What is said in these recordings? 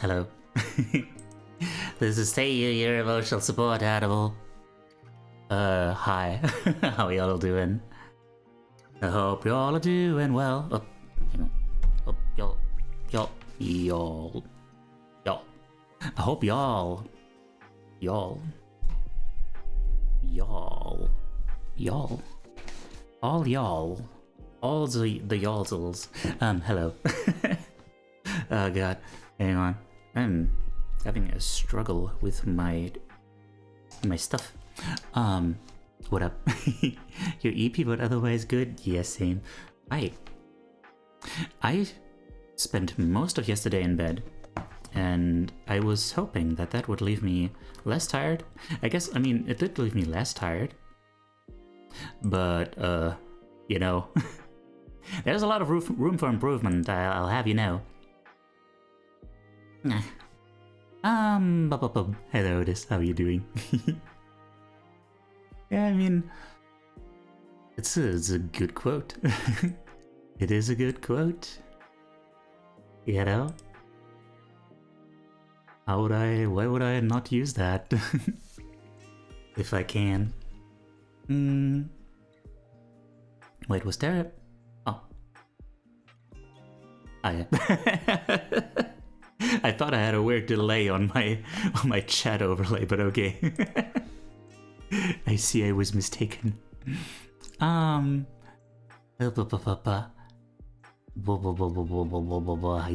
Hello. This is 쏘ʀᴄ, your emotional support animal. Hi. How y'all doing? I hope y'all are doing well. Oh, hang on. Oh, y'all. I hope y'all. All y'all. All the y'allsels. Hello. Oh god. Hang on. I'm having a struggle with my stuff. What up? You're EP but otherwise good? Yes, same. I spent most of yesterday in bed, and I was hoping that would leave me less tired. I guess, I mean, it did leave me less tired. But, you know, there's a lot of room for improvement, I'll have you know. Hello Otis, how are you doing? Yeah, I mean, it's a good quote. It is a good quote. You know? Why would I not use that? If I can. Wait, was there a... Oh. I thought I had a weird delay on my chat overlay, but okay. I see I was mistaken. Hi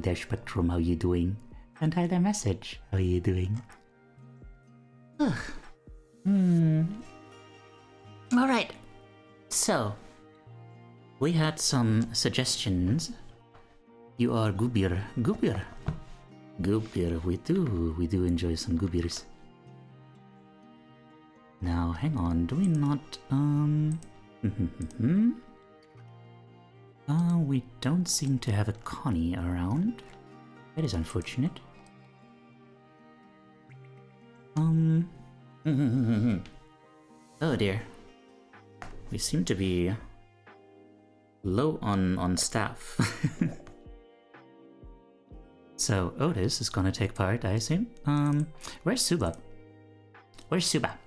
there Spectrum, how you doing? And hi there Message, how you doing? Alright, so we had some suggestions. You are Gubir. We do enjoy some Gubirs. Now, hang on, do we not, we don't seem to have a Connie around. That is unfortunate. Oh dear. We seem to be low on staff. So, Otis is gonna take part, I assume. Where's Suba? Where's Suba?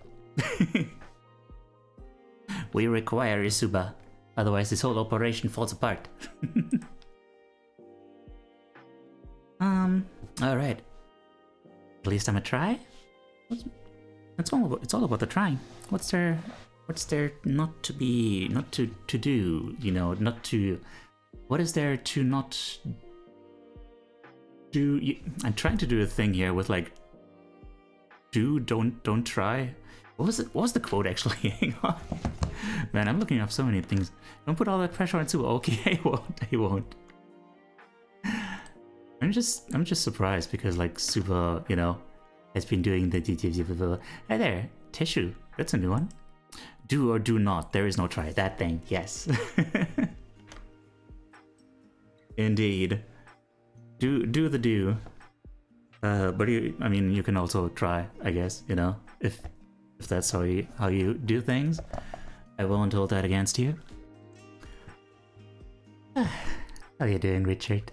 We require Isuba, otherwise this whole operation falls apart. Alright. At least I'm a try? It's all about the trying. What's there not to do, you know, not to... What is there to not do? I'm trying to do a thing here with like... Don't try. What was it? What was the quote actually? Hang on. Man, I'm looking up so many things. Don't put all that pressure on Sue. Okay, I won't. I'm just surprised because like Super, you know, has been doing the Hey there, tissue. That's a new one. Do or do not. There is no try. That thing. Yes. Indeed. Do the do. But I mean, you can also try, I guess, you know, if that's how you do things. I won't hold that against you. How you doing, Richard?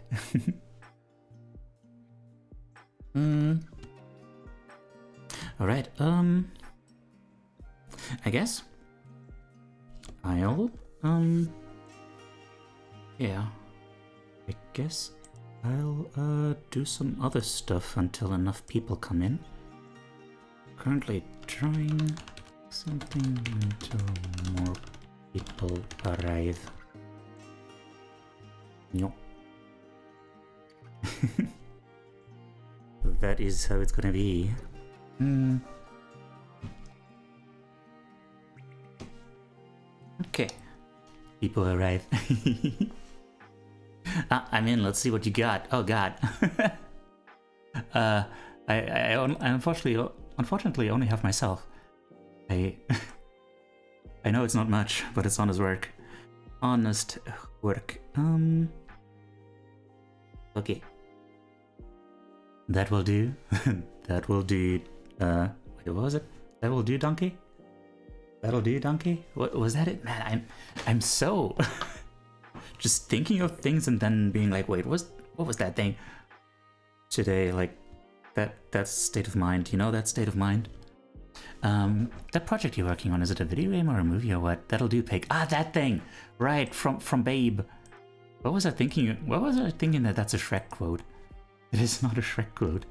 Alright, I guess I'll, yeah, I guess I'll, do some other stuff until enough people come in. Currently trying something until more people arrive. No. That is how it's gonna be. Okay. People arrive. I'm in, let's see what you got. Oh god. I unfortunately only have myself. I know it's not much, but it's honest work. Honest work. Okay. That will do. That will do. Wait, what was it? That will do, donkey? That'll do, donkey? What was that it? Man, I'm so just thinking of things and then being like, wait, what was that thing? Today, like, That's state of mind. You know that state of mind? That project you're working on, is it a video game or a movie or what? That'll do, pig. Ah, that thing! Right, from Babe. What was I thinking? What was I thinking that that's a Shrek quote? It is not a Shrek quote.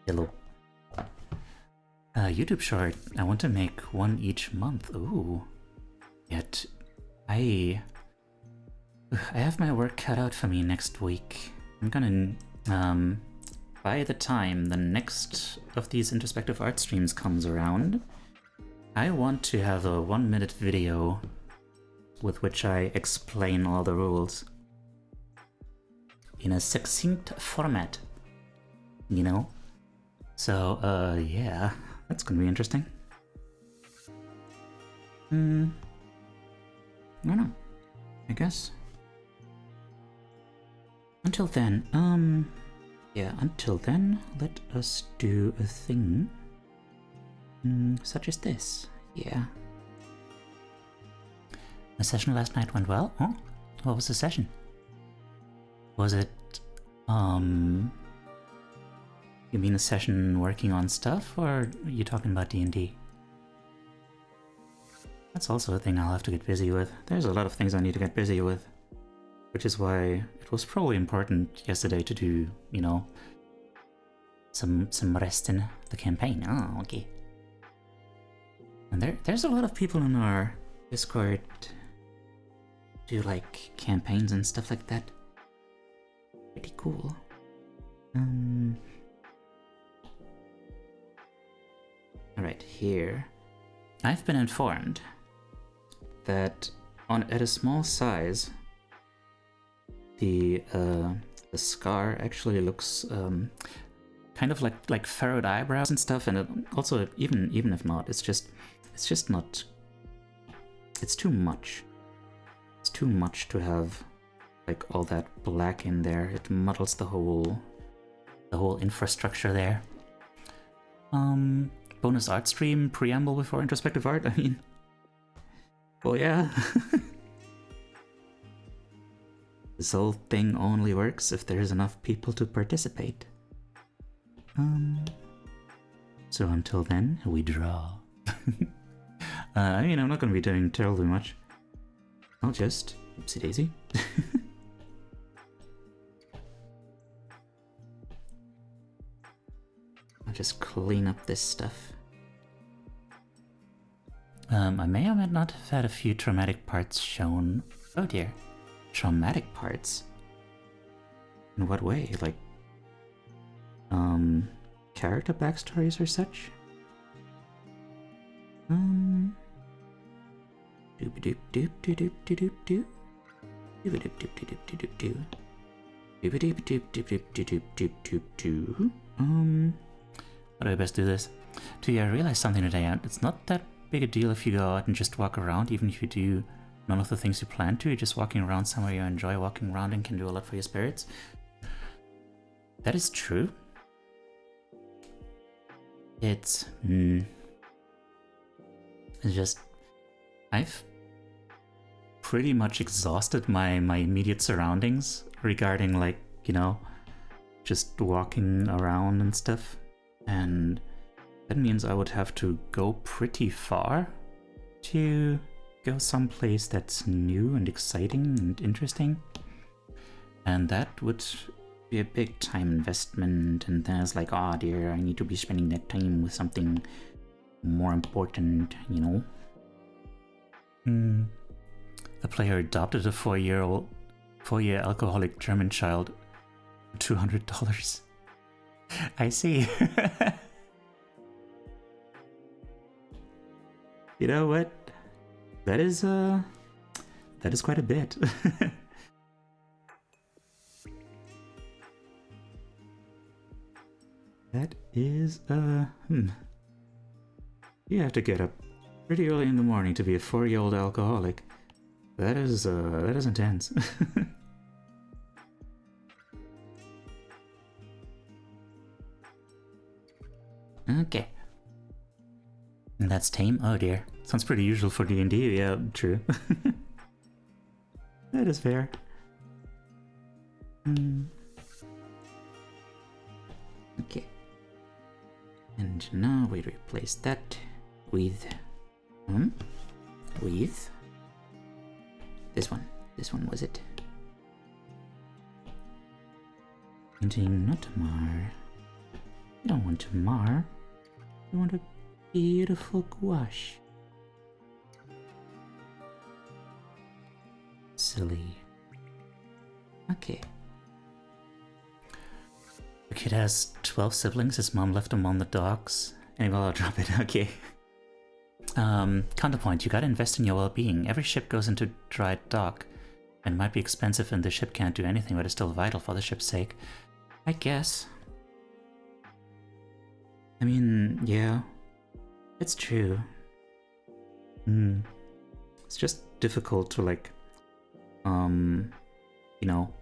Hello. YouTube short. I want to make one each month. Ooh. Yet, I have my work cut out for me next week. I'm gonna, by the time the next of these introspective art streams comes around, I want to have a 1-minute video with which I explain all the rules in a succinct format, you know? So, yeah, that's gonna be interesting. I don't know, I guess. Until then, yeah, until then, let us do a thing such as this, yeah. The session last night went well? Huh? What was the session? Was it, you mean a session working on stuff, or are you talking about D&D? That's also a thing I'll have to get busy with. There's a lot of things I need to get busy with. Which is why it was probably important yesterday to do, you know, some rest in the campaign. Oh, okay. And there's a lot of people in our Discord do like campaigns and stuff like that. Pretty cool. Alright, here. I've been informed that at a small size, the scar actually looks kind of like furrowed eyebrows and stuff, and it also even if not, it's just not. It's too much. It's too much to have like all that black in there. It muddles the whole infrastructure there. Bonus art stream preamble before introspective art. I mean, well, yeah. This whole thing only works if there's enough people to participate. So until then, we draw. I mean, I'm not gonna be doing terribly much. I'll just, oopsie daisy. I'll just clean up this stuff. I may or may not have had a few traumatic parts shown. Oh dear. Traumatic parts? In what way? Like, character backstories or such? Doop doop doop doop doop doop doop. Doop doop doop doop doop doop doop. Doop doop doop doop doop doop doop doop doop. How do I best do this? Do you realize something today? It's not that big a deal if you go out and just walk around, even if you do none of the things you plan to. You're just walking around somewhere you enjoy walking around and can do a lot for your spirits. That is true. It's just, I've pretty much exhausted my immediate surroundings regarding, like, you know, just walking around and stuff, and that means I would have to go pretty far to go someplace that's new and exciting and interesting, and that would be a big time investment. And then it's like, oh dear, I need to be spending that time with something more important, you know. The player adopted a 4-year alcoholic German child for $200. I see. You know what? That is quite a bit. That is You have to get up pretty early in the morning to be a 4-year-old alcoholic. That is intense. Okay. And that's tame? Oh dear. Sounds pretty usual for D&D, yeah, true. That is fair. Okay. And now we replace that with with this one. This one was it. Painting not to mar. You don't want to mar. You want a beautiful gouache. Silly. Okay. The kid has 12 siblings. His mom left him on the docks. Anyway, I'll drop it. Okay. Counterpoint. You gotta invest in your well-being. Every ship goes into dry dock. And might be expensive and the ship can't do anything, but it's still vital for the ship's sake. I guess. I mean, yeah. It's true. It's just difficult to, like, you know,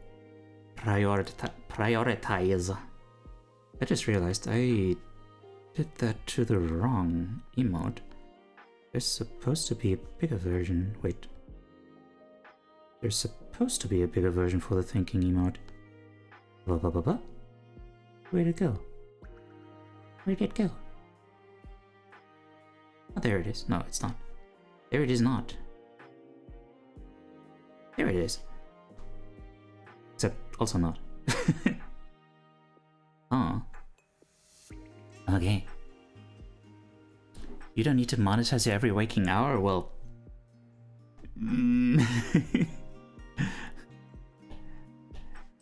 prioritize. I just realized I did that to the wrong emote. There's supposed to be a bigger version. Wait. There's supposed to be a bigger version for the thinking emote. Where'd it go? Where'd it go? Oh, there it is. No, it's not. There it is not. There it is. Except also not. Oh. Okay. You don't need to monetize your every waking hour? Well...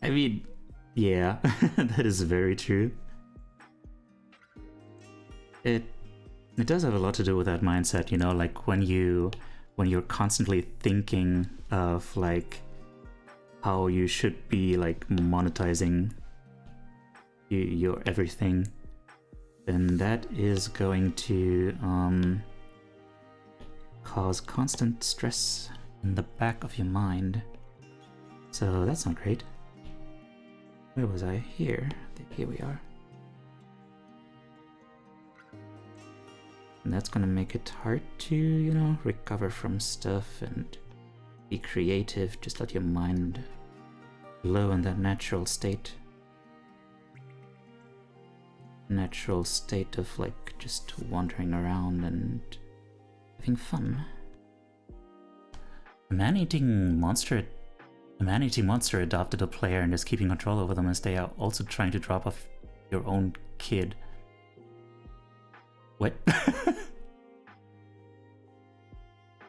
I mean, yeah, that is very true. It does have a lot to do with that mindset, you know, like when you're constantly thinking of like how you should be like monetizing your everything, then that is going to cause constant stress in the back of your mind. So that's not great. Where was I? Here. Here we are. And that's gonna make it hard to, you know, recover from stuff and be creative. Just let your mind flow in that natural state. Natural state of like just wandering around and having fun. A man-eating monster adopted a player and is keeping control over them as they are also trying to drop off your own kid. What?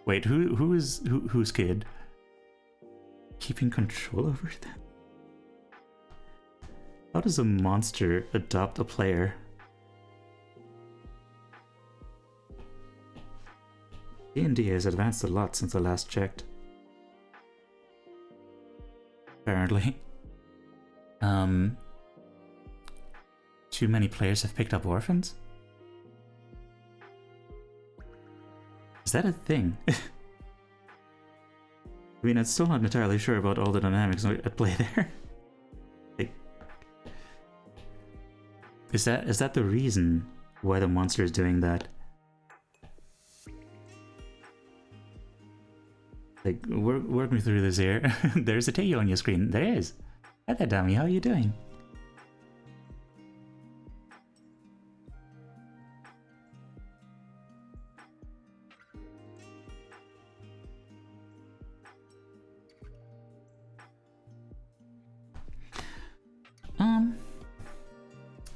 Wait, whose kid? Keeping control over them? How does a monster adopt a player? D&D has advanced a lot since I last checked. Apparently. Too many players have picked up orphans? Is that a thing? I mean, I'm still not entirely sure about all the dynamics at play there. Like, is that the reason why the monster is doing that? Like, work me through this here. There's a Teo on your screen. There is. Hi there, dummy. How are you doing?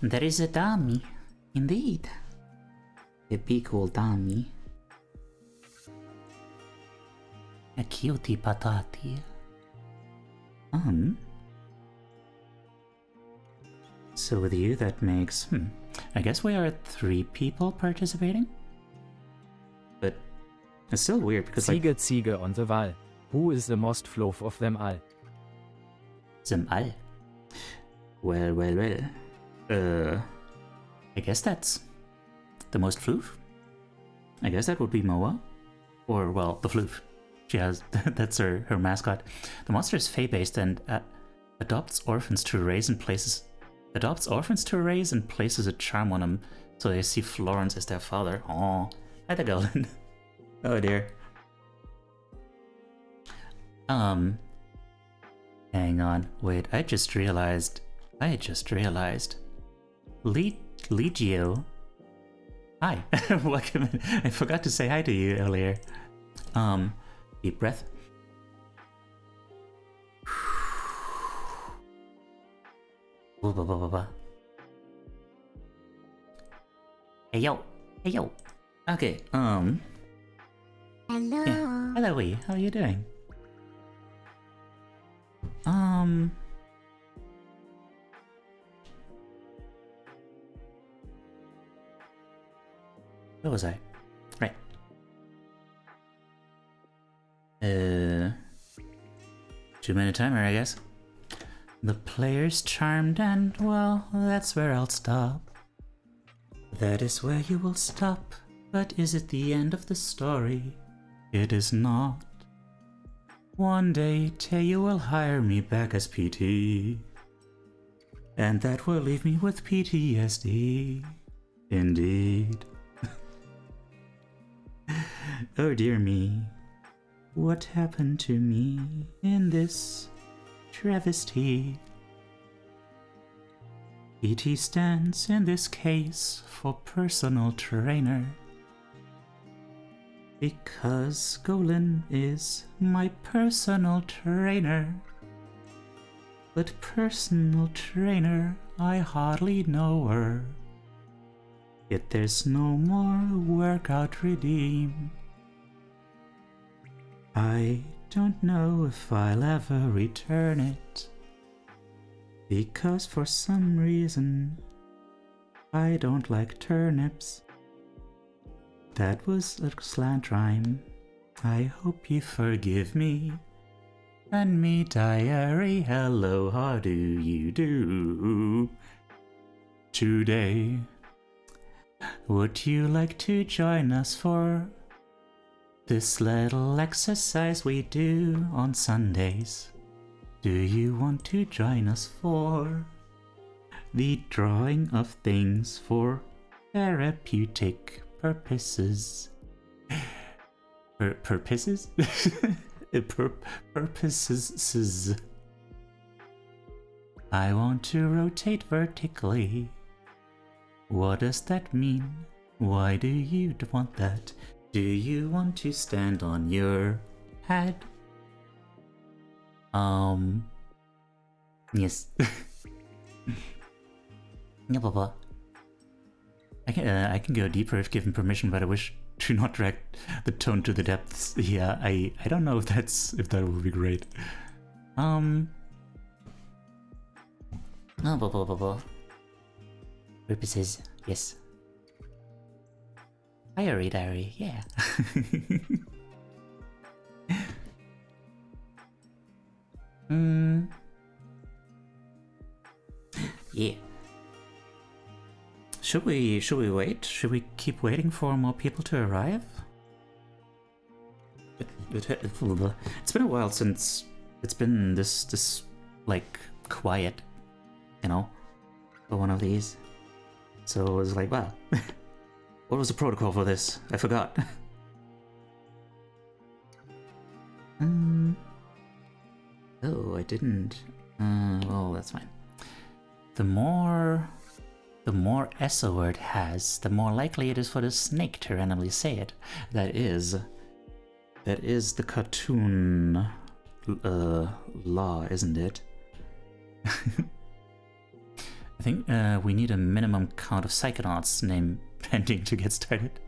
There is a dummy. Indeed. A big old dummy. A cutie patati. So with you that makes, I guess we are at 3 people participating? But it's still weird because Ziege on the wall. Who is the most fluff of them all? Them all? Well. I guess that's the most floof. I guess that would be Moa. Or, well, the floof. She has, that's her mascot. The monster is fae-based and adopts orphans to raise and places a charm on them, so they see Florence as their father. Aww. Hi there, Golden. Oh dear. Hang on, wait, I just realized. Legio. Hi, welcome. I forgot to say hi to you earlier. Deep breath. Hey yo. Okay, Hello. yeah. Hello, how are you doing? Where was I? Right. 2-minute timer, I guess. The player's charmed and, well, that's where I'll stop. That is where you will stop. But is it the end of the story? It is not. One day, Teo will hire me back as PT. And that will leave me with PTSD. Indeed. Oh dear me. What happened to me in this travesty? PT stands in this case for personal trainer. Because Golan is my personal trainer. But personal trainer, I hardly know her. Yet there's no more workout redeem. I don't know if I'll ever return it. Because for some reason, I don't like turnips. That was a slant rhyme. I hope you forgive me. Send me diary, hello, how do you do? Today, would you like to join us for this little exercise we do on Sundays? Do you want to join us for the drawing of things for therapeutic purposes? Purposes? Purposes. I want to rotate vertically. What does that mean? Why do you want that? Do you want to stand on your head? Yes. Yeah, Papa. I can go deeper if given permission, but I wish to not drag the tone to the depths. Yeah, I don't know if that would be great. Oh, Papa. Purposes, yes. Diary, yeah. Yeah. Should we wait? Should we keep waiting for more people to arrive? It's been a while since it's been this like quiet, you know, for one of these. So it was like, wow. What was the protocol for this? I forgot. Oh, I didn't. Well, that's fine. The more S a word has, the more likely it is for the snake to randomly say it. That is the cartoon law, isn't it? I think we need a minimum count of psychonauts named pending to get started.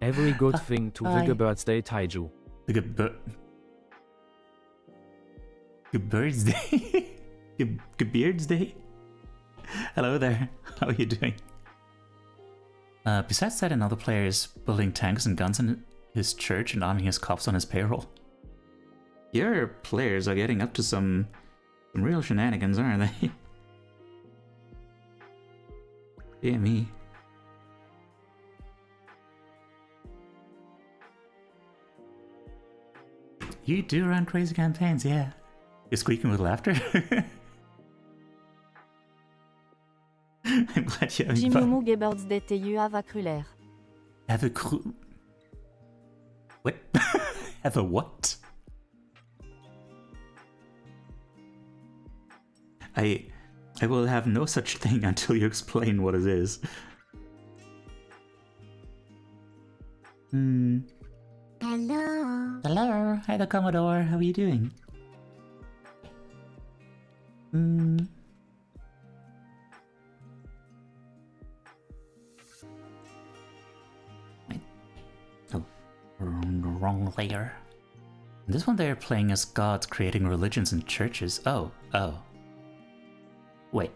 Every good thing to hi. the birthday Taiju. The Birds Day? Beards Day? Hello there, how are you doing? Besides that, another player is building tanks and guns in his church and arming his cops on his payroll. Your players are getting up to some real shenanigans, aren't they? Dear me. You do run crazy campaigns, yeah. You're squeaking with laughter? I'm glad you're having fun. Jimomo Geburtsday TU avacrulaire. Have a What? Have a what? I will have no such thing until you explain what it is. Hello. Hello. Hi, the Commodore. How are you doing? Wait. Oh, wrong layer. This one they're playing as gods creating religions and churches. Oh. Wait.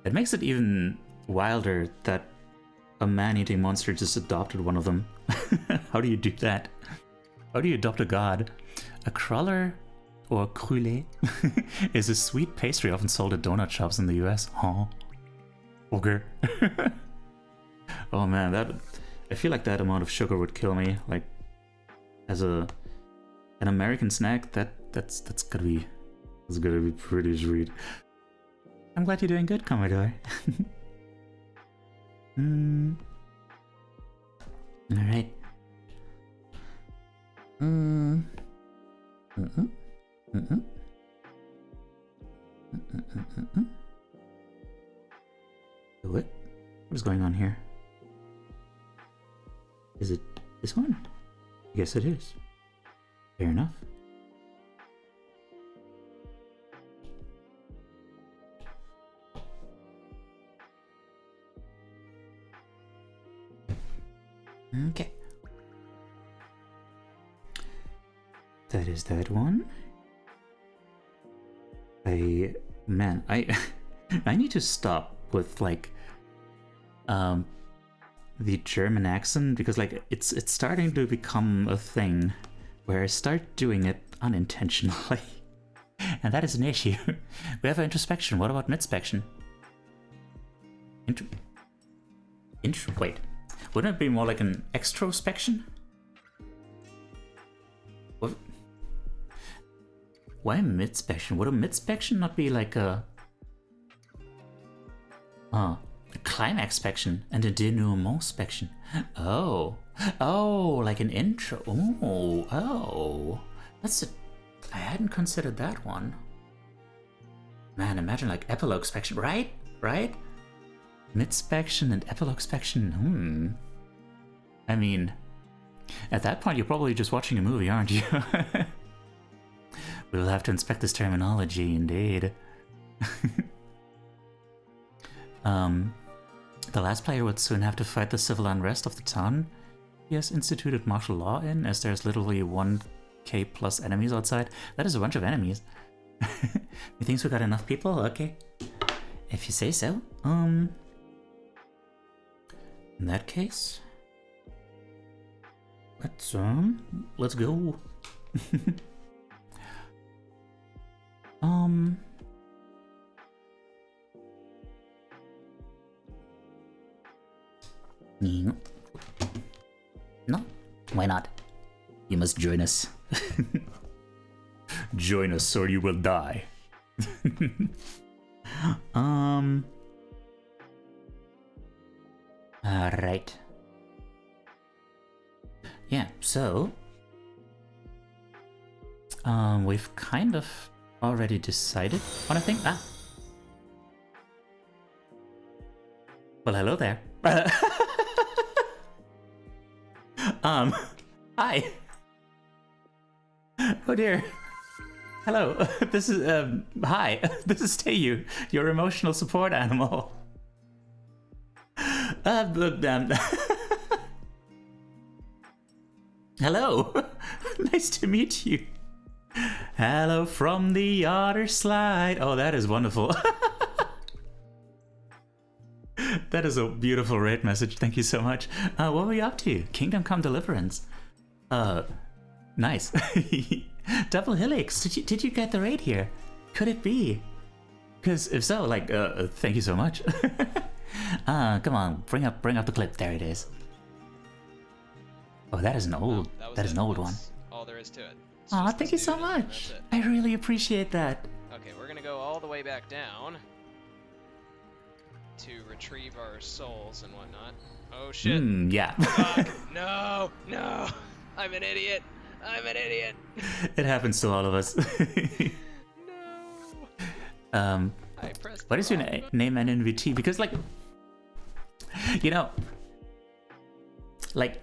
It makes it even wilder that a man-eating monster just adopted one of them. How do you do that? How do you adopt a god? A cruller, or crulé, is a sweet pastry often sold at donut shops in the US. Huh? Okay. Oh man, I feel like that amount of sugar would kill me. Like, as an American snack, that's gonna be pretty sweet. I'm glad you're doing good, Commodore. Alright. What is going on here? Is it this one? I guess it is. Fair enough. Okay. That is that one. Man, I need to stop with like the German accent, because like it's starting to become a thing where I start doing it unintentionally. And that is an issue. We have introspection. What about midspection? Wait. Wouldn't it be more like an extrospection? What? Why midspection? Would a midspection not be like a climaxpection and a denouementspection? Oh, like an intro. Oh, that's a. I hadn't considered that one. Man, imagine like epiloguespection, right? Midspection and epiloguespection. I mean, at that point, you're probably just watching a movie, aren't you? We'll have to inspect this terminology, indeed. The last player would soon have to fight the civil unrest of the town he has instituted martial law in, as there's literally 1k plus enemies outside. That is a bunch of enemies. You think we got enough people? Okay. If you say so. In that case, let's go. No, why not? You must join us. Join us or you will die. Alright. Yeah, so we've kind of already decided on a thing. Well, hello there. Hi. Oh dear. Hello. This is hi. This is Teiyu, your emotional support animal. Hello. Nice to meet you. Hello from the other slide. Oh, that is wonderful. That is a beautiful raid message. Thank you so much. What were you up to? Kingdom Come Deliverance. Nice. Double Helix. Did you get the raid here? Could it be? Because if so, like, thank you so much. Come on, bring up the clip. There it is. Oh, that is an old. That is an old one. All there is to it. Aw, thank you so much. I really appreciate that. Okay, we're gonna go all the way back down to retrieve our souls and whatnot. Oh shit. Yeah. Fuck. No. I'm an idiot. It happens to all of us. No. I pressed. What is your name and NVT? Because like, you know, like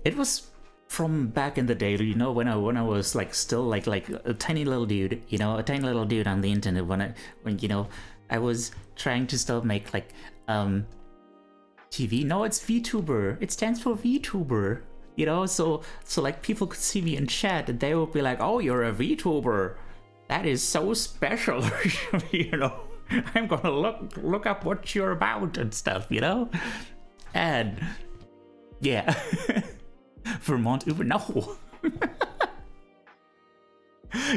it was from back in the day, you know, when I was like still like a tiny little dude, you know, a tiny little dude on the internet, when you know, I was trying to still make like TV. No, it's VTuber. It stands for VTuber. You know, so like people could see me in chat and they would be like, "Oh, you're a VTuber. That is so special." You know, I'm gonna look up what you're about and stuff. You know, and yeah, Vermont Uber. No,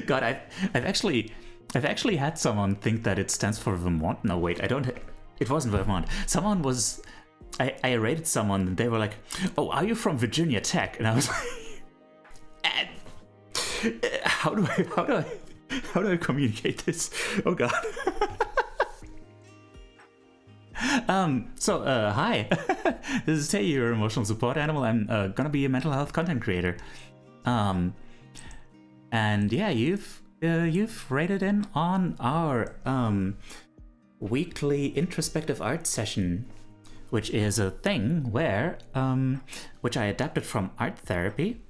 God, I've actually had someone think that it stands for Vermont. No, wait, I don't. It wasn't Vermont. Someone was. I rated someone and they were like, "Oh, are you from Virginia Tech?" And I was like, how do I communicate this? Oh God. Hi. This is Tay, your emotional support animal. I'm gonna be a mental health content creator. And yeah, you've rated in on our weekly introspective art session, which is a thing where which I adapted from art therapy.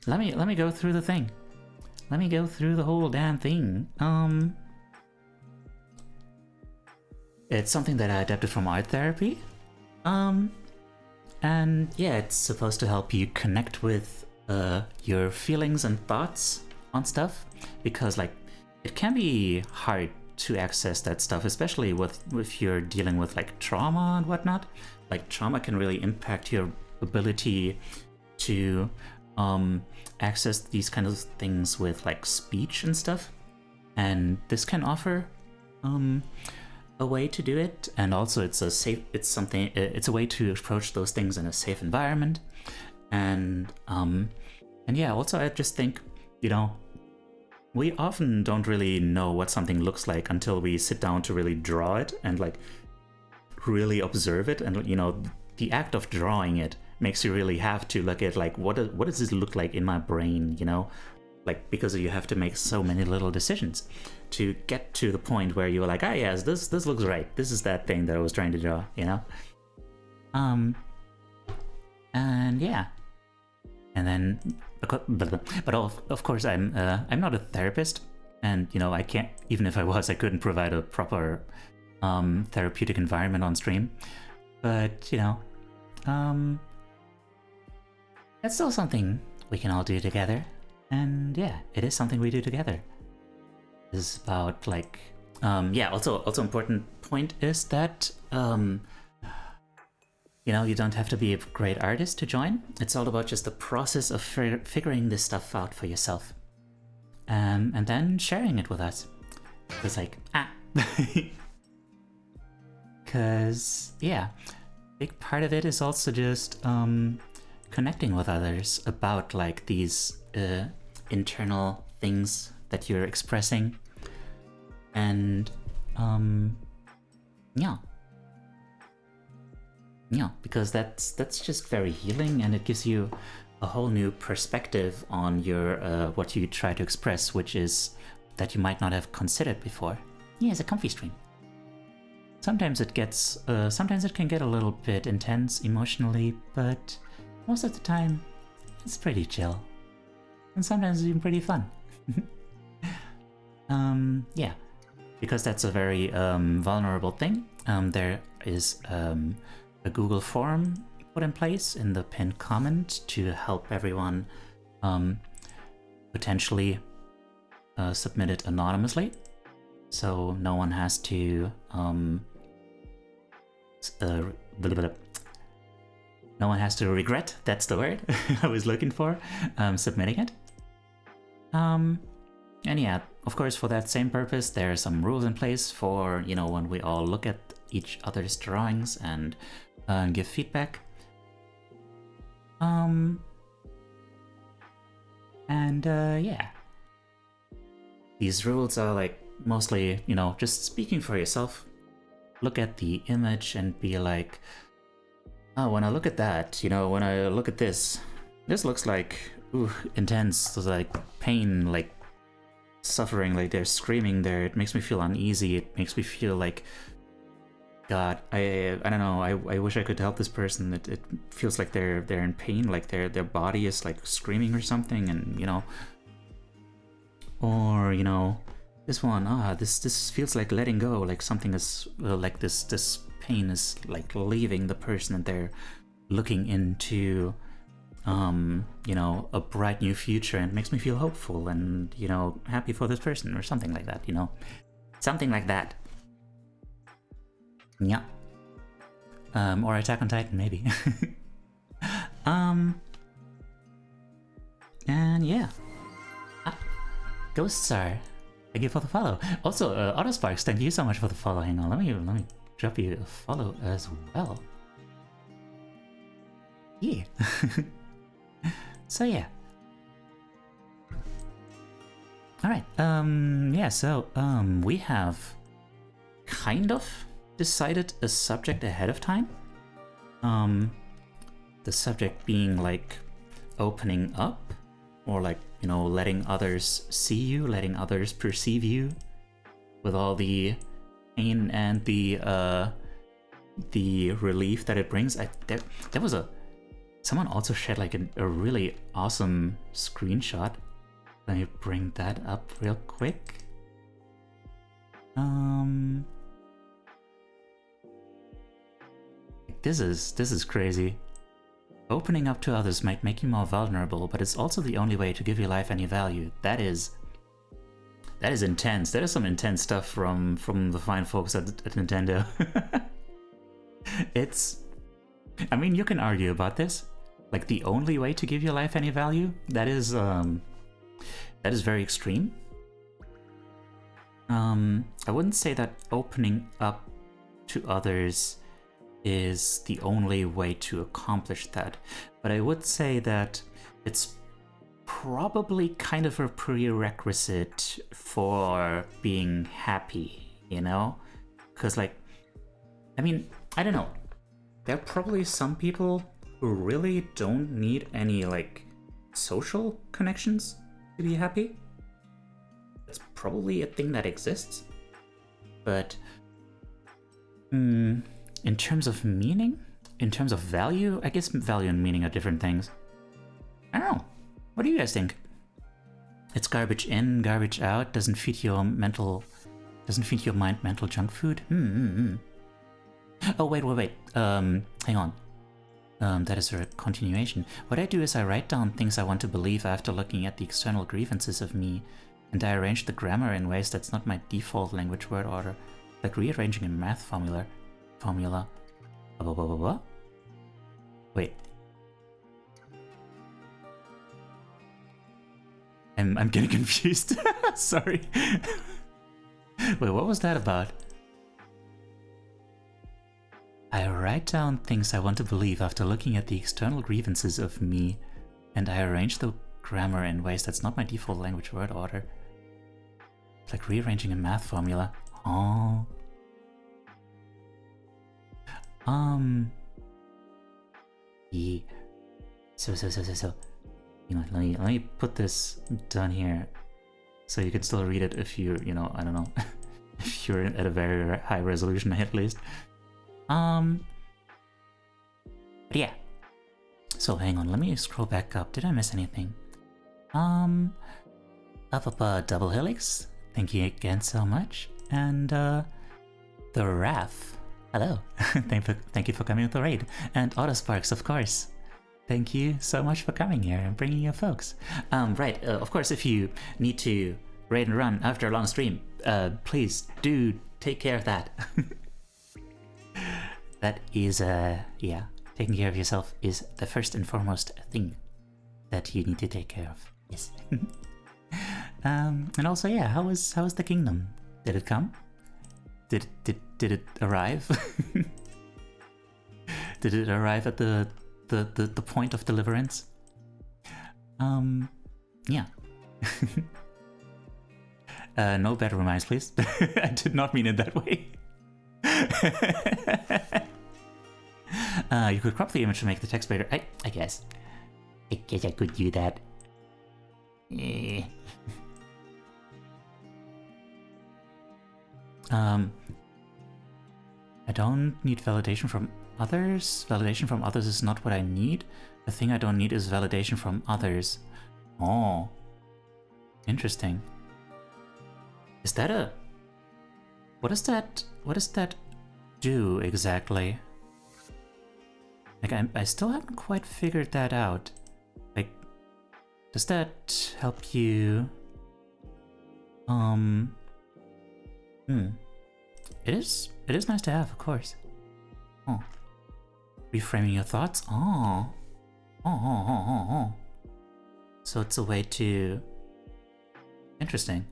Let me go through the thing. Let me go through the whole damn thing. It's something that I adapted from art therapy. And yeah, it's supposed to help you connect with your feelings and thoughts on stuff, because like it can be hard to access that stuff, especially if you're dealing with like trauma and whatnot. Like trauma can really impact your ability to access these kind of things with like speech and stuff, and this can offer a way to do it. And also it's a way to approach those things in a safe environment. And yeah, also I just think, you know, we often don't really know what something looks like until we sit down to really draw it and like really observe it. And you know, the act of drawing it makes you really have to look at like what does this look like in my brain, you know, like because you have to make so many little decisions to get to the point where you're like, ah, yes, this looks right, this is that thing that I was trying to draw, you know. And yeah, and then but of course I'm not a therapist, and you know, I can't, even if I was, I couldn't provide a proper therapeutic environment on stream. But you know, that's still something we can all do together. And yeah, it is something we do together. It's about like yeah, also important point is that you know, you don't have to be a great artist to join. It's all about just the process of figuring this stuff out for yourself, and then sharing it with us. It's like because yeah, big part of it is also just connecting with others about like these internal things that you're expressing. And yeah, because that's just very healing, and it gives you a whole new perspective on your what you try to express, which is that you might not have considered before. Yeah, it's a comfy stream. Sometimes it can get a little bit intense emotionally, but most of the time it's pretty chill, and sometimes it's even pretty fun. Yeah, because that's a very vulnerable thing. There is a Google form put in place in the pinned comment to help everyone potentially submit it anonymously, so no one has to no one has to regret, that's the word I was looking for, submitting it. And yeah, of course, for that same purpose, there are some rules in place for, you know, when we all look at each other's drawings and give feedback. Yeah, these rules are like mostly, you know, just speaking for yourself. Look at the image and be like, oh, when I look at that, you know, when I look at this looks like, ooh, intense, like pain, like suffering, like they're screaming there. It makes me feel uneasy. It makes me feel like, God, I don't know. I wish I could help this person. It feels like they're in pain, like their body is like screaming or something, and or this one, this feels like letting go, like something is like this pain is like leaving the person, and they're looking into a bright new future, and it makes me feel hopeful and happy for this person or something like that, something like that. Yeah. Or Attack on Titan, maybe. And yeah. Ghost Star, thank you for the follow. Also, Autosparks, thank you so much for the follow. Hang on, let me drop you a follow as well. Yeah. So yeah. Alright, yeah, so we have kind of decided a subject ahead of time. The subject being like opening up, or like, letting others see you, letting others perceive you, with all the pain and the relief that it brings. There was someone also shared like a really awesome screenshot. Let me bring that up real quick. This is crazy. Opening up to others might make you more vulnerable, but it's also the only way to give your life any value. That is intense. That is some intense stuff from the fine folks at Nintendo. I mean, you can argue about this. Like, the only way to give your life any value? That is very extreme. I wouldn't say that opening up to others is the only way to accomplish that, but I would say that it's probably kind of a prerequisite for being happy, because like, I mean, I don't know, there are probably some people who really don't need any like social connections to be happy. It's probably a thing that exists, but in terms of meaning, in terms of value, I guess value and meaning are different things. I don't know. What do you guys think? It's garbage in, garbage out, doesn't feed your mind mental junk food? Oh, wait. Hang on. That is a continuation. What I do is I write down things I want to believe after looking at the external grievances of me, and I arrange the grammar in ways that's not my default language word order, like rearranging a math formula. Blah, blah, blah, blah, blah. Wait. I'm getting confused. Sorry. Wait, what was that about? I write down things I want to believe after looking at the external grievances of me, and I arrange the grammar in ways that's not my default language word order. It's like rearranging a math formula. Oh. Yeah. So. Hang on, let me put this down here, so you can still read it if you're, I don't know, if you're at a very high resolution at least. But yeah. So hang on, let me scroll back up. Did I miss anything? Up, Double Helix. Thank you again so much. And the Wrath. Hello. Thank you for coming with the raid. And Autosparks, of course. Thank you so much for coming here and bringing your folks. Right, of course, if you need to raid and run after a long stream, please do take care of that. That is, yeah, taking care of yourself is the first and foremost thing that you need to take care of. Yes. And also, yeah, how was the kingdom? Did it come? Did it arrive? Did it arrive at the point of deliverance? Yeah. No bad reminds, please. I did not mean it that way. You could crop the image to make the text better. I guess. I guess I could do that. I don't need validation from others. Validation from others is not what I need. The thing I don't need is validation from others. Oh. Interesting. Is that a... What does that do exactly? Like, I still haven't quite figured that out. Like, does that help you... It is nice to have, of course. Oh. Reframing your thoughts? Oh. Oh. So it's a way to... Interesting.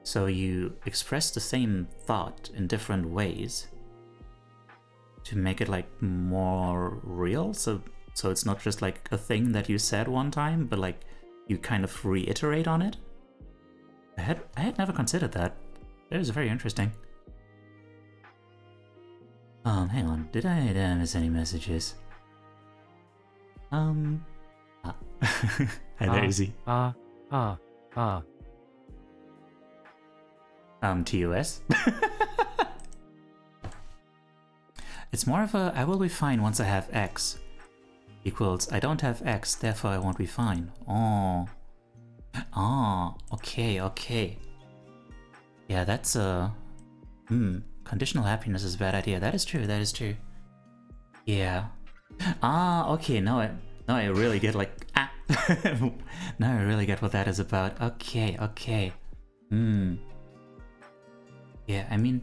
So you express the same thought in different ways to make it like more real. So it's not just like a thing that you said one time, but like you kind of reiterate on it. I had never considered that. That is very interesting. Hang on. Did I miss any messages? Hi there, Izzy. TOS? It's more of a I will be fine once I have X equals I don't have X, therefore I won't be fine. Oh. Okay. Yeah, that's a... Conditional happiness is a bad idea. That is true. Yeah. Okay, now I really get like... Now I really get what that is about. Okay. Yeah, I mean...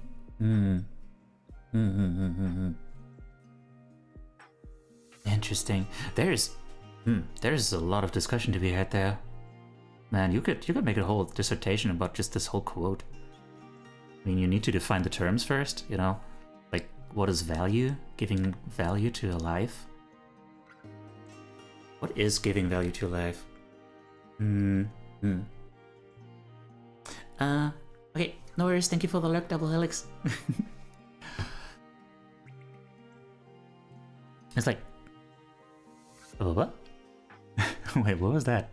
Interesting. There's a lot of discussion to be had there. Man, you could make a whole dissertation about just this whole quote. I mean, you need to define the terms first, you know? Like, what is value? Giving value to a life? What is giving value to a life? Okay, no worries, thank you for the lurk, Double Helix. It's like... What? Wait, what was that?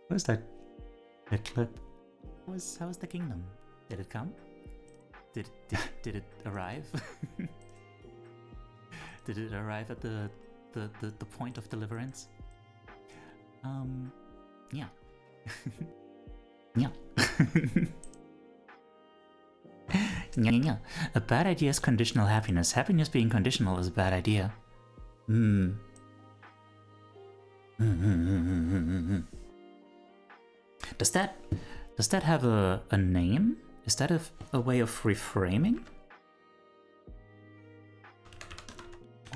What was that clip? How was the kingdom? Did it come? Did it arrive? Did it arrive at the point of deliverance? Yeah. Yeah. Yeah. A bad idea is conditional happiness. Happiness being conditional is a bad idea. Does that have a name? Is that a way of reframing?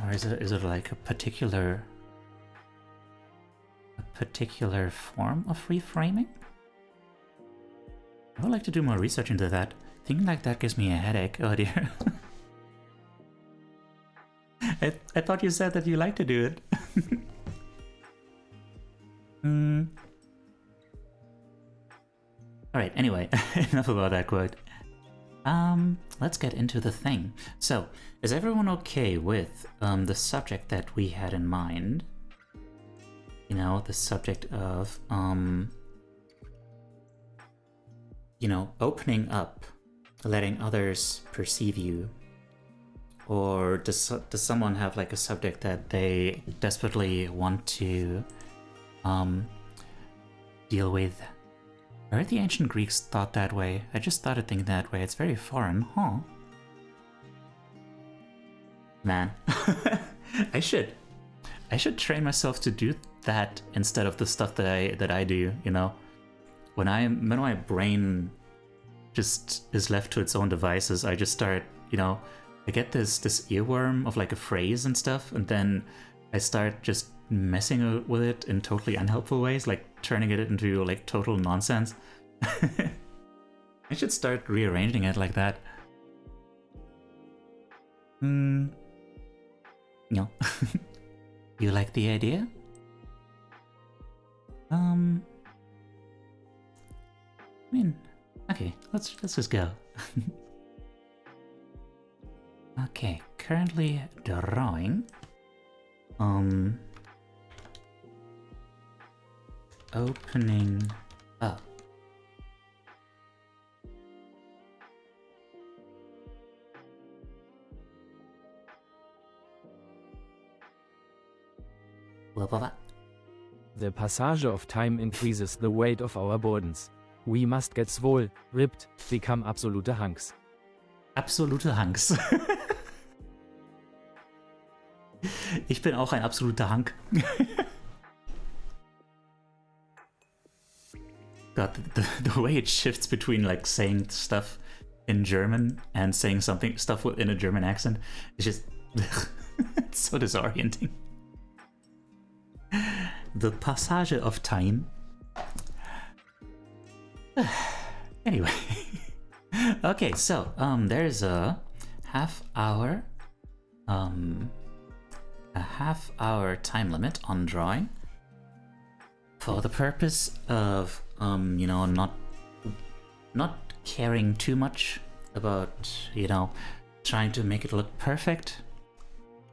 Or is it like a particular form of reframing? I would like to do more research into that. Thinking like that gives me a headache. Oh dear. I thought you said that you like to do it. Alright, anyway, enough about that quote. Let's get into the thing. So, is everyone okay with the subject that we had in mind? You know, the subject of, you know, opening up, letting others perceive you. Or does someone have like a subject that they desperately want to deal with? I heard the ancient Greeks thought that way. I just started thinking that way. It's very foreign, huh? Man, I should train myself to do that instead of the stuff that I do. You know, when my brain just is left to its own devices, I just start, you know, I get this earworm of like a phrase and stuff, and then I start just messing with it in totally unhelpful ways, like turning it into like total nonsense. I should start rearranging it like that. No. You like the idea? I mean, okay, let's just go. Okay, currently drawing. Opening up. Blah, blah, blah. The passage of time increases the weight of our burdens. We must get swole, ripped, become absolute hunks. Absolute Hunks. Ich bin auch ein absoluter Hunk. God, the way it shifts between like saying stuff in German and saying stuff in a German accent is just it's so disorienting. The passage of time. Anyway. Okay, so there's a half hour time limit on drawing for the purpose of not caring too much about trying to make it look perfect,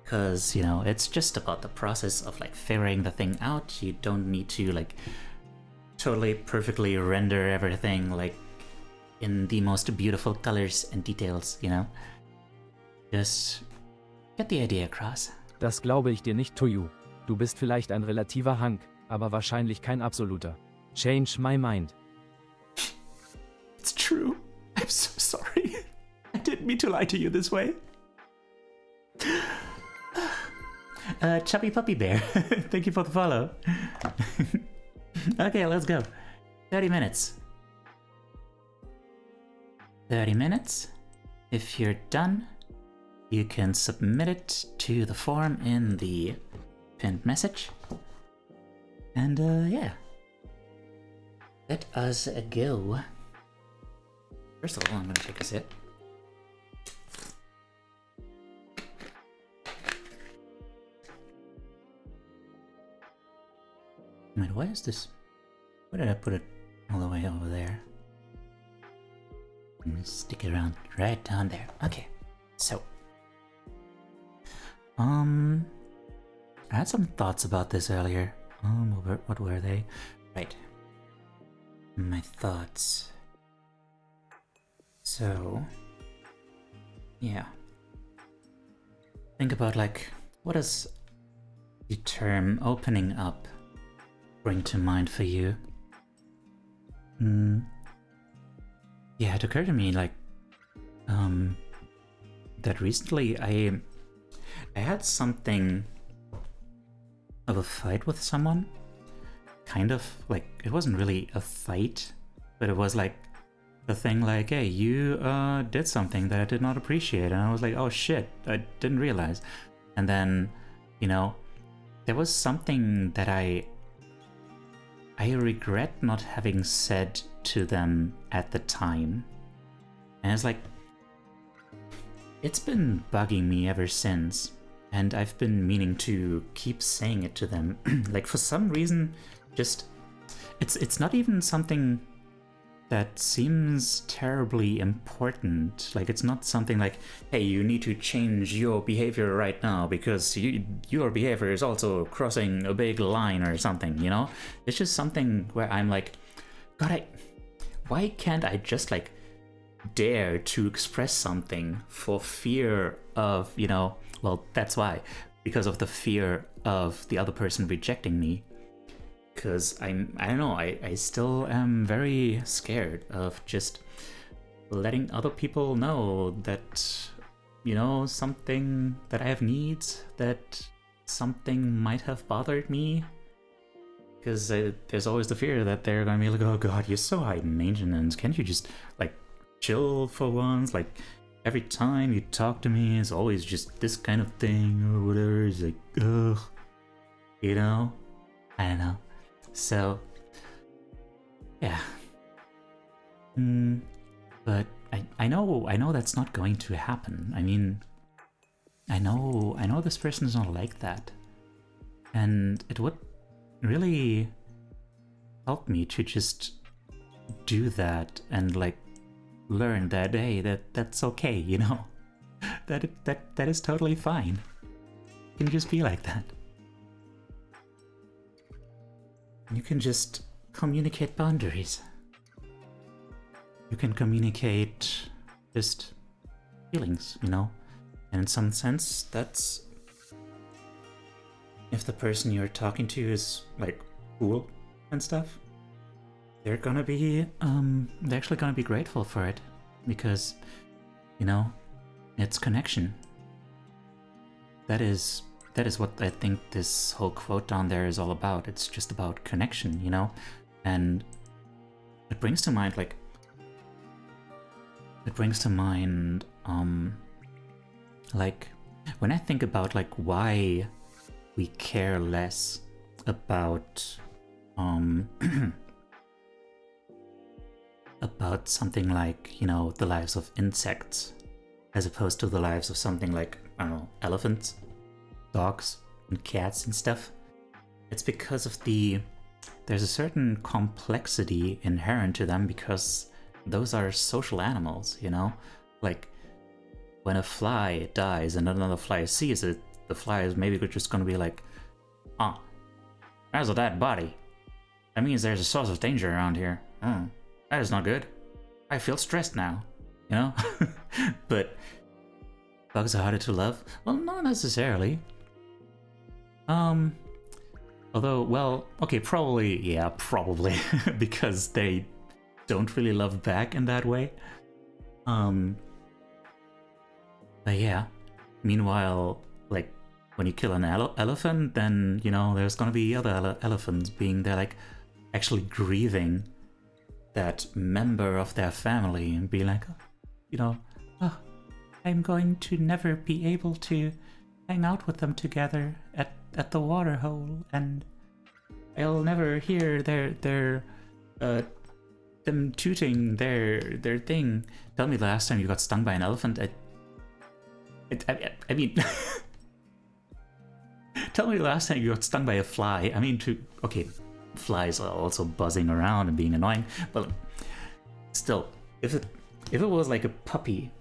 because it's just about the process of like figuring the thing out. You don't need to like totally perfectly render everything like in the most beautiful colors and details, Just get the idea across. Das glaube ich dir nicht, Toyu. Du bist vielleicht ein relativer Hunk, aber wahrscheinlich kein absoluter. Change my mind. It's true. I'm so sorry. I didn't mean to lie to you this way. Chubby Puppy Bear, thank you for the follow. Okay, let's go. 30 minutes. 30 minutes. If you're done, you can submit it to the form in the pinned message. And yeah. Let us go. First of all, I'm gonna take a sip. Wait, why is this? Why did I put it all the way over there? Let me stick it around right down there. Okay, so I had some thoughts about this earlier. What were they? Right, my thoughts. So yeah, think about like, what does the term opening up bring to mind for you? Yeah, it occurred to me like that recently I had something of a fight with someone. Kind of like, it wasn't really a fight, but it was like the thing like, hey, you did something that I did not appreciate, and I was like, oh shit, I didn't realize. And then there was something that I regret not having said to them at the time. And it's like, it's been bugging me ever since. And I've been meaning to keep saying it to them. Like, for some reason, just, it's not even something that seems terribly important. Like, it's not something like, hey, you need to change your behavior right now because your behavior is also crossing a big line or something, It's just something where I'm like, God, why can't I just like dare to express something for fear of, well, that's why, because of the fear of the other person rejecting me. Because I don't know, I still am very scared of just letting other people know that, something, that I have needs, that something might have bothered me. Because there's always the fear that they're going to be like, oh god, you're so high maintenance, can't you just, like, chill for once? Like, every time you talk to me, it's always just this kind of thing or whatever. It's like, ugh. I don't know. So, yeah. But I know that's not going to happen. I mean, I know this person is not like that. And it would really help me to just do that and like learn that, hey, that's okay, that is totally fine. You can just be like that. You can just communicate boundaries. You can communicate just feelings, And in some sense, that's if the person you're talking to is like cool and stuff, they're actually gonna be grateful for it, because, you know, it's connection. That is what I think this whole quote down there is all about. It's just about connection, you know? And it brings to mind like when I think about like why we care less about about something like, you know, the lives of insects as opposed to the lives of something like, I don't know, elephants, dogs, and cats and stuff. It's because of there's a certain complexity inherent to them, because those are social animals, you know? Like, when a fly dies and another fly sees it, the fly is maybe just gonna be like, oh, there's a dead body. That means there's a source of danger around here. That is not good. I feel stressed now, you know? But bugs are harder to love? Well, not necessarily. Although, well, okay, probably, because they don't really love back in that way. But yeah, meanwhile, like, when you kill an elephant, then, you know, there's gonna be other elephants being there, like, actually grieving that member of their family and be like, you know, oh, I'm going to never be able to hang out with them together at the water hole, and I'll never hear them tooting their thing. Tell me the last time you got stung by an elephant. I mean, tell me the last time you got stung by a fly. I mean, okay, flies are also buzzing around and being annoying, but still, if it was like a puppy,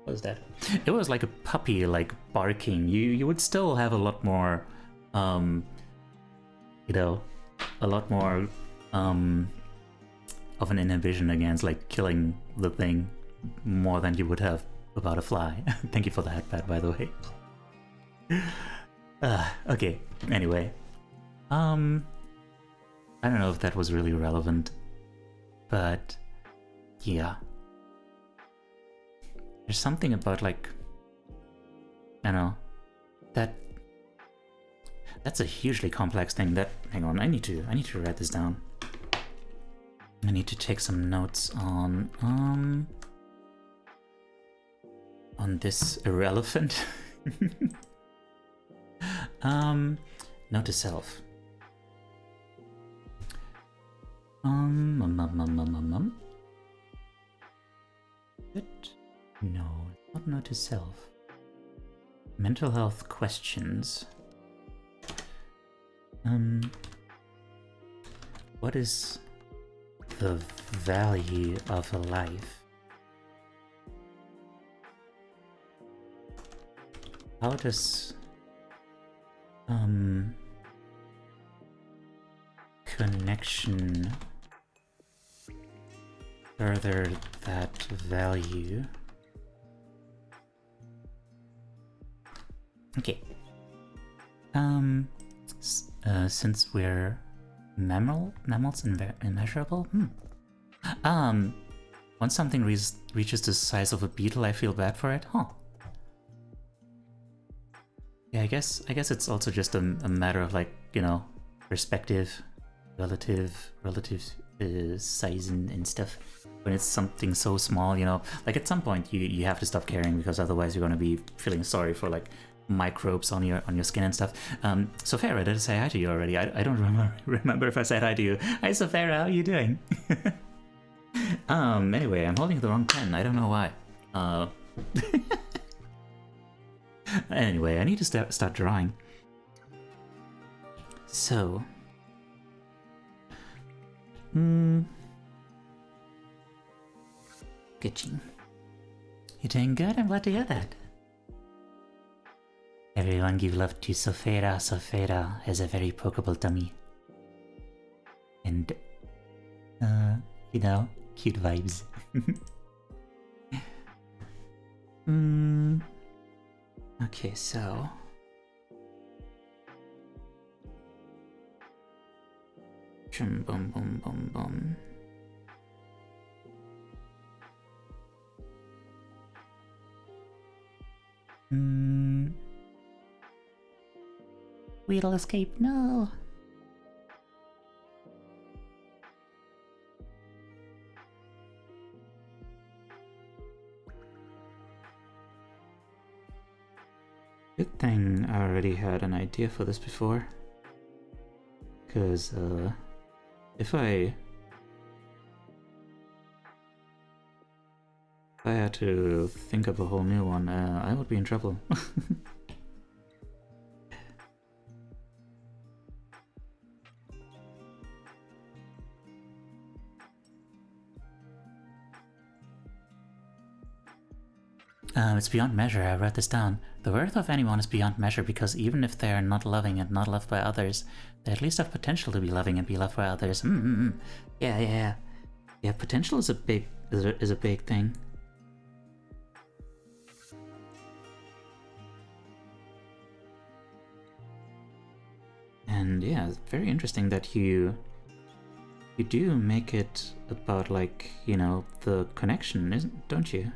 what is that? It was like a puppy, like barking. You would still have a lot more, you know, a lot more of an inhibition against like killing the thing more than you would have about a fly. Thank you for that, Pat, by the way. Okay, anyway. I don't know if that was really relevant, but yeah. There's something about like, I don't know, that's a hugely complex thing. Hang on, I need to write this down. I need to take some notes on this irrelevant. Note to self. No, not note to self. Mental health questions. What is the value of a life? How does connection further that value? Okay. Since we're mammals immeasurable? Once something reaches the size of a beetle, I feel bad for it? Huh. Yeah, I guess it's also just a matter of like, you know, perspective, relative size and stuff. When it's something so small, you know, like at some point you have to stop caring, because otherwise you're gonna be feeling sorry for like microbes on your skin and stuff. Sophera, did I say hi to you already? I don't remember if I said hi to you. Hi Sophera, how are you doing? Anyway, I'm holding the wrong pen. I don't know why. Anyway, I need to start drawing. So, Kitchen. You doing good? I'm glad to hear that. Everyone give love to Sophera. Sophera has a very pokeable tummy. And, you know, cute vibes. Okay, so... Chum bum bum bum bum. We'll escape. No. Good thing I already had an idea for this before. Because, if I had to think of a whole new one, I would be in trouble. It's beyond measure, I wrote this down. The worth of anyone is beyond measure because even if they are not loving and not loved by others, they at least have potential to be loving and be loved by others. Yeah. Yeah, potential is a big thing. And yeah, it's very interesting that you do make it about, like, you know, the connection, don't you?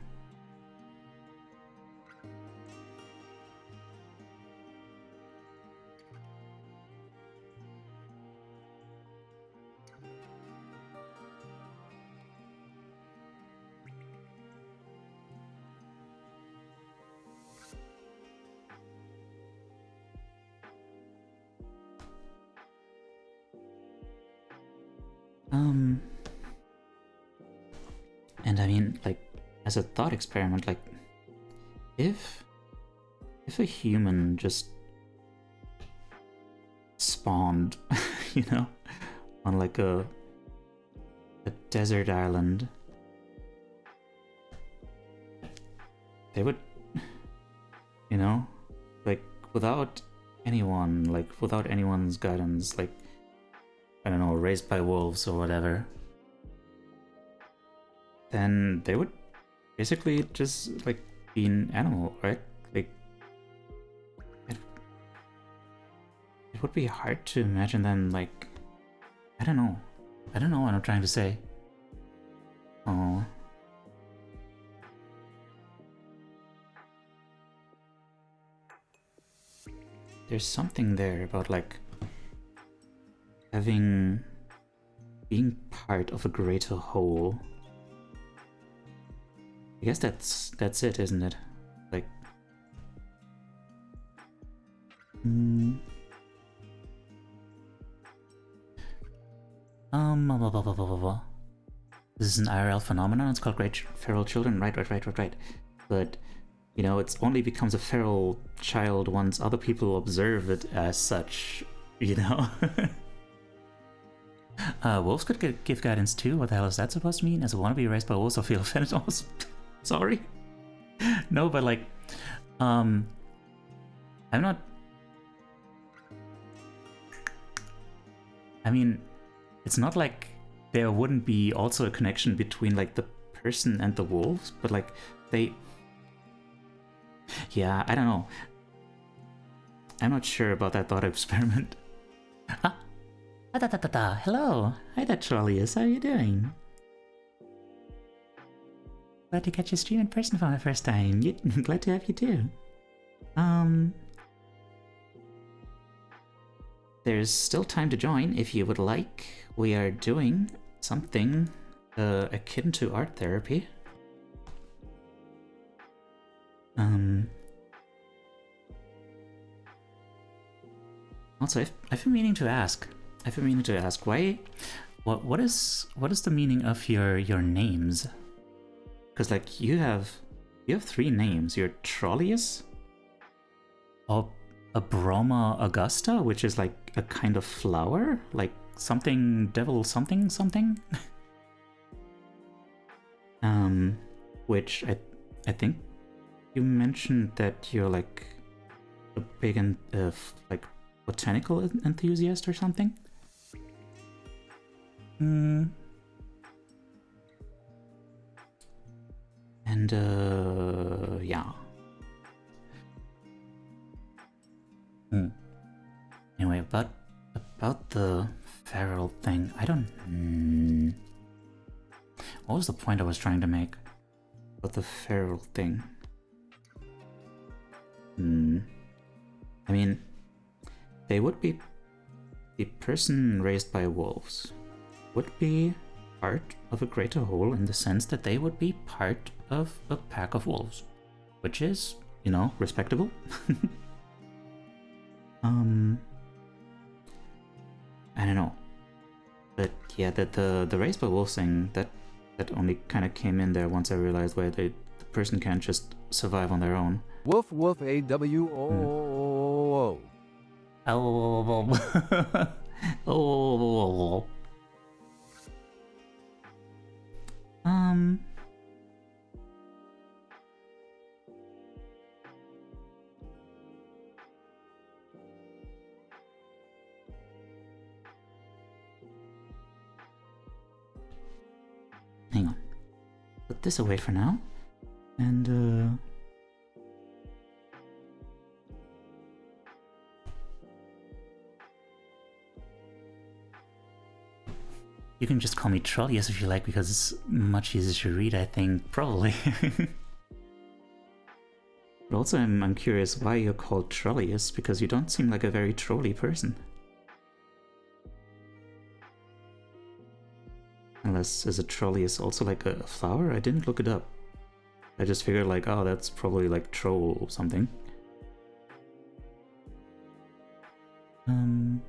And I mean, like, as a thought experiment, like, if a human just spawned, you know, on like a desert island, they would, you know, like, without anyone, like, without anyone's guidance, like, I don't know, raised by wolves or whatever, then they would basically just, like, be an animal, right? Like, it would be hard to imagine them, like, I don't know what I'm trying to say. Oh. There's something there about, like, being part of a greater whole. I guess that's it, isn't it? Like, this is an IRL phenomenon. It's called Great Feral Children. Right. But, you know, it only becomes a feral child once other people observe it as such, you know? Wolves could give guidance too. What the hell is that supposed to mean? As a wannabe raised by wolves, I feel offended. Sorry. No, but, like, I'm not... I mean, it's not like there wouldn't be also a connection between, like, the person and the wolves, but, like, they... Yeah, I don't know. I'm not sure about that thought experiment. Hello. Hi there, Trollius. How are you doing? Glad to catch your stream in person for my first time. Glad to have you too. There's still time to join if you would like. We are doing something akin to art therapy. Also, I've been meaning to ask. Why? What is the meaning of your names? Because, like, you have 3 names. You're Trollius, Abroma Augusta, which is like a kind of flower, like something devil something. Which I think you mentioned that you're like a big like botanical enthusiast or something. And yeah. Anyway, about the feral thing. I don't... What was the point I was trying to make about the feral thing? I mean, they would be... The person raised by wolves would be part of a greater whole in the sense that they would be part of a pack of wolves, which is, you know, respectable. I don't know, but yeah, the raised by wolves thing that only kind of came in there once I realized where the person can't just survive on their own. Woof woof AWO. Oh. Hang on. Put this away for now. And you can just call me Trollius if you like, because it's much easier to read, I think, probably. But also I'm curious why you're called Trollius, because you don't seem like a very trolly person. Unless, is a Trollius also like a flower? I didn't look it up. I just figured like, oh, that's probably like troll or something. Hang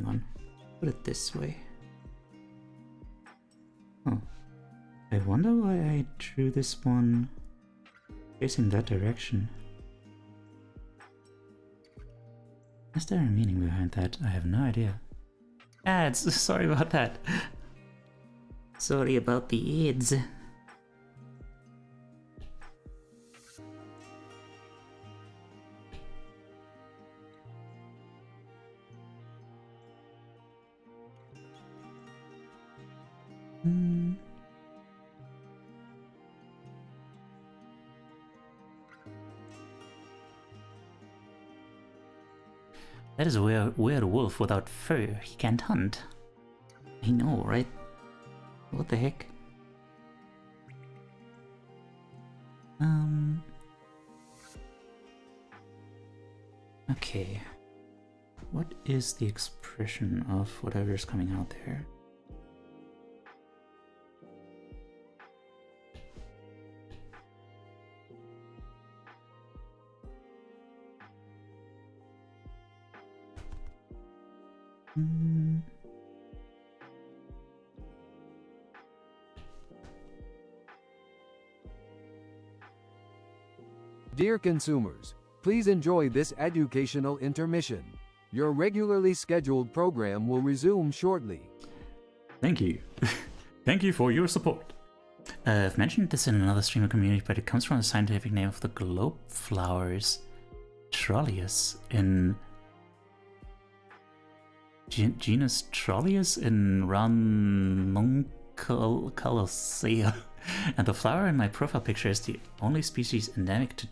on, put it this way. Oh, I wonder why I drew this one facing that direction. Is there a meaning behind that? I have no idea. Ads, sorry about that. Sorry about the ads. That is a weird wolf without fur. He can't hunt. I know, right? What the heck? Okay. What is the expression of whatever is coming out there? Dear consumers, please enjoy this educational intermission. Your regularly scheduled program will resume shortly. Thank you. Thank you for your support. I've mentioned this in another streamer community, but it comes from the scientific name of the globe flowers, Trollius, in genus Trollius in Ranunculacea. And the flower in my profile picture is the only species endemic to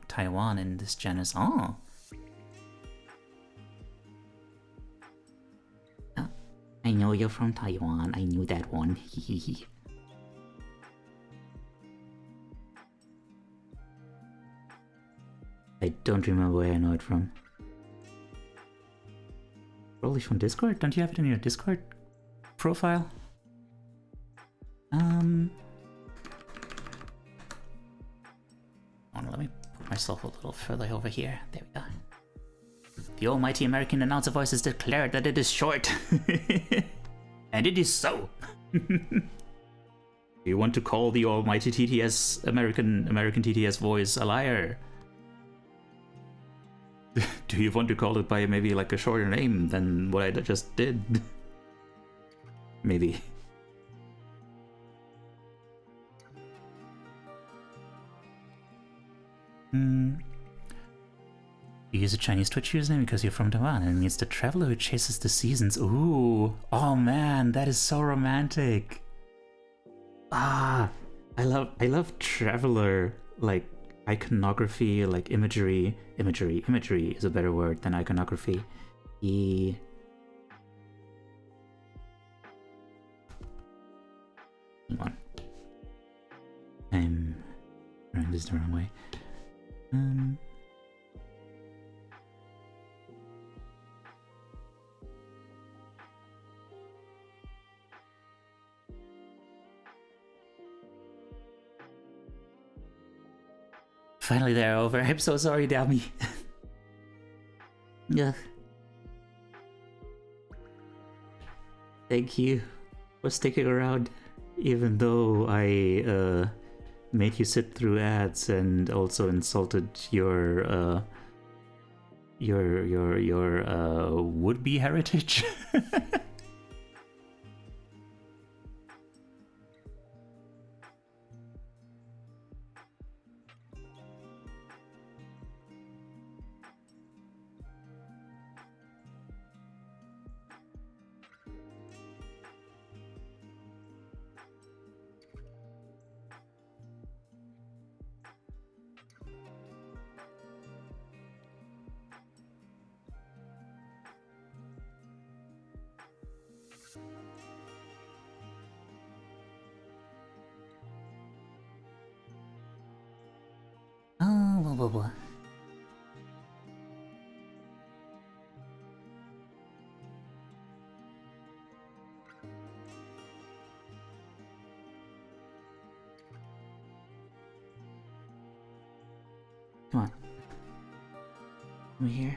Taiwan in this genus. Oh. I know you're from Taiwan. I knew that one. I don't remember where I know it from. Probably from Discord? Don't you have it in your Discord profile? Let me put myself a little further over here. There we go. The almighty American announcer voice has declared that it is short. And it is so. You want to call the almighty TTS American TTS voice a liar? Do you want to call it by maybe like a shorter name than what I just did? Maybe. You use a Chinese Twitch username because you're from Taiwan, and it means the traveler who chases the seasons. Ooh, oh man, that is so romantic. Ah, I love traveler, like iconography, like imagery. Imagery is a better word than iconography. Hang on. I'm running this the wrong way. Finally they're over. I'm so sorry, Dami. Yeah. Thank you for sticking around, even though I made you sit through ads and also insulted your would-be heritage. Oh, blah, blah, blah. Come on. Over here.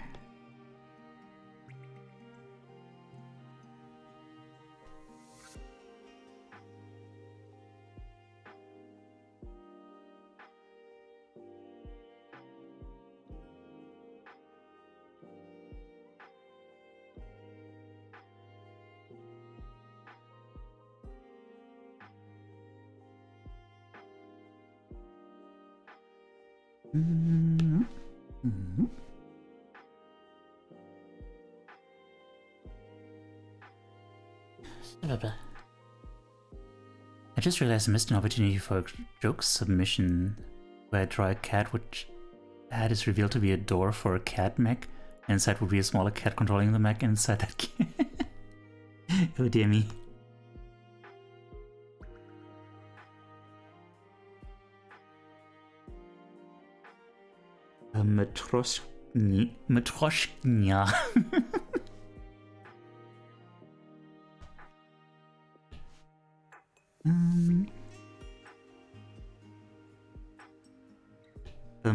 I just realized I missed an opportunity for a joke submission where I draw a cat which hat is revealed to be a door for a cat mech, and inside would be a smaller cat controlling the mech inside that cat. Oh dear me. A matroshknia. A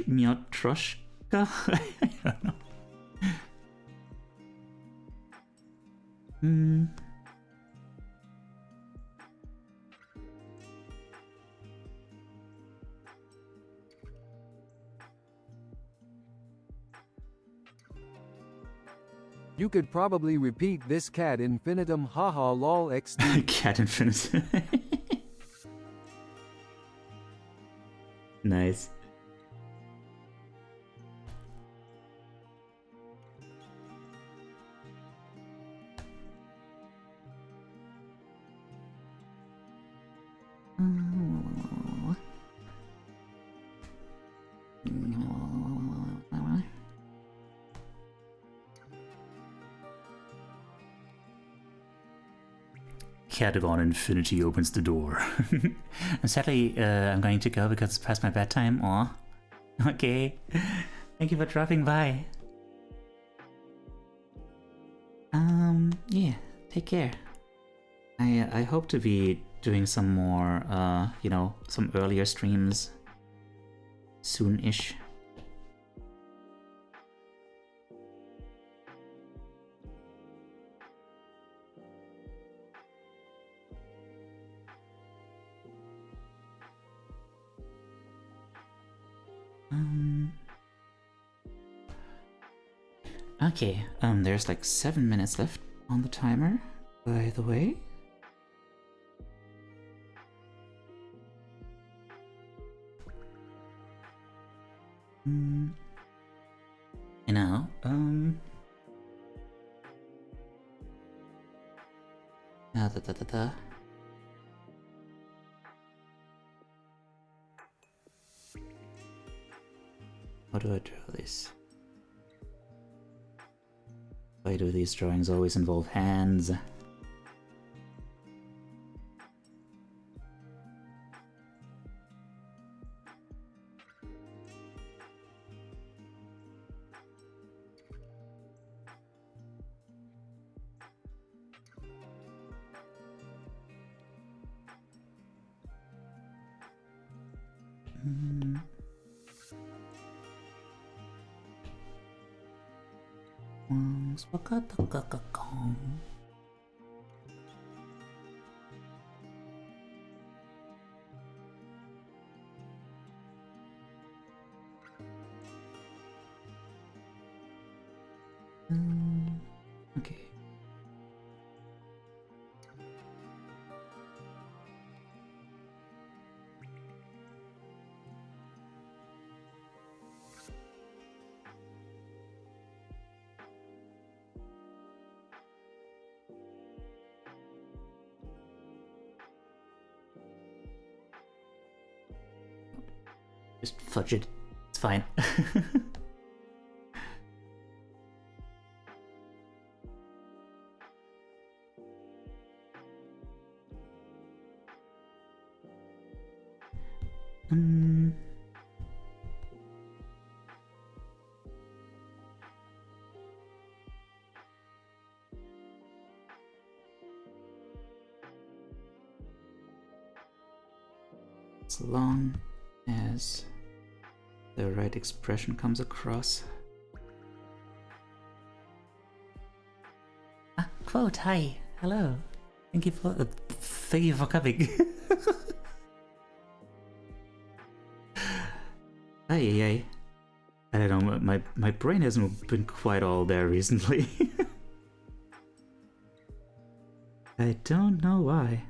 miotroshka? I don't know. You could probably repeat this cat infinitum haha lol xd. Cat infinitum. Nice. Catagon Infinity opens the door. And sadly, I'm going to go because it's past my bedtime. Aw. Okay. Thank you for dropping by. Yeah, take care. I hope to be doing some more, some earlier streams soon-ish. Okay, there's like 7 minutes left on the timer, by the way. You know, do I draw this? Why do these drawings always involve hands? Okay. Just fudge it. It's fine. As long as the right expression comes across. Ah, quote, hi, hello. Thank you for coming. Ay. I don't know, my brain hasn't been quite all there recently. I don't know why.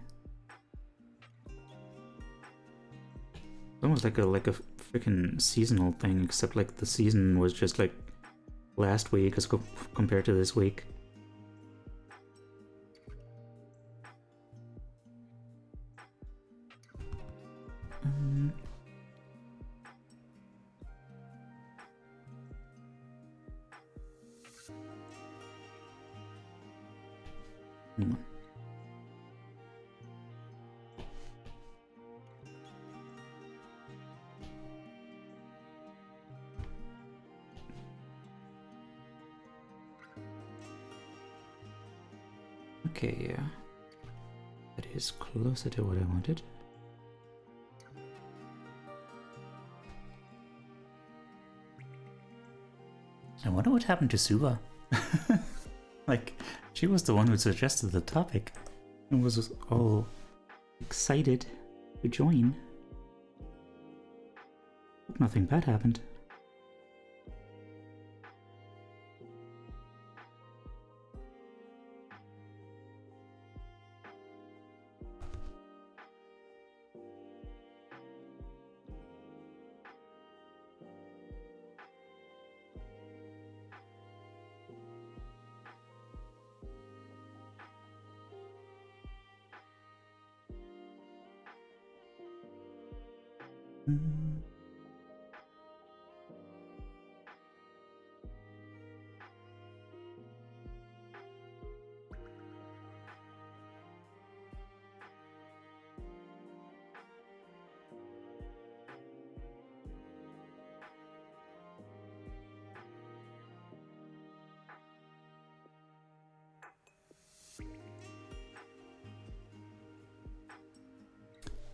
Almost like a freaking seasonal thing, except like the season was just like last week as compared to this week. Okay, yeah. That is closer to what I wanted. I wonder what happened to Suva. Like, she was the one who suggested the topic and was all excited to join. Hope nothing bad happened.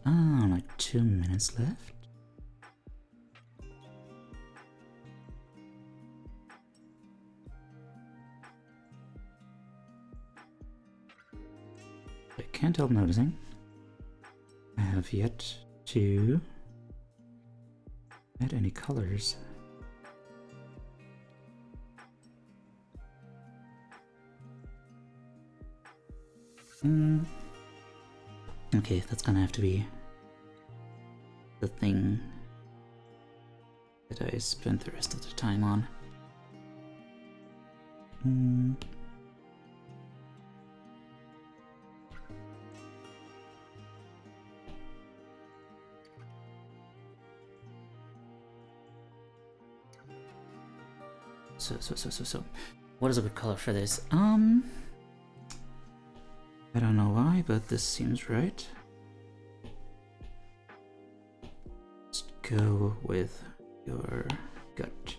Ah, like 2 minutes left. I can't help noticing I have yet to add any colors. Okay, that's gonna have to be the thing that I spent the rest of the time on. What is a good color for this? I don't know why, but this seems right. Let's go with your gut.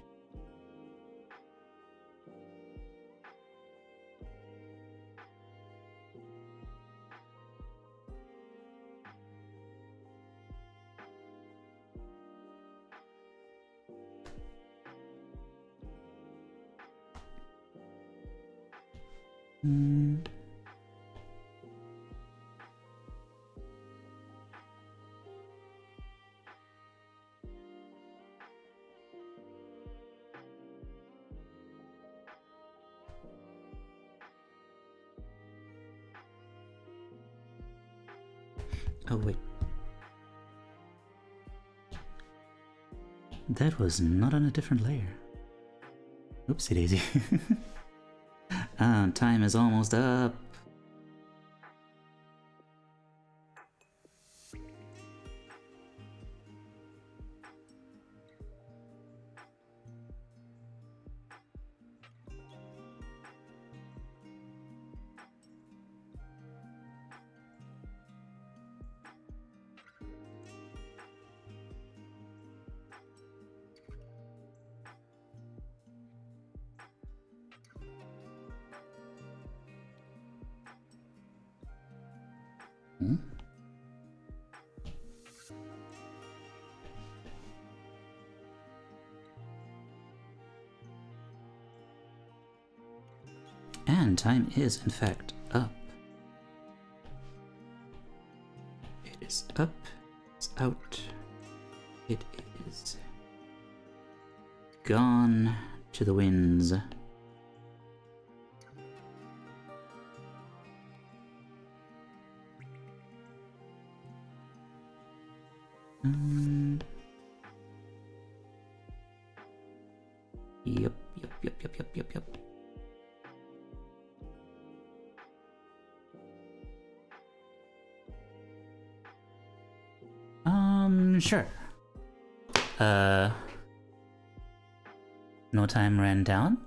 Oh wait. That was not on a different layer. Oopsie daisy. Time is almost up. And time is, in fact, up. It is up, it's out, it is gone to the winds. Yep. Sure. No time ran down?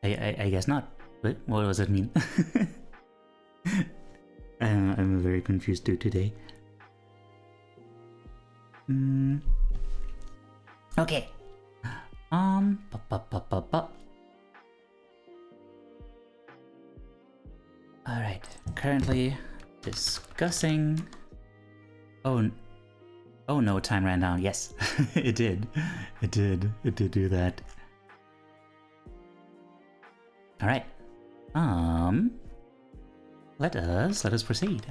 I guess not. What does it mean? I'm a very confused dude today. Okay. Alright, currently discussing... Oh no, time ran down. Yes, it did. It did do that. Alright. Let us proceed.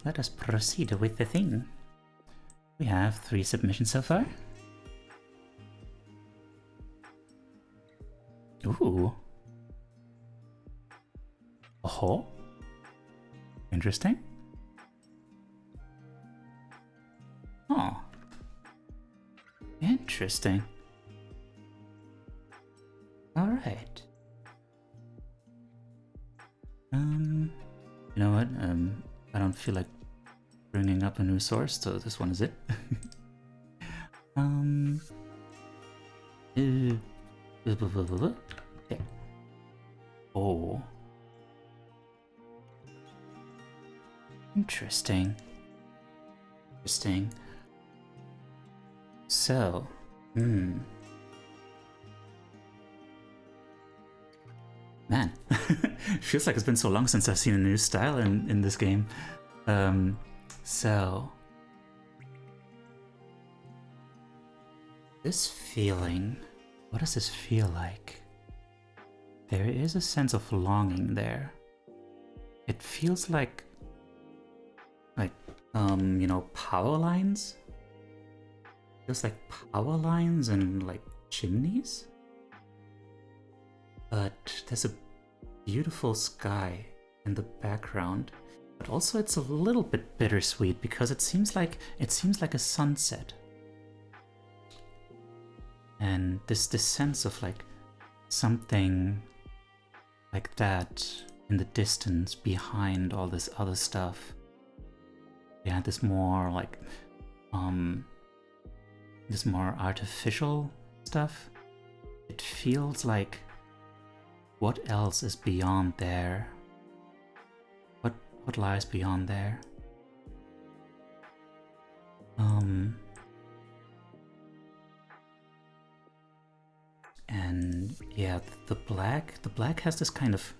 Let us proceed with the thing. We have 3 submissions so far. Ooh. Oh. Interesting. Oh. Interesting. Alright. You know what? I don't feel like bringing up a new source, so this one is it. Okay. Oh. Interesting. So, Man, feels like it's been so long since I've seen a new style in this game. So, this feeling, what does this feel like? There is a sense of longing there. It feels like you know, power lines? Feels like power lines and like chimneys? But there's a beautiful sky in the background. But also it's a little bit bittersweet because it seems like a sunset. And this sense of like something like that in the distance behind all this other stuff. Yeah, this more like this more artificial stuff. it feels like what else is beyond there? What lies beyond there? And yeah, the black has this kind of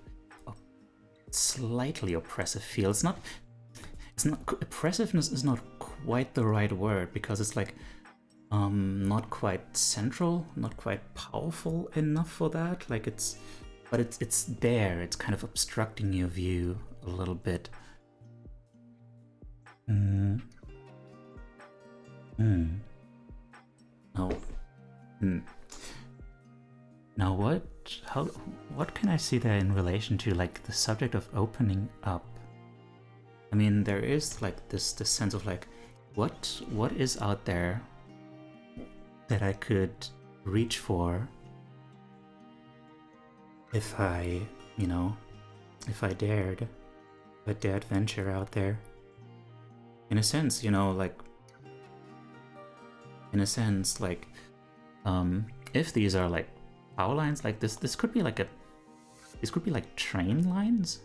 slightly oppressive feel. It's not oppressiveness is not quite the right word, because it's like not quite central, not quite powerful enough for that. Like it's there. It's kind of obstructing your view a little bit. Now what can I see there in relation to like the subject of opening up? I mean, there is like this sense of like what is out there that I could reach for if I dared venture out there. In a sense, if these are like power lines, like this could be like train lines,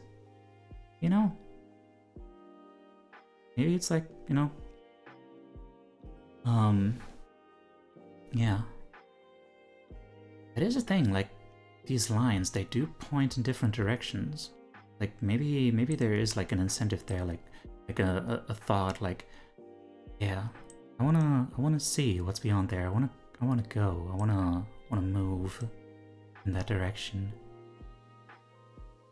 maybe it's like, yeah. It is a thing, like these lines, they do point in different directions. Like maybe there is like an incentive there, like a thought, like, yeah, I wanna see what's beyond there. I wanna go. I wanna move in that direction,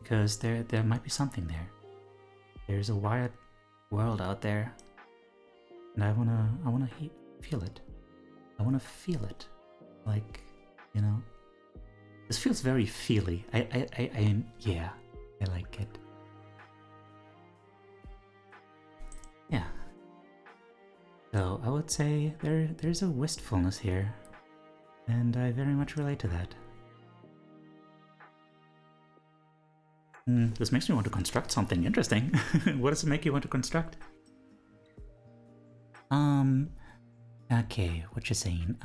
because there might be something there. There's a wired world out there, and I wanna feel it. I wanna feel it, like, this feels very feely. I like it. Yeah. So I would say there's a wistfulness here, and I very much relate to that. This makes me want to construct something interesting. What does it make you want to construct? Okay, what you saying?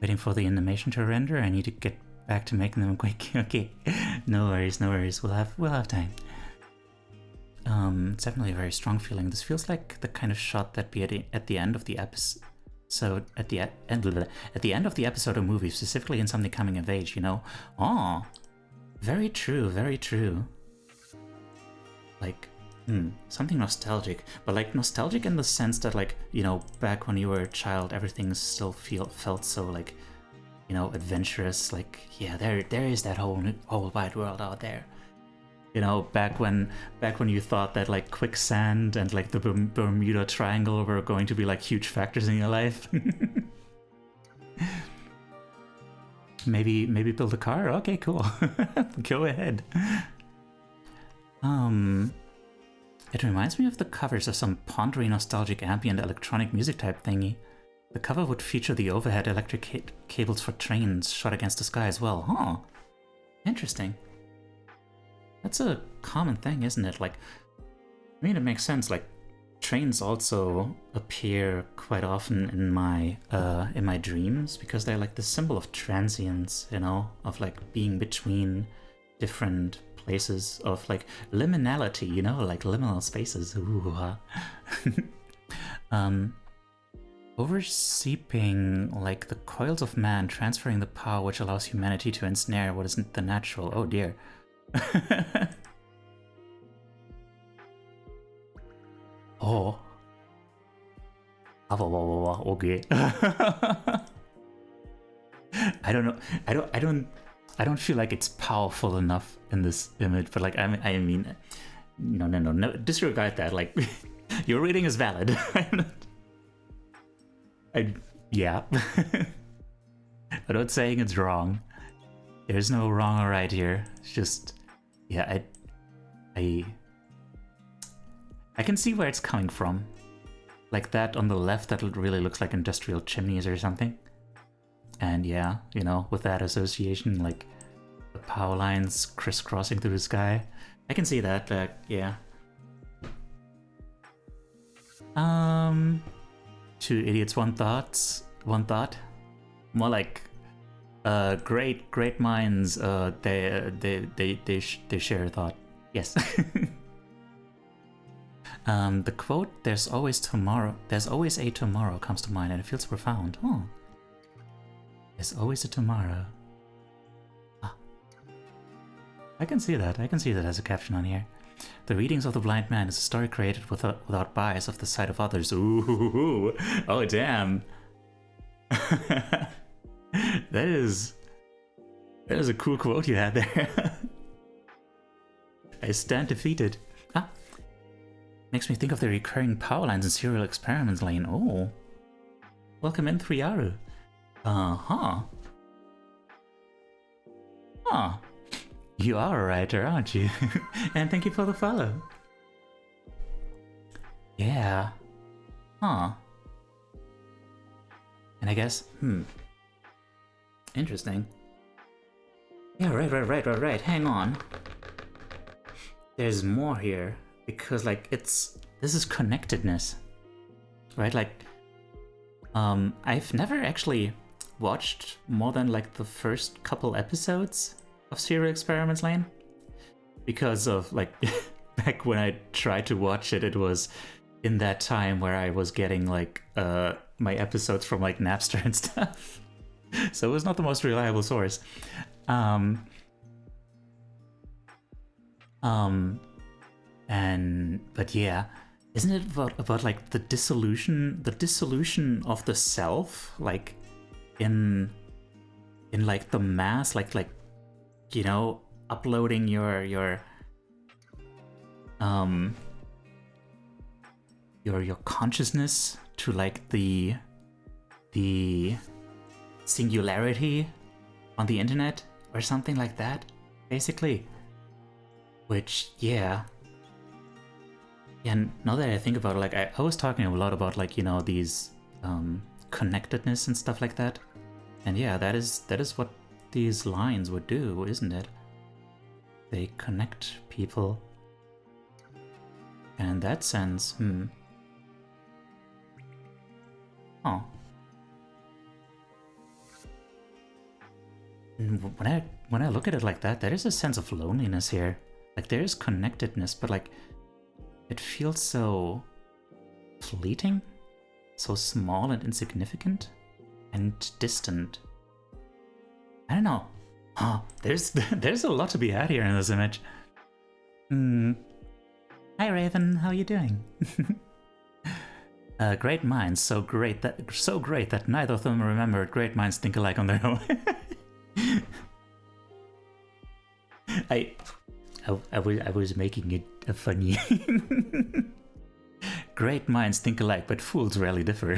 Waiting for the animation to render. I need to get back to making them quick. Okay, no worries. We'll have time. It's definitely a very strong feeling. This feels like the kind of shot that'd be at the end of the episode. So at the end of the episode or movie, specifically in something coming of age, Oh, very true. Like, something nostalgic, but like nostalgic in the sense that, like, back when you were a child, everything still felt so like, adventurous. Like, yeah, there is that whole wide world out there. Back when you thought that like quicksand and like the Bermuda Triangle were going to be like huge factors in your life. Maybe build a car? Okay, cool. Go ahead. It reminds me of the covers of some pondery nostalgic ambient electronic music type thingy. The cover would feature the overhead electric cables for trains shot against the sky as well. Huh. Interesting. That's a common thing, isn't it? Like, I mean, it makes sense. Like, trains also appear quite often in my dreams, because they're like the symbol of transience, of like being between different places, of like liminality, like liminal spaces. Ooh. Overseeping like the coils of man, transferring the power which allows humanity to ensnare what isn't the natural. Oh dear. Oh. Okay. I don't know. I don't feel like it's powerful enough in this image, but like I mean, no. Disregard that. Like, your reading is valid. Yeah. I'm not saying it's wrong. There's no wrong or right here. It's just, yeah, I can see where it's coming from. Like that on the left, that really looks like industrial chimneys or something. And yeah, with that association, like the power lines crisscrossing through the sky. I can see that, yeah. Two idiots, one thought. More like Great minds. They share a thought. Yes. The quote, "There's always tomorrow. There's always a tomorrow," comes to mind, and it feels profound. Oh. There's always a tomorrow. Ah. I can see that. I can see that as a caption on here. The readings of the blind man is a story created without bias of the sight of others. Ooh. Oh, damn. That is a cool quote you had there. I stand defeated. Ah. Makes me think of the recurring power lines in Serial Experiments Lane. Oh. Welcome in, 3Aru. Uh-huh. Huh. You are a writer, aren't you? And thank you for the follow. Yeah. Huh. And I guess, interesting. Yeah, right. Hang on. There's more here. Because, like, this is connectedness. Right? Like, I've never actually watched more than, like, the first couple episodes of Serial Experiments Lane. Because of, like, back when I tried to watch it, it was in that time where I was getting, like, my episodes from, like, Napster and stuff. So it was not the most reliable source. But yeah, isn't it about like the dissolution of the self, like in like the mass, like you know, uploading your consciousness to like the singularity on the internet or something like that, basically. Which, yeah. And now that I think about it, like I was talking a lot about, like, you know, these connectedness and stuff like that. And yeah, that is what these lines would do, isn't it? They connect people. And in that sense, Oh. When I look at it like that, there is a sense of loneliness here. Like, there is connectedness, but like, it feels so fleeting, so small and insignificant, and distant. I don't know. Oh, there's a lot to be had here in this image. Hi Raven, how you doing? Great minds, so great that neither of them remembered. Great minds think alike on their own. I was making it a funny. Great minds think alike, but fools rarely differ.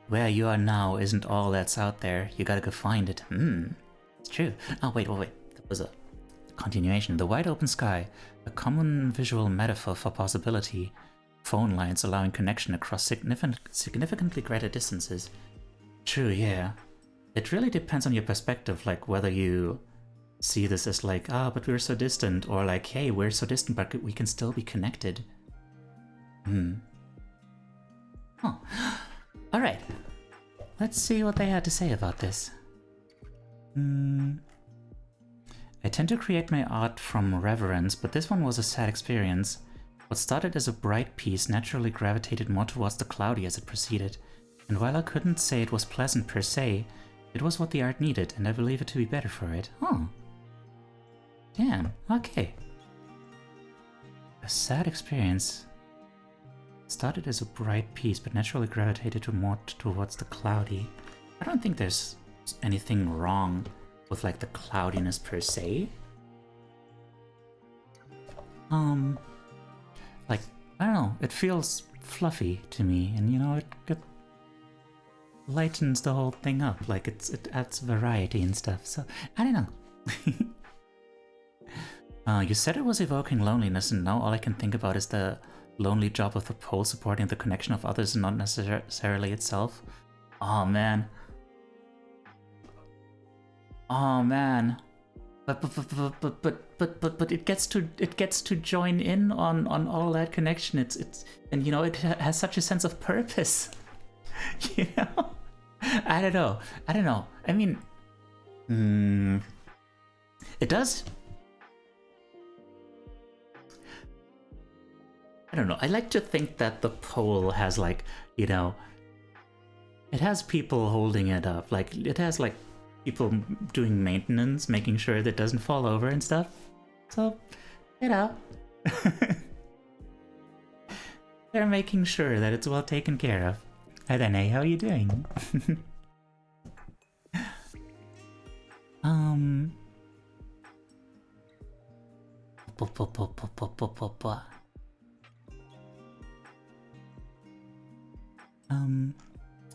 Where you are now isn't all that's out there. You gotta go find it. It's true. Oh, wait. That was a continuation. The wide open sky, a common visual metaphor for possibility. Phone lines allowing connection across significantly greater distances. True, yeah. It really depends on your perspective, like whether you see this as like, but we're so distant, or like, hey, we're so distant, but we can still be connected. Oh. Alright. Let's see what they had to say about this. I tend to create my art from reverence, but this one was a sad experience. What started as a bright piece naturally gravitated more towards the cloudy as it proceeded, and while I couldn't say it was pleasant per se, it was what the art needed, and I believe it to be better for it. Oh. Damn, okay. A sad experience. Started as a bright piece, but naturally gravitated more towards the cloudy. I don't think there's anything wrong with like the cloudiness per se. Like, I don't know, it feels fluffy to me, and you know, it lightens the whole thing up, like it adds variety and stuff, so I don't know. You said it was evoking loneliness, and now all I can think about is the lonely job of the pole supporting the connection of others and not necessarily itself. Oh man. but it gets to join in on all that connection. It's and you know it has such a sense of purpose. You know, I don't know. I mean, it does. I don't know. I like to think that the pole has like, you know, it has people holding it up. Like it has like people doing maintenance, making sure that it doesn't fall over and stuff. So, you know, they're making sure that it's well taken care of. Hi there, Nay, how are you doing?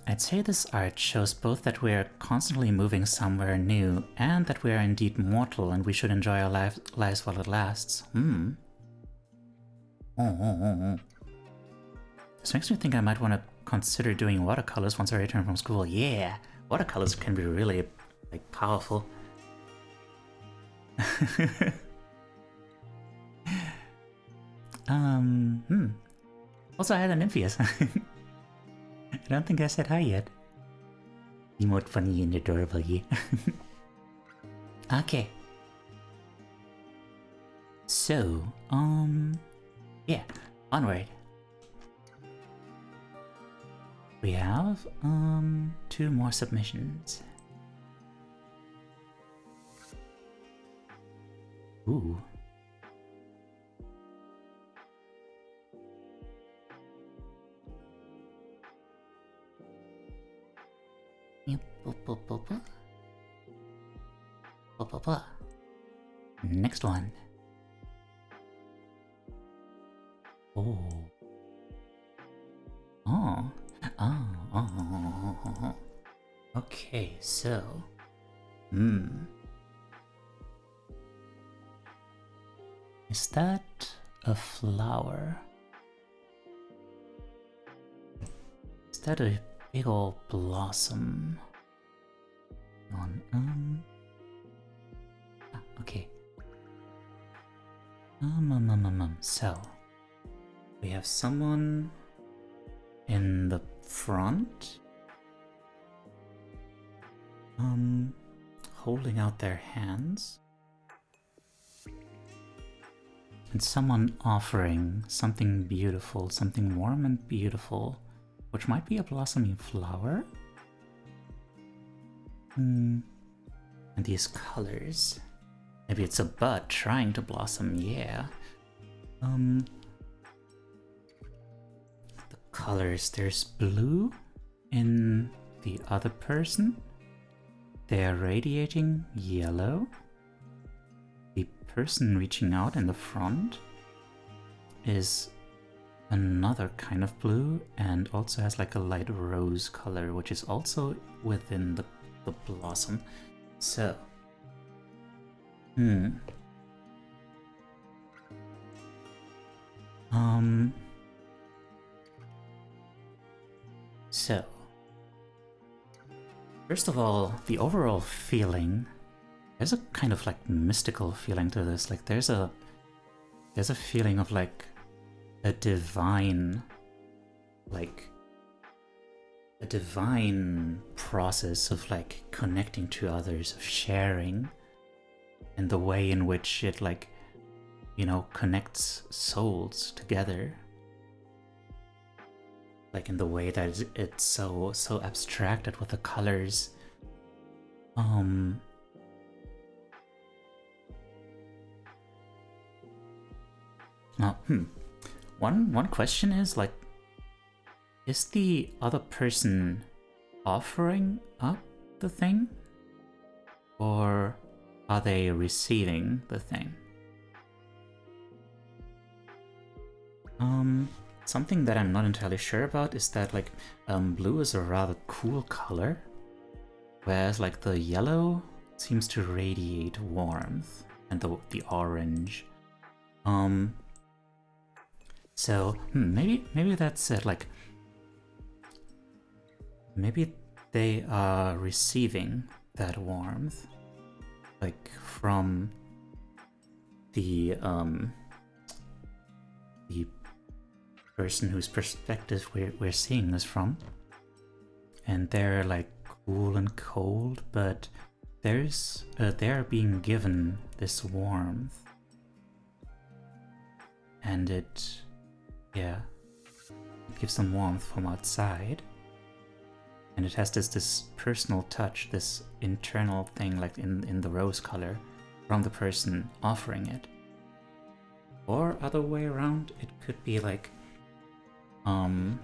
I'd say this art shows both that we are constantly moving somewhere new and that we are indeed mortal and we should enjoy our lives while it lasts. This makes me think I might want to consider doing watercolors once I return from school. Yeah, watercolors can be really, like, powerful. Also, I had an Nympheus. I don't think I said hi yet. Emote funny and adorable, yeah. Okay. So, yeah, onward. We have, 2 more submissions. Ooh. Next one. Okay, so is that a flower? Is that a big old blossom? Okay. So we have someone in the front, holding out their hands, and someone offering something beautiful, something warm and beautiful, which might be a blossoming flower. And these colors. Maybe it's a bud trying to blossom, yeah. The colors, there's blue in the other person. They are radiating yellow. The person reaching out in the front is another kind of blue and also has like a light rose color, which is also within the blossom. So, so first of all, the overall feeling, there's a kind of like mystical feeling to this. Like there's a feeling of like a divine, like a divine process of like connecting to others, of sharing, and the way in which it like, you know, connects souls together. Like in the way that it's so abstracted with the colors. One question is like, is the other person offering up the thing, or are they receiving the thing? Something that I'm not entirely sure about is that like blue is a rather cool color, whereas like the yellow seems to radiate warmth, and the orange. So maybe that's it. Like maybe they are receiving that warmth, like from the person whose perspective we're seeing this from, and they're like cool and cold, but they're being given this warmth, and it gives them warmth from outside, and it has this personal touch, this internal thing, like in the rose color, from the person offering it. Or other way around, it could be like the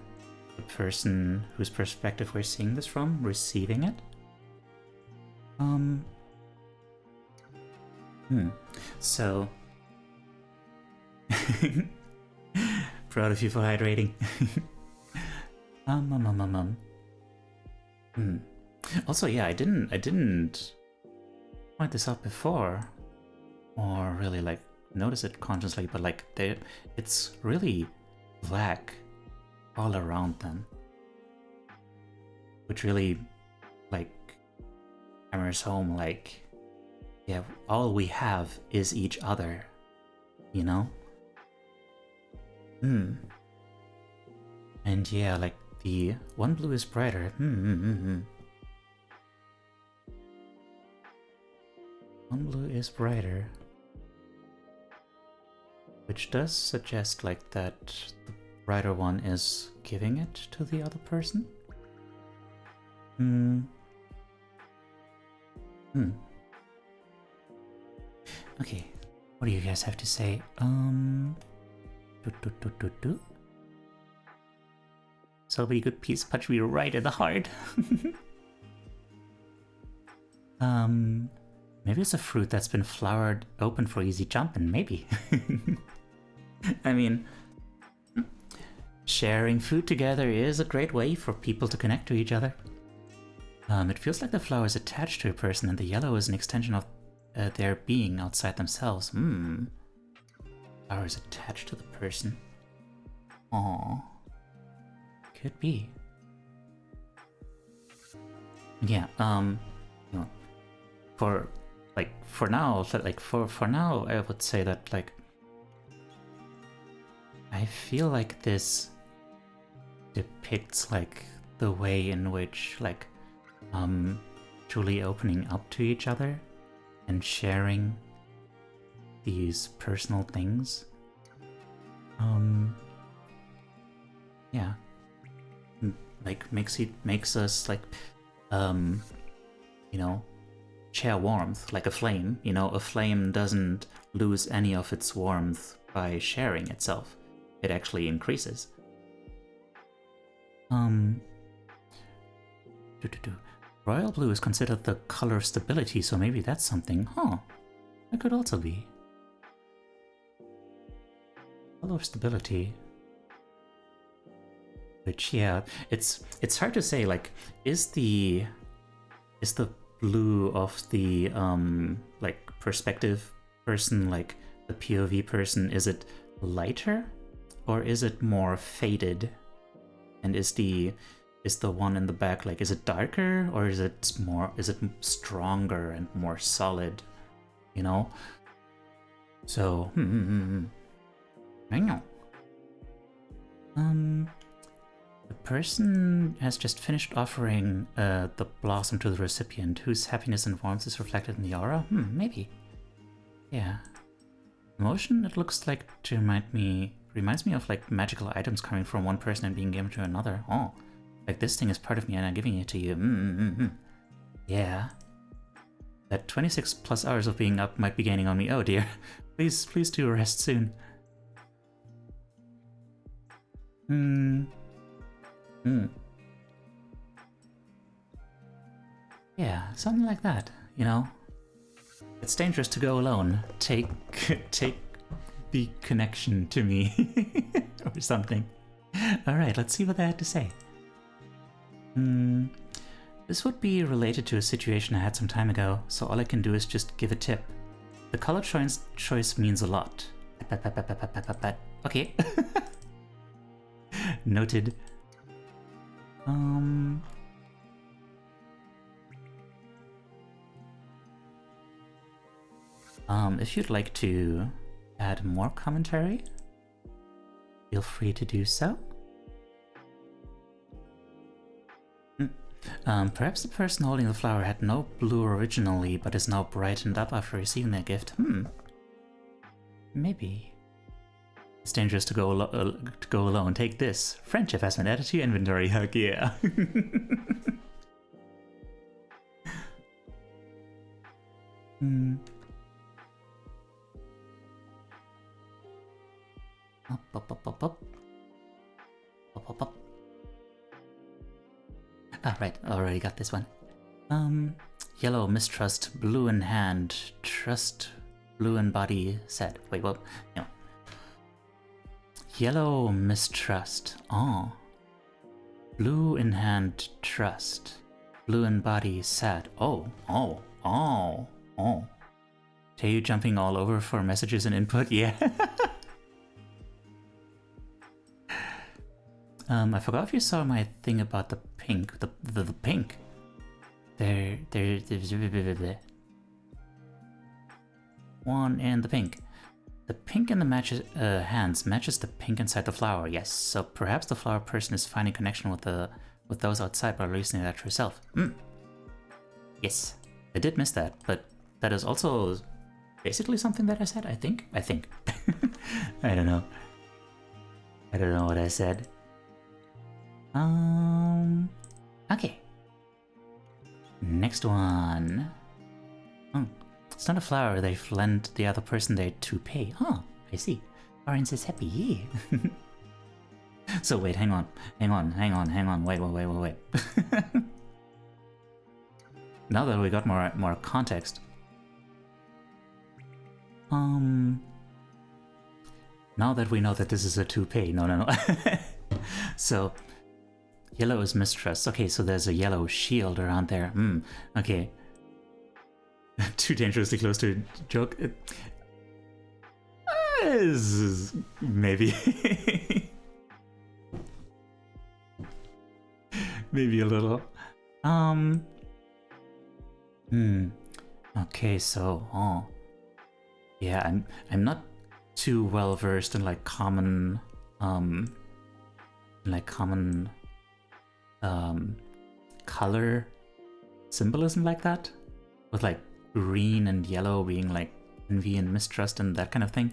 person whose perspective we're seeing this from receiving it. So proud of you for hydrating. Also, yeah, I didn't point this out before, or really like notice it consciously, but like it's really black all around them, which really like hammers home like, yeah, all we have is each other, you know? And yeah, like the one blue is brighter. One blue is brighter, which does suggest like that the brighter one is giving it to the other person. Okay, what do you guys have to say? So be good piece, punch me right in the heart. Maybe it's a fruit that's been flowered open for easy jumping, maybe. I mean, sharing food together is a great way for people to connect to each other. It feels like the flower is attached to a person and the yellow is an extension of their being outside themselves. Flower is attached to the person. Aww. Could be. Yeah, you know, for now, I would say that like I feel like this depicts like the way in which like truly opening up to each other and sharing these personal things yeah, like makes us like you know, share warmth like a flame. You know, a flame doesn't lose any of its warmth by sharing itself. It actually increases. Royal blue is considered the color of stability, so maybe that's something. Huh. That could also be. Color of stability. Which, yeah, it's hard to say, like, is the blue of the like perspective person, like the POV person, is it lighter or is it more faded? And is the one in the back, like, is it darker or is it stronger and more solid, you know? So I know. The person has just finised offering the blossom to the recipient, whose happiness and warmth is reflected in the aura. Maybe. Yeah. Emotion, it looks like to reminds me of like magical items coming from one person and being given to another. Oh, like this thing is part of me and I'm giving it to you. Yeah. That 26 plus hours of being up might be gaining on me. Oh dear. Please do rest soon. Yeah, something like that, you know? It's dangerous to go alone. Take the connection to me or something. Alright, let's see what they had to say. This would be related to a situation I had some time ago, so all I can do is just give a tip. The color choice means a lot. Okay. Noted. If you'd like to add more commentary, feel free to do so. Perhaps the person holding the flower had no blue originally, but is now brightened up after receiving their gift. Maybe. It's dangerous to go alone. Take this. Friendship has been added to your inventory. Heck yeah. Up. Ah, right, already got this one. Yellow, mistrust, blue in hand, trust, blue in body, sad. Wait, well, no. Yellow, mistrust, oh. Blue in hand, trust, blue in body, sad. Oh. Tayu jumping all over for messages and input, yeah. I forgot if you saw my thing about the pink. The pink. There's one in the pink. The pink in the hands matches the pink inside the flower. Yes, so perhaps the flower person is finding connection with those outside by releasing that herself. Yes, I did miss that, but that is also basically something that I said. I think. I don't know. I don't know what I said. Okay. Next one. It's not a flower, they've lent the other person their toupee. Oh, I see. Orange is happy, yeah. So wait, hang on. Wait. Now that we got more context. Now that we know that this is a toupee. No. So yellow is mistrust. Okay, so there's a yellow shield around there. Okay. Too dangerously close to a joke. Maybe. Maybe a little. Okay, so yeah, I'm not too well versed in like common color symbolism like that, with like green and yellow being like envy and mistrust and that kind of thing.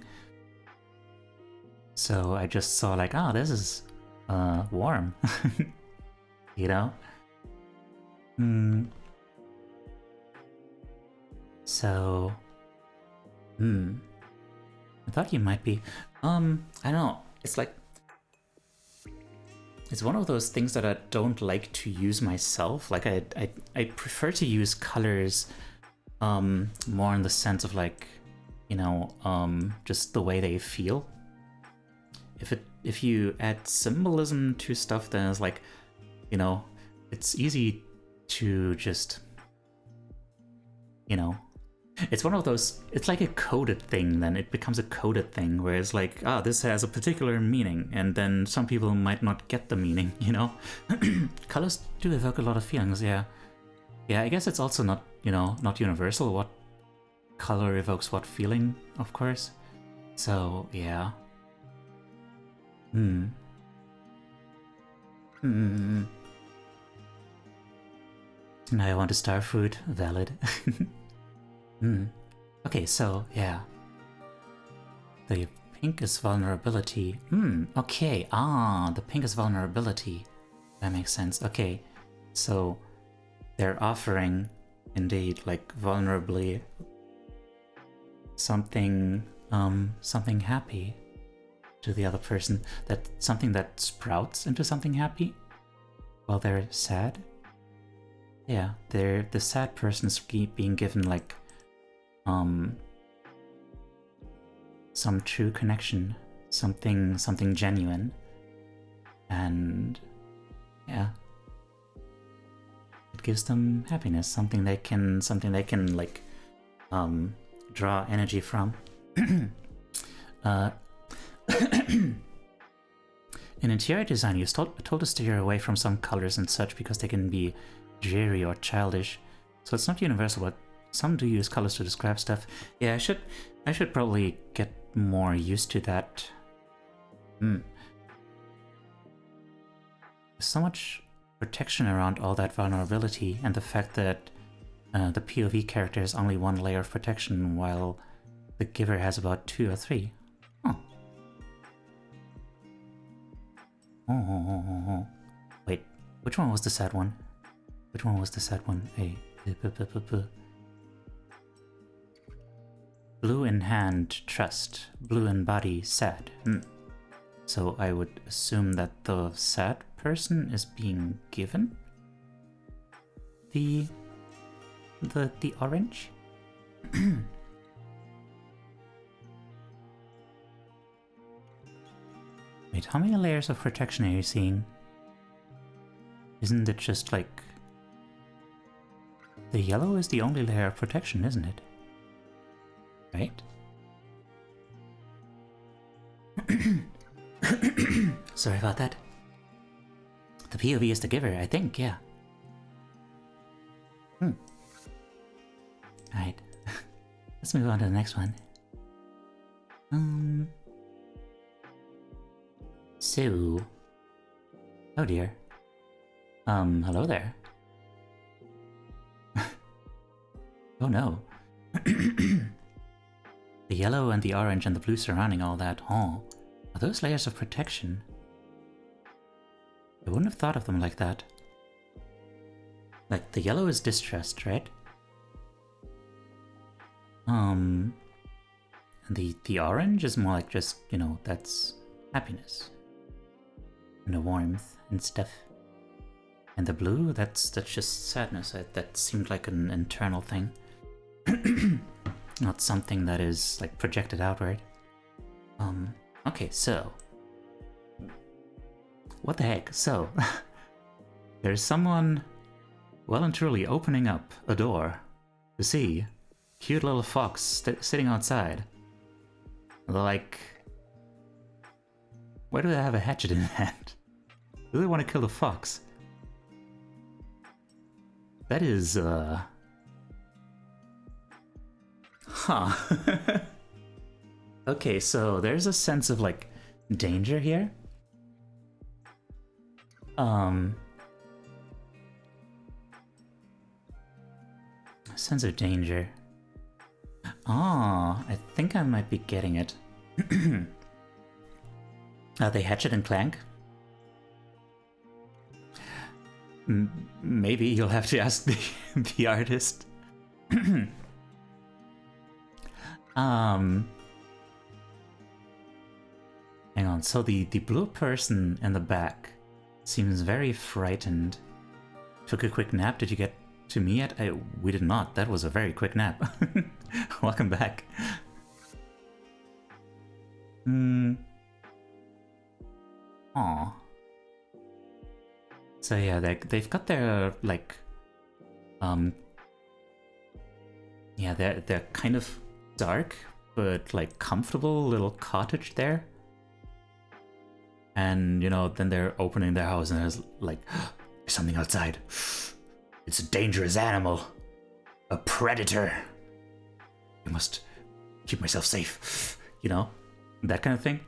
So I just saw like, this is warm. You know? So I thought you might be I don't know, it's like it's one of those things that I don't like to use myself. Like I prefer to use colors more in the sense of like, you know, just the way they feel. If you add symbolism to stuff, then it's like, you know, it's easy to just, you know, it's one of those, it's like a coded thing, then it becomes a coded thing where it's like, this has a particular meaning, and then some people might not get the meaning, you know? Colors do evoke a lot of feelings, yeah. Yeah, I guess it's also not, you know, not universal what color evokes what feeling, of course. So, yeah. Now I want a star fruit, valid. Okay, so, yeah. The pink is vulnerability. Okay, the pink is vulnerability. That makes sense. Okay, so they're offering, indeed, like, vulnerably something happy to the other person. That something that sprouts into something happy while they're sad. Yeah, the sad person is being given, like, some true connection, something genuine, and yeah, it gives them happiness, something they can like draw energy from. In interior design, you're told to steer away from some colors and such because they can be dreary or childish. So it's not universal, but some do use colors to describe stuff. Yeah, I should probably get more used to that. There's so much protection around all that vulnerability, and the fact that the POV character has only one layer of protection while the giver has about 2 or 3. Oh. Wait, which one was the sad one? Which one was the sad one? Blue in hand, trust. Blue in body, sad. So I would assume that the sad person is being given the orange? Wait, how many layers of protection are you seeing? Isn't it just like... The yellow is the only layer of protection, isn't it? Right? Sorry about that. The POV is the giver, I think, yeah. Alright. Let's move on to the next one. So... Oh dear. Hello there. Oh no. The yellow and the orange and the blue surrounding all that, are those layers of protection? I wouldn't have thought of them like that. Like, the yellow is distrust, right? And the orange is more like just, you know, that's happiness. And the warmth and stuff. And the blue, that's just sadness. That seemed like an internal thing. Not something that is, like, projected outward. Okay, so... What the heck? So... There's someone well and truly opening up a door to see cute little fox sitting outside. They're like... Why do they have a hatchet in hand? Do they want to kill the fox? That is, Huh. Okay, so there's a sense of, like, danger here. A sense of danger. Ah, I think I might be getting it. Are they Hatchet and Clank? Maybe you'll have to ask the artist. Hang on, so the blue person in the back seems very frightened. Took a quick nap, did you get to me yet? We did not, that was a very quick nap. Welcome back. Aw. So yeah, they've got their, like, yeah, they're kind of dark, but, like, comfortable little cottage there. And, you know, then they're opening their house and there's, like, there's something outside. It's a dangerous animal. A predator. I must keep myself safe. You know? That kind of thing.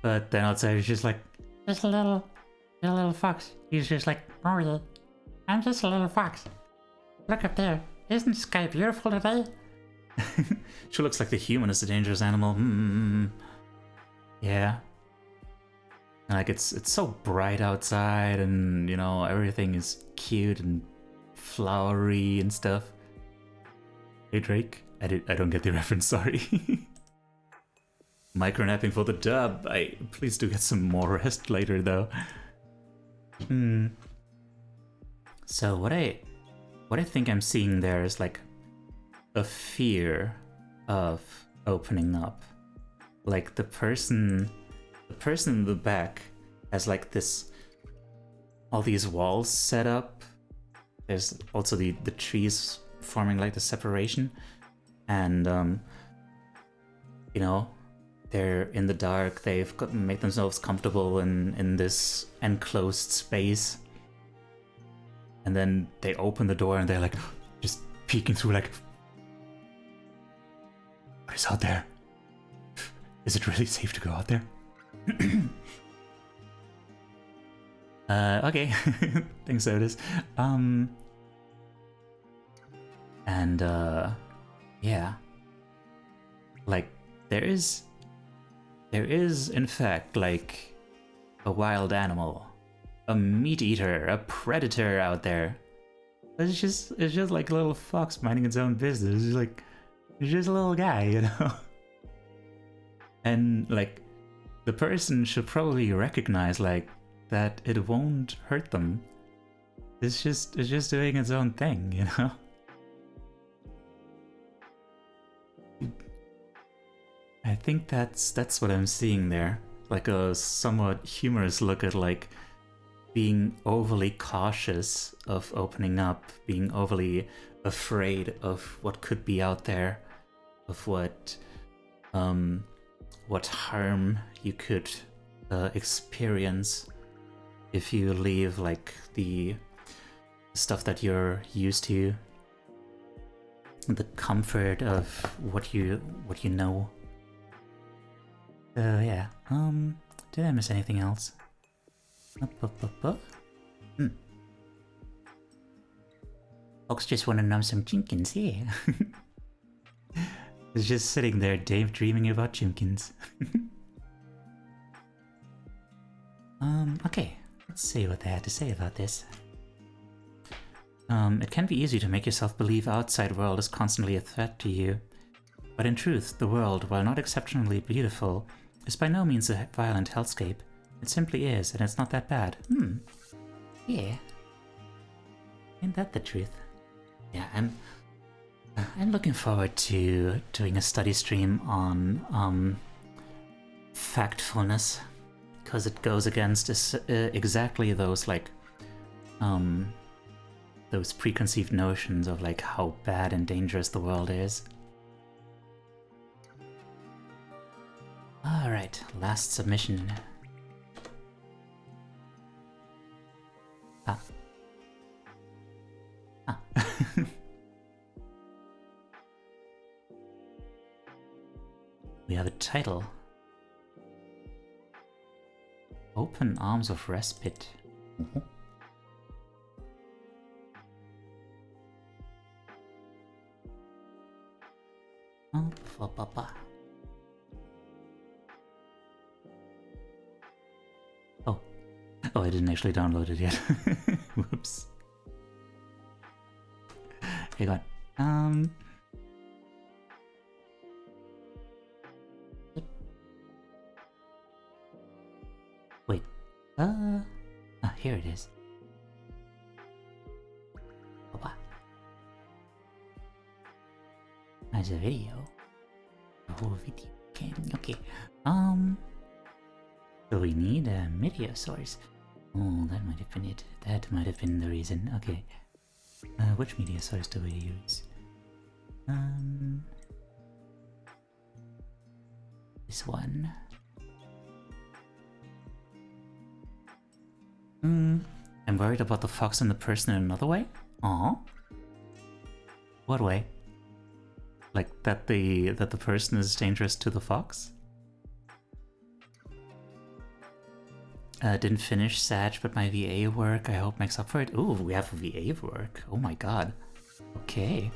But then outside it's just like, just a little fox. He's just like, oh yeah, I'm just a little fox. Look up there. Isn't the sky beautiful today? She looks like the human is the dangerous animal. Yeah. And, like, it's so bright outside, and, you know, everything is cute and flowery and stuff. Hey Drake, I don't get the reference, sorry. Micronapping for the dub. Please do get some more rest later though. So what I think I'm seeing there is, like, a fear of opening up. Like, the person in the back has, like, all these walls set up. There's also the trees forming, like, the separation. And, you know, they're in the dark. They've made themselves comfortable in this enclosed space. And then they open the door and they're like, just peeking through like, what is out there? Is it really safe to go out there? Okay. Thanks, Otis. And yeah. Like, there is in fact like a wild animal, a meat eater, a predator out there. It's just like a little fox minding its own business. It's just a little guy, you know? And like, the person should probably recognize like that it won't hurt them. It's just doing its own thing, you know? I think that's what I'm seeing there. Like a somewhat humorous look at like being overly cautious of opening up, being overly afraid of what could be out there, of what harm you could experience if you leave like the stuff that you're used to, the comfort of what you know. Yeah. Did I miss anything else? Folks just want to know some Chimkins here. It's just sitting there daydreaming about Chimkins. Okay. Let's see what they had to say about this. It can be easy to make yourself believe outside world is constantly a threat to you. But in truth, the world, while not exceptionally beautiful, is by no means a violent hellscape. It simply is, and it's not that bad. Yeah. Ain't that the truth? Yeah, I'm looking forward to doing a study stream on factfulness, because it goes against exactly those like those preconceived notions of like how bad and dangerous the world is. Alright, last submission. We have a title. Open Arms of Respite. Oh, I didn't actually download it yet. Whoops. Hang on. Wait. Here it is. There's a video. The whole video. Okay. So we need a media source. Oh, that might have been it. That might have been the reason. Okay. Which media source do we use? This one. I'm worried about the fox and the person in another way? Aw. What way? Like that the person is dangerous to the fox? Didn't finish Sag, but my VA work I hope makes up for it. Ooh, we have VA work. Oh my god. Okay.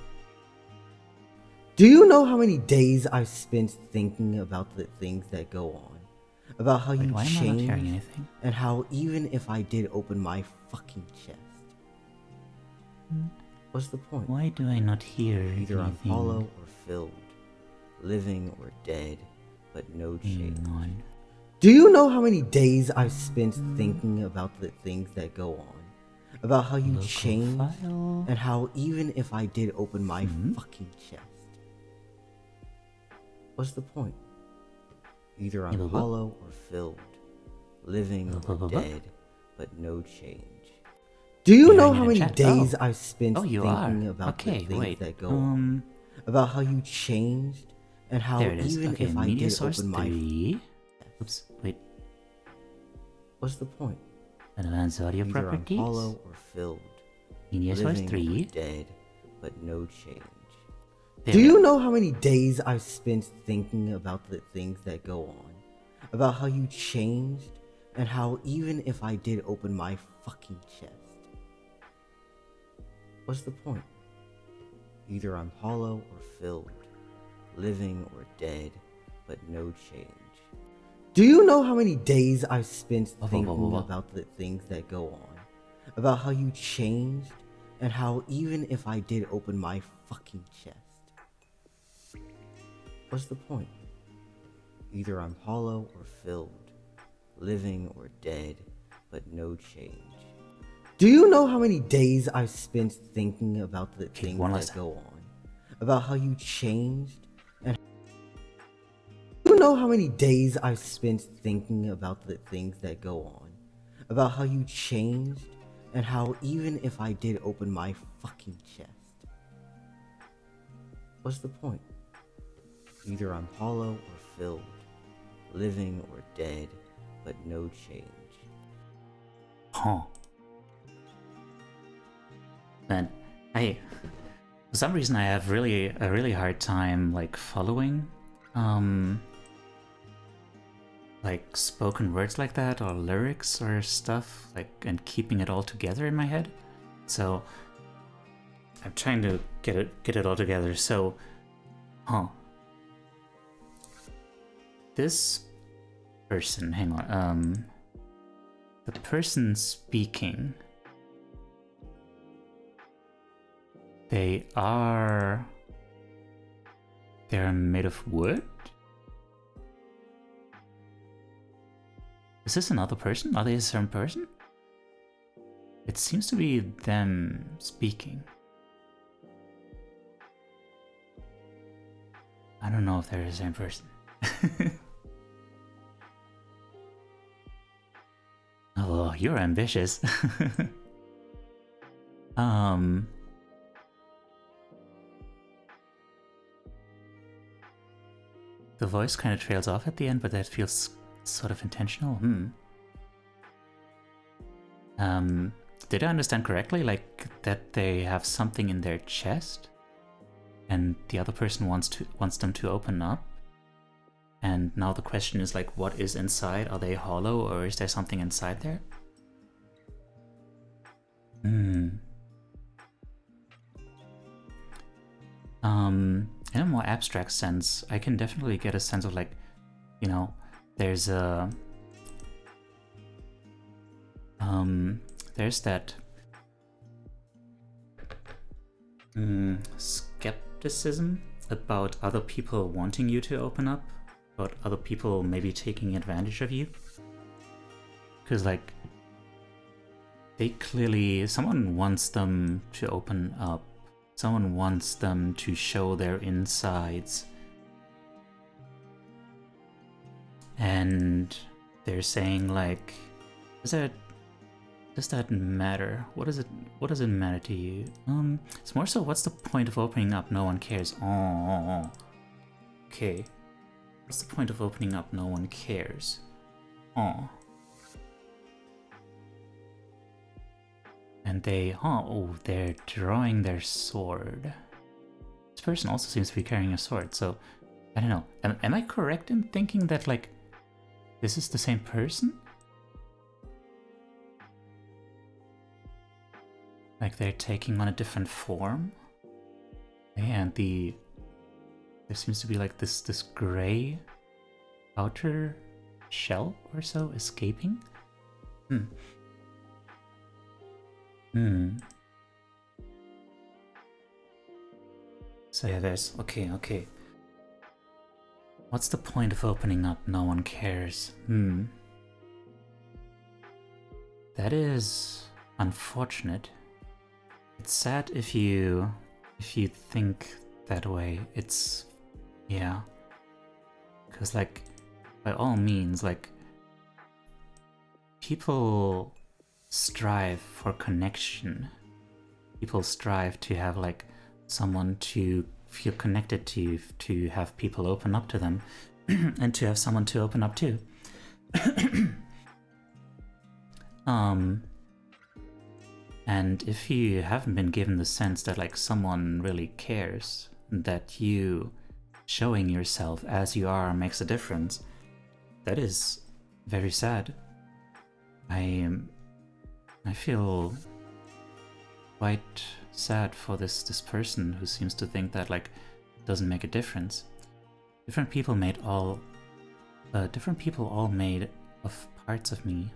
Do you know how many days I've spent thinking about the things that go on? About how you why am I not hearing change, anything? and how even if I did open my fucking chest, what's the point? Why do I not hear Either I'm anything? hollow or filled, living or dead, but no change. Hang on. Do you know how many days I've spent thinking about the things that go on? About how you Local change, file. and how even if I did open my fucking chest, what's the point? Either I'm hollow or filled, living or dead, but no change. Do you know how many days I've spent thinking about the things that go on? About how you changed, and how There it is. even Okay, if I media did source open my 3. Oops, wait. what's the point? Advanced audio Either properties. I'm hollow or filled, Media source living 3. or dead, but no change. There Do we you go. know how many days I've spent thinking about the things that go on? About how you changed, and how even if I did open my fucking chest, what's the point? Either I'm hollow or filled, living or dead, but no change. Do you know how many days I've spent thinking about the things that go on? About how you changed, and how even if I did open my fucking chest, what's the point? Either I'm hollow or filled, living or dead, but no change. Do you know how many days I've spent thinking about the things that go on? About how you changed, and do you know how many days I've spent thinking about the things that go on? About how you changed, and how even if I did open my fucking chest, what's the point? Either I'm hollow or filled, living or dead, but no change. Huh. Man, for some reason I have a really hard time like following like spoken words like that, or lyrics or stuff, like, and keeping it all together in my head. So I'm trying to get it all together. So this person, hang on, the person speaking, they're made of wood? Is this another person? Are they a certain person? It seems to be them speaking. I don't know if they're the same person. Oh, you're ambitious. The voice kind of trails off at the end, but that feels sort of intentional. Did I understand correctly? Like that they have something in their chest, and the other person wants them to open up. And now the question is like, what is inside? Are they hollow, or is there something inside there? In a more abstract sense, I can definitely get a sense of like, you know, there's a there's that skepticism about other people wanting you to open up, about other people maybe taking advantage of you, because like they clearly, someone wants them to open up, someone wants them to show their insides, and they're saying like, does that matter? What does it matter to you? It's more so, what's the point of opening up? No one cares. Oh. Okay. What's the point of opening up? No one cares. Oh. And they're drawing their sword. This person also seems to be carrying a sword, so I don't know. Am I correct in thinking that like this is the same person? Like they're taking on a different form? And there seems to be like this gray outer shell or so escaping? So yeah, there's okay. What's the point of opening up? No one cares. That is unfortunate. It's sad if you think that way. It's, yeah. Because like, by all means, like, people strive for connection. People strive to have like someone to feel connected to have people open up to them, and to have someone to open up to. And if you haven't been given the sense that like someone really cares, that you showing yourself as you are makes a difference, that is very sad. I feel quite sad for this person who seems to think that like it doesn't make a difference. Different people all made of parts of me.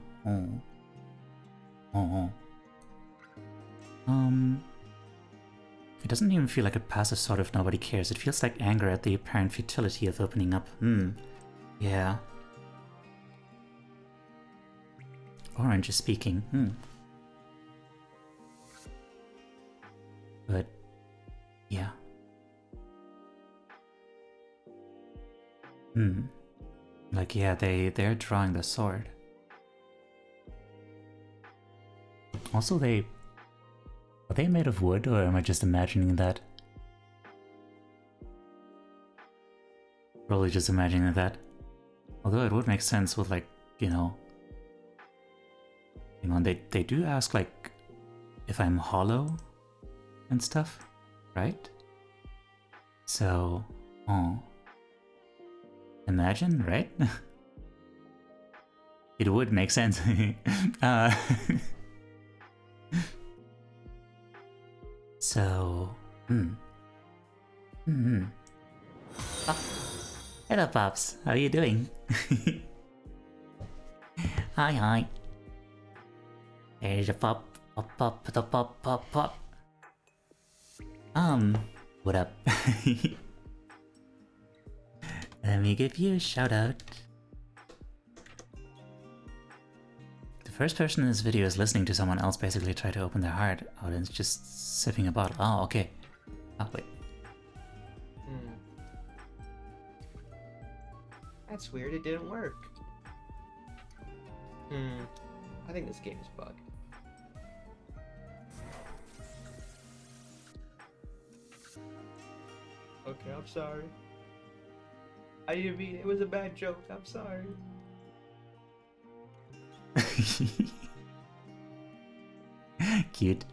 It doesn't even feel like a passive sort of nobody cares. It feels like anger at the apparent futility of opening up. Yeah. Orange is speaking. But yeah. Like, yeah, they're drawing the sword. Also, are they made of wood, or am I just imagining that? Probably just imagining that. Although it would make sense with, like, you know, they do ask, like, if I'm hollow and stuff, right? So, imagine, right? It would make sense. So, Oh, hello, Pops. How are you doing? Hi. There's a pop. What up? Let me give you a shout out. The first person in this video is listening to someone else basically try to open their heart out and just sipping a bottle. Oh, okay. Oh, wait. That's weird, it didn't work. I think this game is bugged. Okay, I'm sorry. I didn't mean it was a bad joke, I'm sorry. Cute.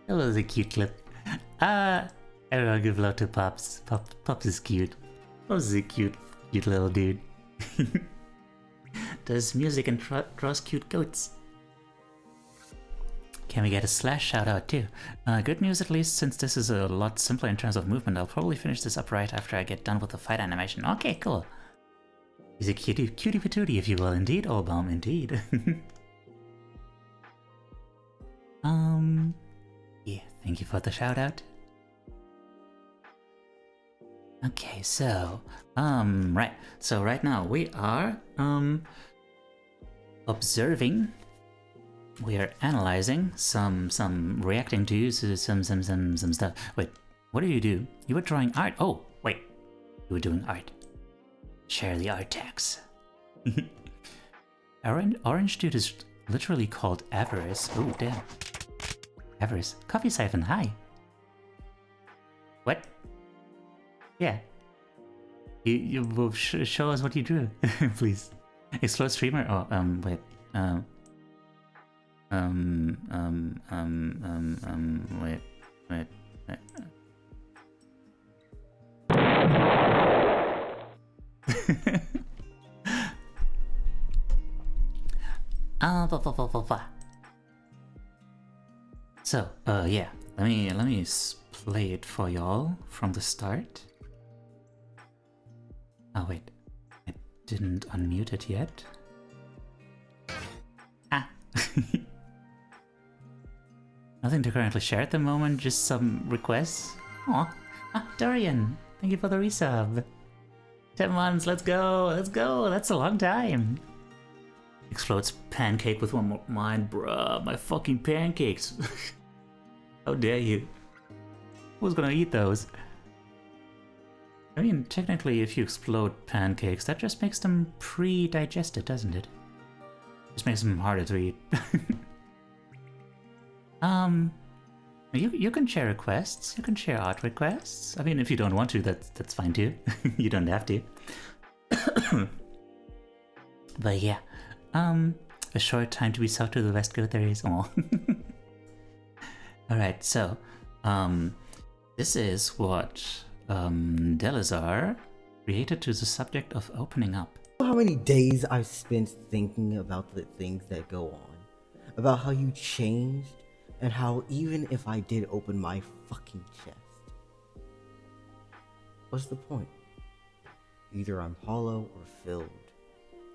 That was a cute clip. Everyone give love to Pops. Pops is cute. Pops is a cute little dude. Does music and draws cute goats. Can we get a slash shout out too? Good news, at least, since this is a lot simpler in terms of movement. I'll probably finish this up right after I get done with the fight animation. Okay, cool. He's a cutie patootie, if you will. Indeed, Olbaum, indeed. Yeah, thank you for the shout out. Okay, so, right. So right now we are, observing. We are analyzing some reacting to some stuff. Wait, what do? You were drawing art. Oh, wait, you were doing art. Share the art tags. Orange dude is literally called Avarice. Oh, damn. Avarice. Coffee siphon, hi. What? Yeah. You will show us what you drew, please. Explode streamer? Oh, wait. Wait. So, yeah, let me play it for y'all from the start. Oh wait, I didn't unmute it yet. Nothing to currently share at the moment, just some requests. Aw, Dorian, thank you for the resub. 10 months, let's go, that's a long time. Explodes pancake with one more mind, bruh, my fucking pancakes. How dare you? Who's gonna eat those? I mean, technically, if you explode pancakes, that just makes them pre-digested, doesn't it? Just makes them harder to eat. You can share requests, you can share art requests. I mean, if you don't want to, that's fine too. You don't have to. But yeah, a short time to be south to the west coast there is. All right, so this is what Delazar created to the subject of opening up. How many days I've spent thinking about the things that go on, about how you changed, and how even if I did open my fucking chest, what's the point? Either I'm hollow or filled,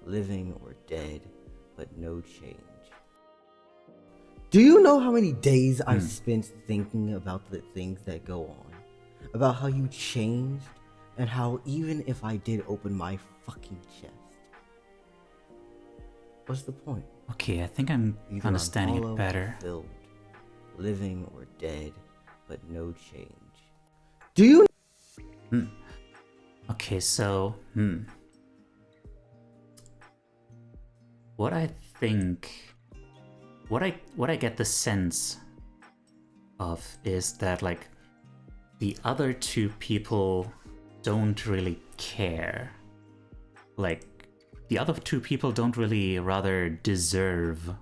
living or dead, but no change. Do you know how many days I've spent thinking about the things that go on, about how you changed, and how even if I did open my fucking chest, what's the point? Okay, I think I'm Either understanding I'm hollow it better. or filled, living or dead, but no change. Do you? Okay, so what I think, what I get the sense of is that like the other two people don't really care. Like the other two people don't really rather deserve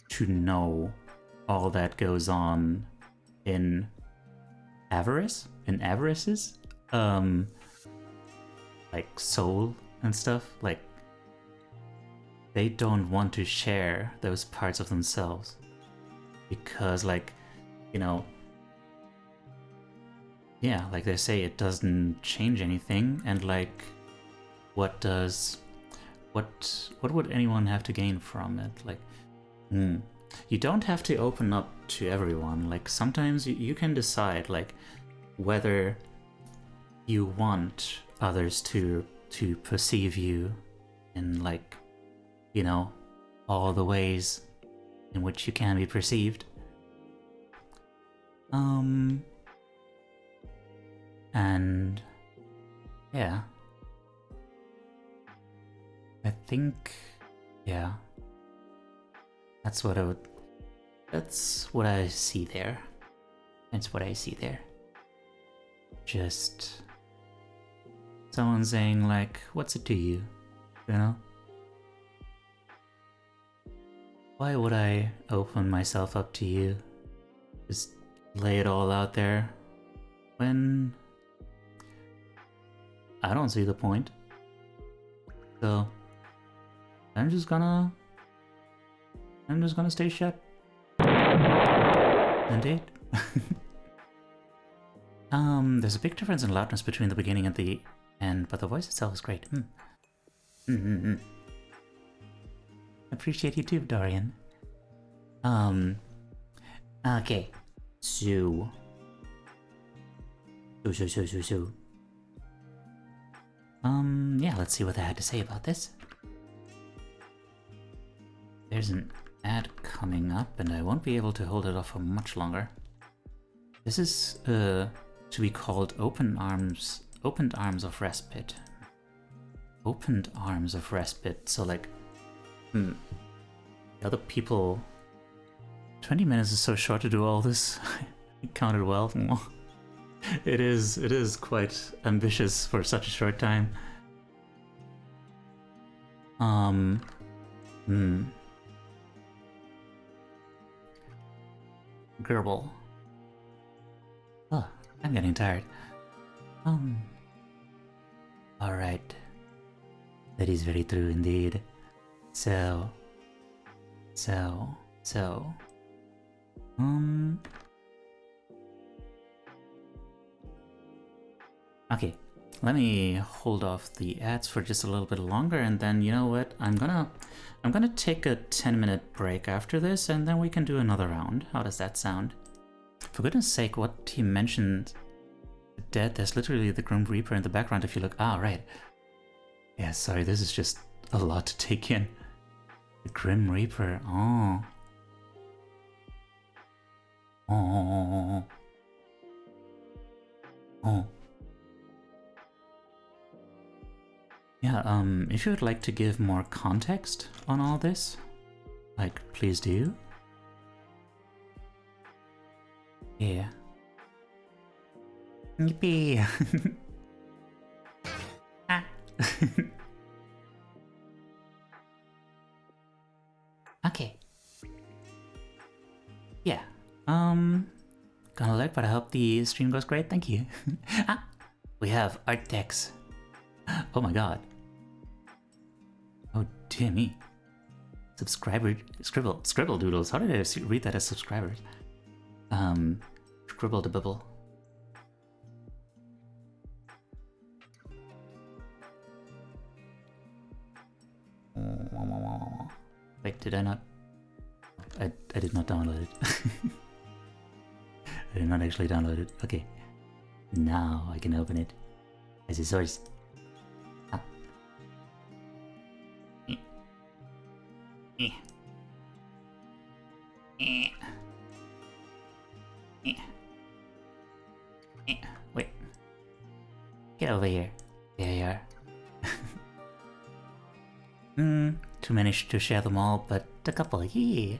to know all that goes on in Avarice's like soul and stuff. Like they don't want to share those parts of themselves because, like, you know, yeah, like they say, it doesn't change anything, and like what would anyone have to gain from it? Like you don't have to open up to everyone. Like sometimes you can decide like whether you want others to perceive you in, like, you know, all the ways in which you can be perceived. And yeah, I think, yeah, that's what I see there. That's what I see there. Just someone saying like, what's it to you? You know? Why would I open myself up to you? Just lay it all out there when I don't see the point. So I'm just gonna stay shut. Indeed. There's a big difference in loudness between the beginning and the end, but the voice itself is great. Appreciate you too, Dorian. Okay. So. Yeah, let's see what they had to say about this. There's an ad coming up, and I won't be able to hold it off for much longer. This is to be called Opened Arms of Respite. Opened Arms of Respite. So like, the other people. 20 minutes is so short to do all this. I counted well. It is quite ambitious for such a short time. Gerbil. Oh, I'm getting tired. Alright. That is very true indeed. So. Okay, let me hold off the ads for just a little bit longer, and then, you know what, I'm gonna take a 10-minute break after this, and then we can do another round. How does that sound? For goodness sake, what he mentioned, dead, there's literally the Grim Reaper in the background if you look. Ah, right. Yeah, sorry, this is just a lot to take in. The Grim Reaper, oh. Yeah, if you would like to give more context on all this, like, please do. Yeah. Yippee! Ah. Okay. Yeah. Gonna lurk, but I hope the stream goes great. Thank you. Ah, we have art decks. Oh my god. Oh dear me. Subscriber scribble doodles. How did I read that as subscribers? Scribble to bibble. Wait, did I not? I did not download it. I did not actually download it. Okay. Now I can open it. As a source. Ah. Wait. Get over here. There you are. Too many to share them all, but a couple, yeah.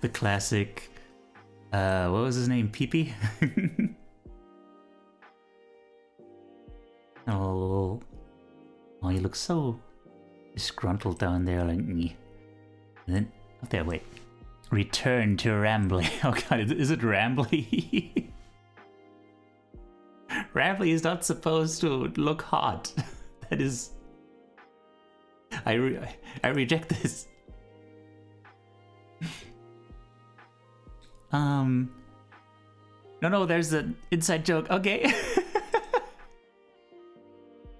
The classic, what was his name? Pee-Pee? Oh, you look so disgruntled down there, like me. And then, up there, wait. Return to Rambly. Oh god, is it Rambly? Rambly is not supposed to look hot. That is... I reject this. No, there's an inside joke. Okay.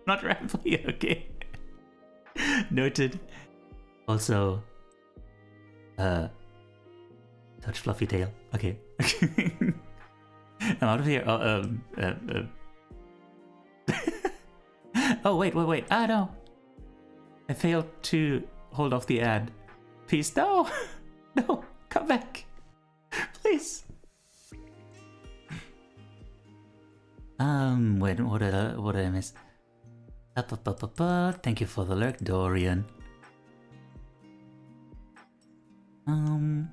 Not Rambly, okay. Noted. Also, touch fluffy tail. Okay. I'm out of here. Oh, wait. Ah, no. I failed to hold off the ad. Please, no! No, come back. Please. Wait, what did I miss? Thank you for the lurk, Dorian. The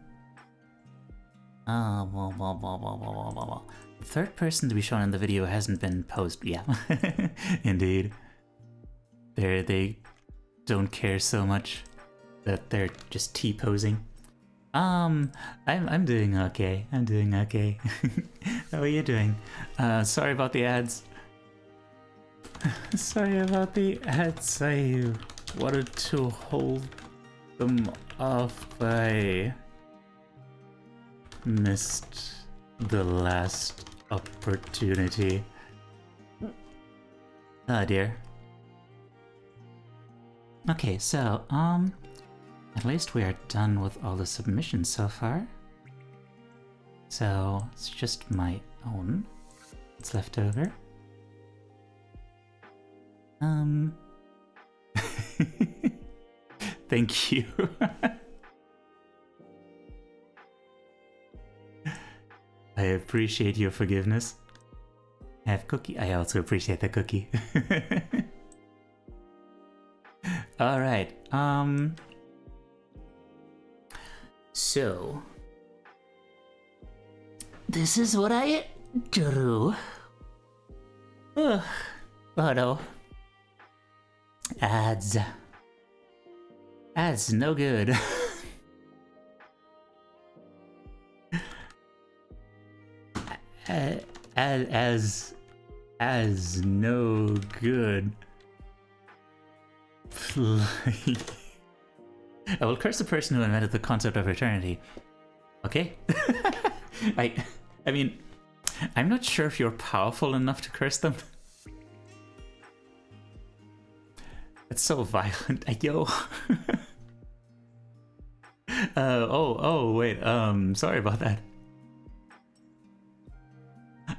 third person to be shown in the video hasn't been posted. Yeah, indeed. They don't care so much that they're just T-posing. I'm doing okay. I'm doing okay. How are you doing? Sorry about the ads. Sorry about the ads. I wanted to hold them off, but I missed the last opportunity. Oh dear. Okay, so, at least we are done with all the submissions so far. So, it's just my own that's left over. Thank you. I appreciate your forgiveness. I have cookie. I also appreciate the cookie. Alright, so this is what I drew. Oh no. Ads, no good. as no good. I will curse the person who invented the concept of eternity. Okay? I mean, I'm not sure if you're powerful enough to curse them. It's so violent. Yo. Oh, wait. Sorry about that.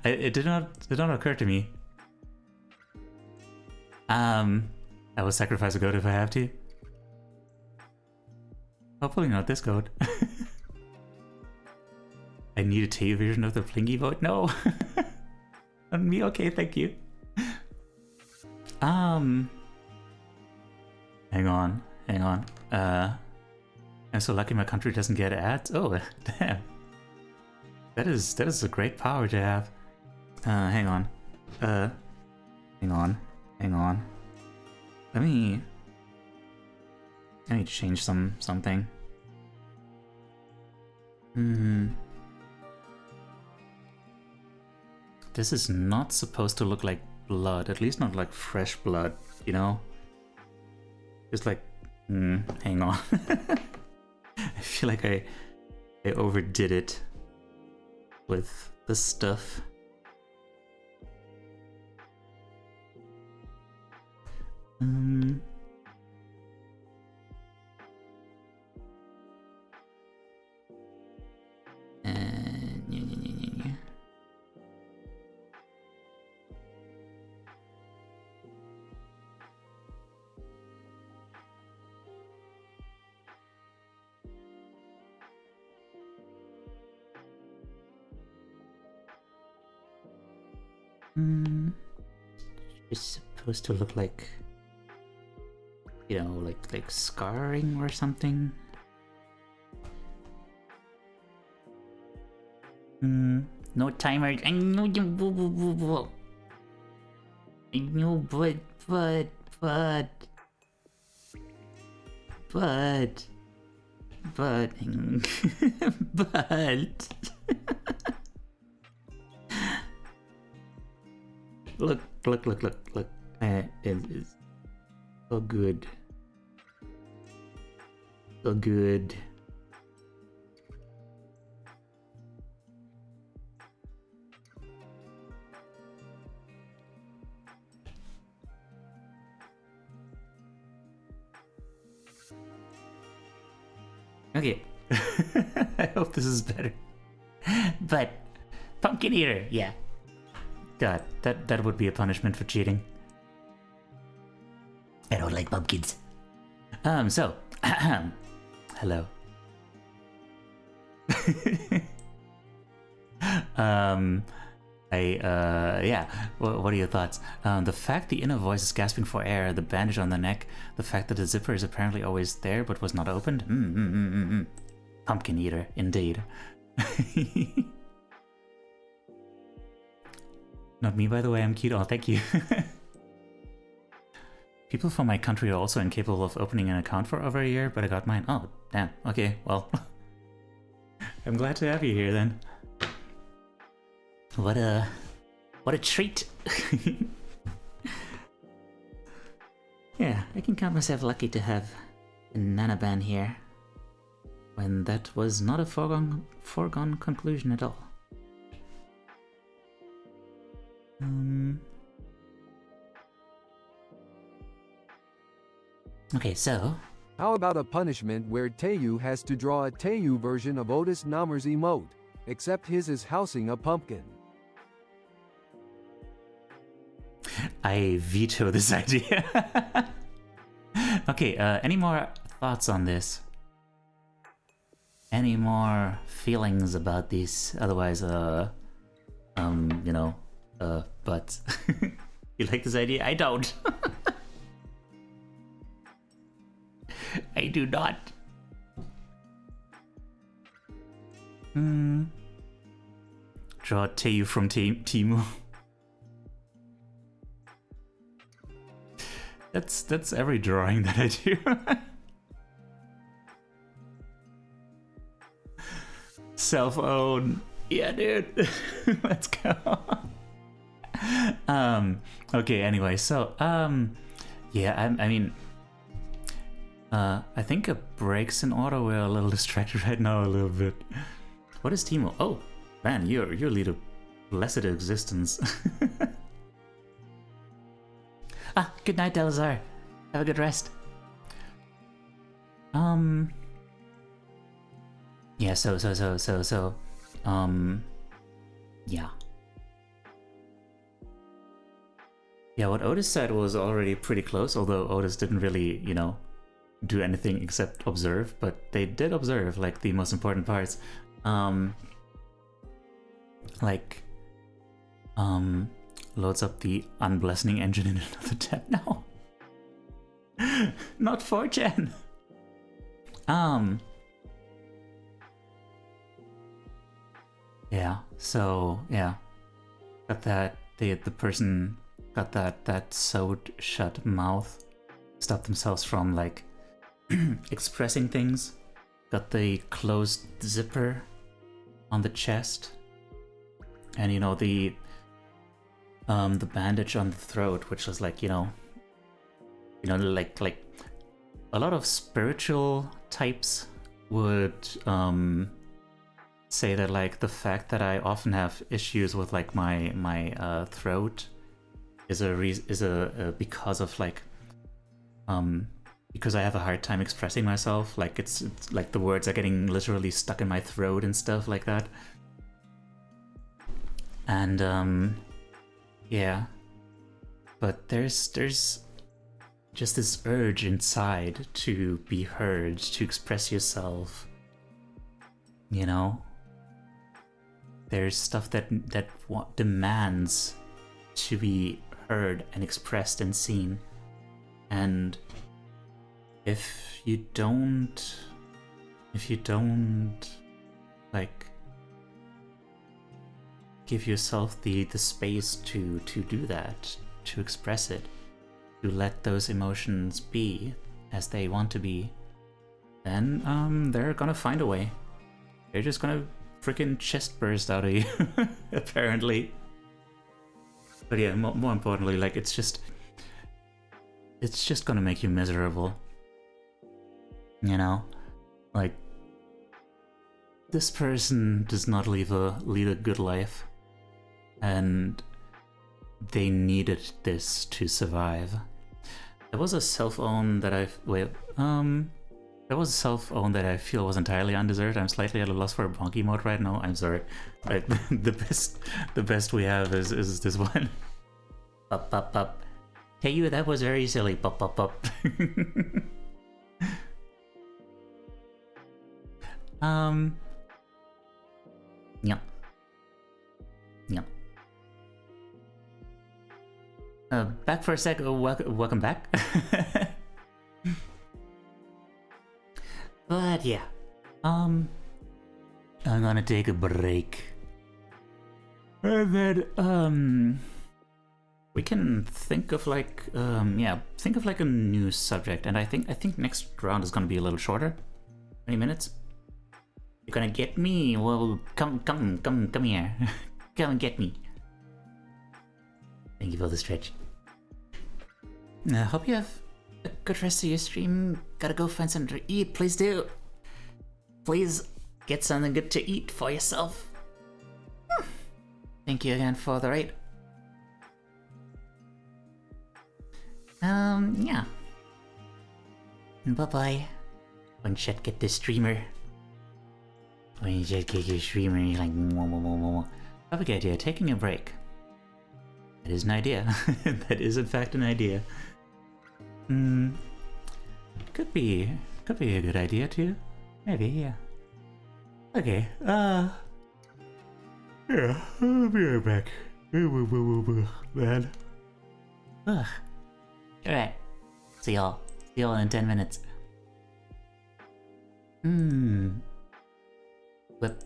It did not occur to me. I will sacrifice a goat if I have to. Hopefully not this goat. I need a T version of the Plingy vote? No! On me? Okay, thank you. Hang on. I'm so lucky my country doesn't get ads. Oh, damn. That is a great power to have. Hang on. Hang on. Let me I need to change something. This is not supposed to look like blood, at least not like fresh blood, you know? Just like, hang on. I feel like I overdid it with the stuff. It's supposed to look like, you know, like scarring or something. No timer. I know you. I know, but. Look. It's so good. So good. Okay. I hope this is better. But pumpkin eater, yeah. God, that would be a punishment for cheating. I don't like pumpkins. So hello. Yeah, what are your thoughts? The fact the inner voice is gasping for air, the bandage on the neck, the fact that the zipper is apparently always there but was not opened. Pumpkin eater, indeed. Not me, by the way, I'm cute. Oh, thank you. People from my country are also incapable of opening an account for over a year, but I got mine. Oh, damn. Okay, well. I'm glad to have you here then. What a treat. Yeah, I can count myself lucky to have a Nanaban here, when that was not a foregone conclusion at all. Okay, so... How about a punishment where Taeyu has to draw a Taeyu version of Otis Namor's emote, except his is housing a pumpkin? I veto this idea. Okay, any more thoughts on this? Any more feelings about this? Otherwise, you know, but... You like this idea? I don't. I do not. Draw Taeyu from Timu. That's every drawing that I do. Self-own. Yeah, dude. Let's go. Okay, anyway, so yeah, I mean, I think a break's in order. We're a little distracted right now, a little bit. What is Timo? Oh, man, you lead a blessed existence. Good night, Delazar. Have a good rest. Yeah, so, yeah. Yeah, what Otis said was already pretty close, although Otis didn't really, you know, do anything except observe, but they did observe, like, the most important parts. Loads up the unblessing engine in another tab now. Not 4chan. Yeah, so, yeah. Got that, the person got that sewed shut mouth, stopped themselves from, like, expressing things. Got the closed zipper on the chest, and you know the bandage on the throat, which is like like a lot of spiritual types would say that like the fact that I often have issues with like my throat is because of like because I have a hard time expressing myself. Like it's like the words are getting literally stuck in my throat and stuff like that. And yeah, but there's just this urge inside to be heard, to express yourself. You know, there's stuff that demands to be heard and expressed and seen. And if you don't like give yourself the space to do that, to express it, to let those emotions be as they want to be, then they're gonna find a way. They're just gonna freaking chest burst out of you, apparently. But yeah, more importantly, like it's just gonna make you miserable. You know, like this person does not lead a good life, and they needed this to survive. There was a self-own that I feel was entirely undeserved. I'm slightly at a loss for a bonky mode right now. I'm sorry. The best we have is this one. Pop pop pop. Hey you, that was very silly. Pop pop pop. Yeah. Yeah. Back for a sec. Welcome back. But yeah, I'm gonna take a break, and then we can think of like a new subject. And I think next round is gonna be a little shorter, 20 minutes. You're gonna get me? Well, come here. Come and get me. Thank you for the stretch. I hope you have a good rest of your stream. Gotta go find something to eat. Please do. Please get something good to eat for yourself. Thank you again for the raid. Yeah. Bye-bye. One shot get the streamer. When you just get your streamer, you're like, have a good idea, taking a break. That is an idea. That is in fact an idea. Could be a good idea too. Maybe, yeah. Okay, yeah, I'll be right back. Man. Ugh. Alright. See y'all in 10 minutes. Whip.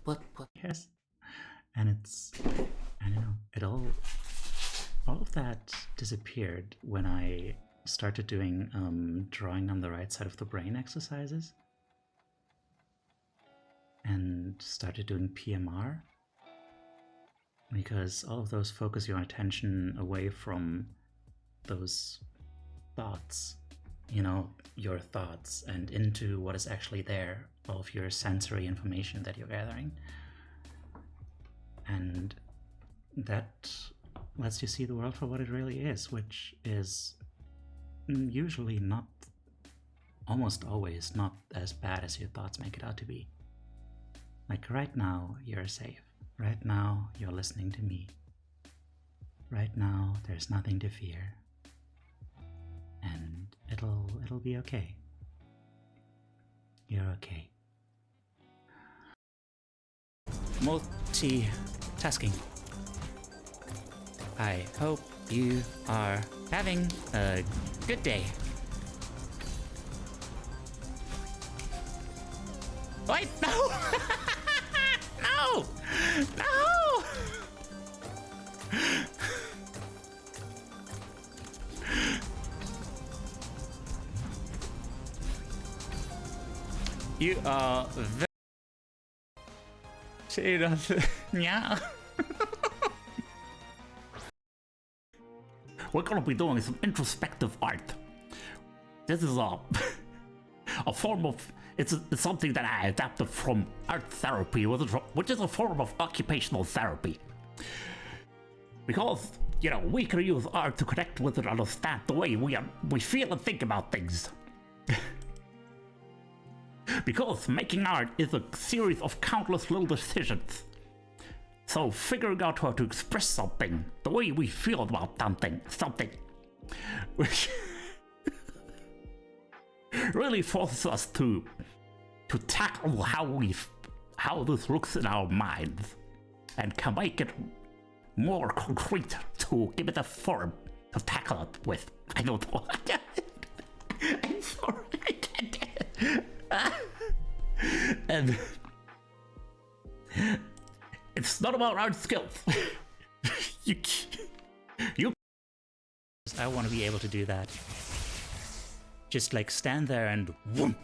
What? Yes. And I don't know, all of that disappeared when I started doing drawing on the right side of the brain exercises and started doing PMR, because all of those focus your attention away from those thoughts, your thoughts, and into what is actually there, all of your sensory information that you're gathering. And that lets you see the world for what it really is, which is usually not, almost always not as bad as your thoughts make it out to be. Like right now, you're safe. Right now, you're listening to me. Right now, there's nothing to fear. And it'll be okay. You're okay. Multitasking. I hope you are having a good day. Wait, no! No! No! You are very... Yeah. We're gonna be doing some introspective art. This is a form of... It's something that I adapted from art therapy, which is a form of occupational therapy. Because, you know, we can use art to connect with and understand the way we feel and think about things. Because making art is a series of countless little decisions. So figuring out how to express something, the way we feel about something, which really forces us to tackle how this looks in our minds, and can make it more concrete to give it a form to tackle it with. I don't know. I'm sorry. I can't. And it's not about art skills. you I want to be able to do that. Just like stand there and whoom.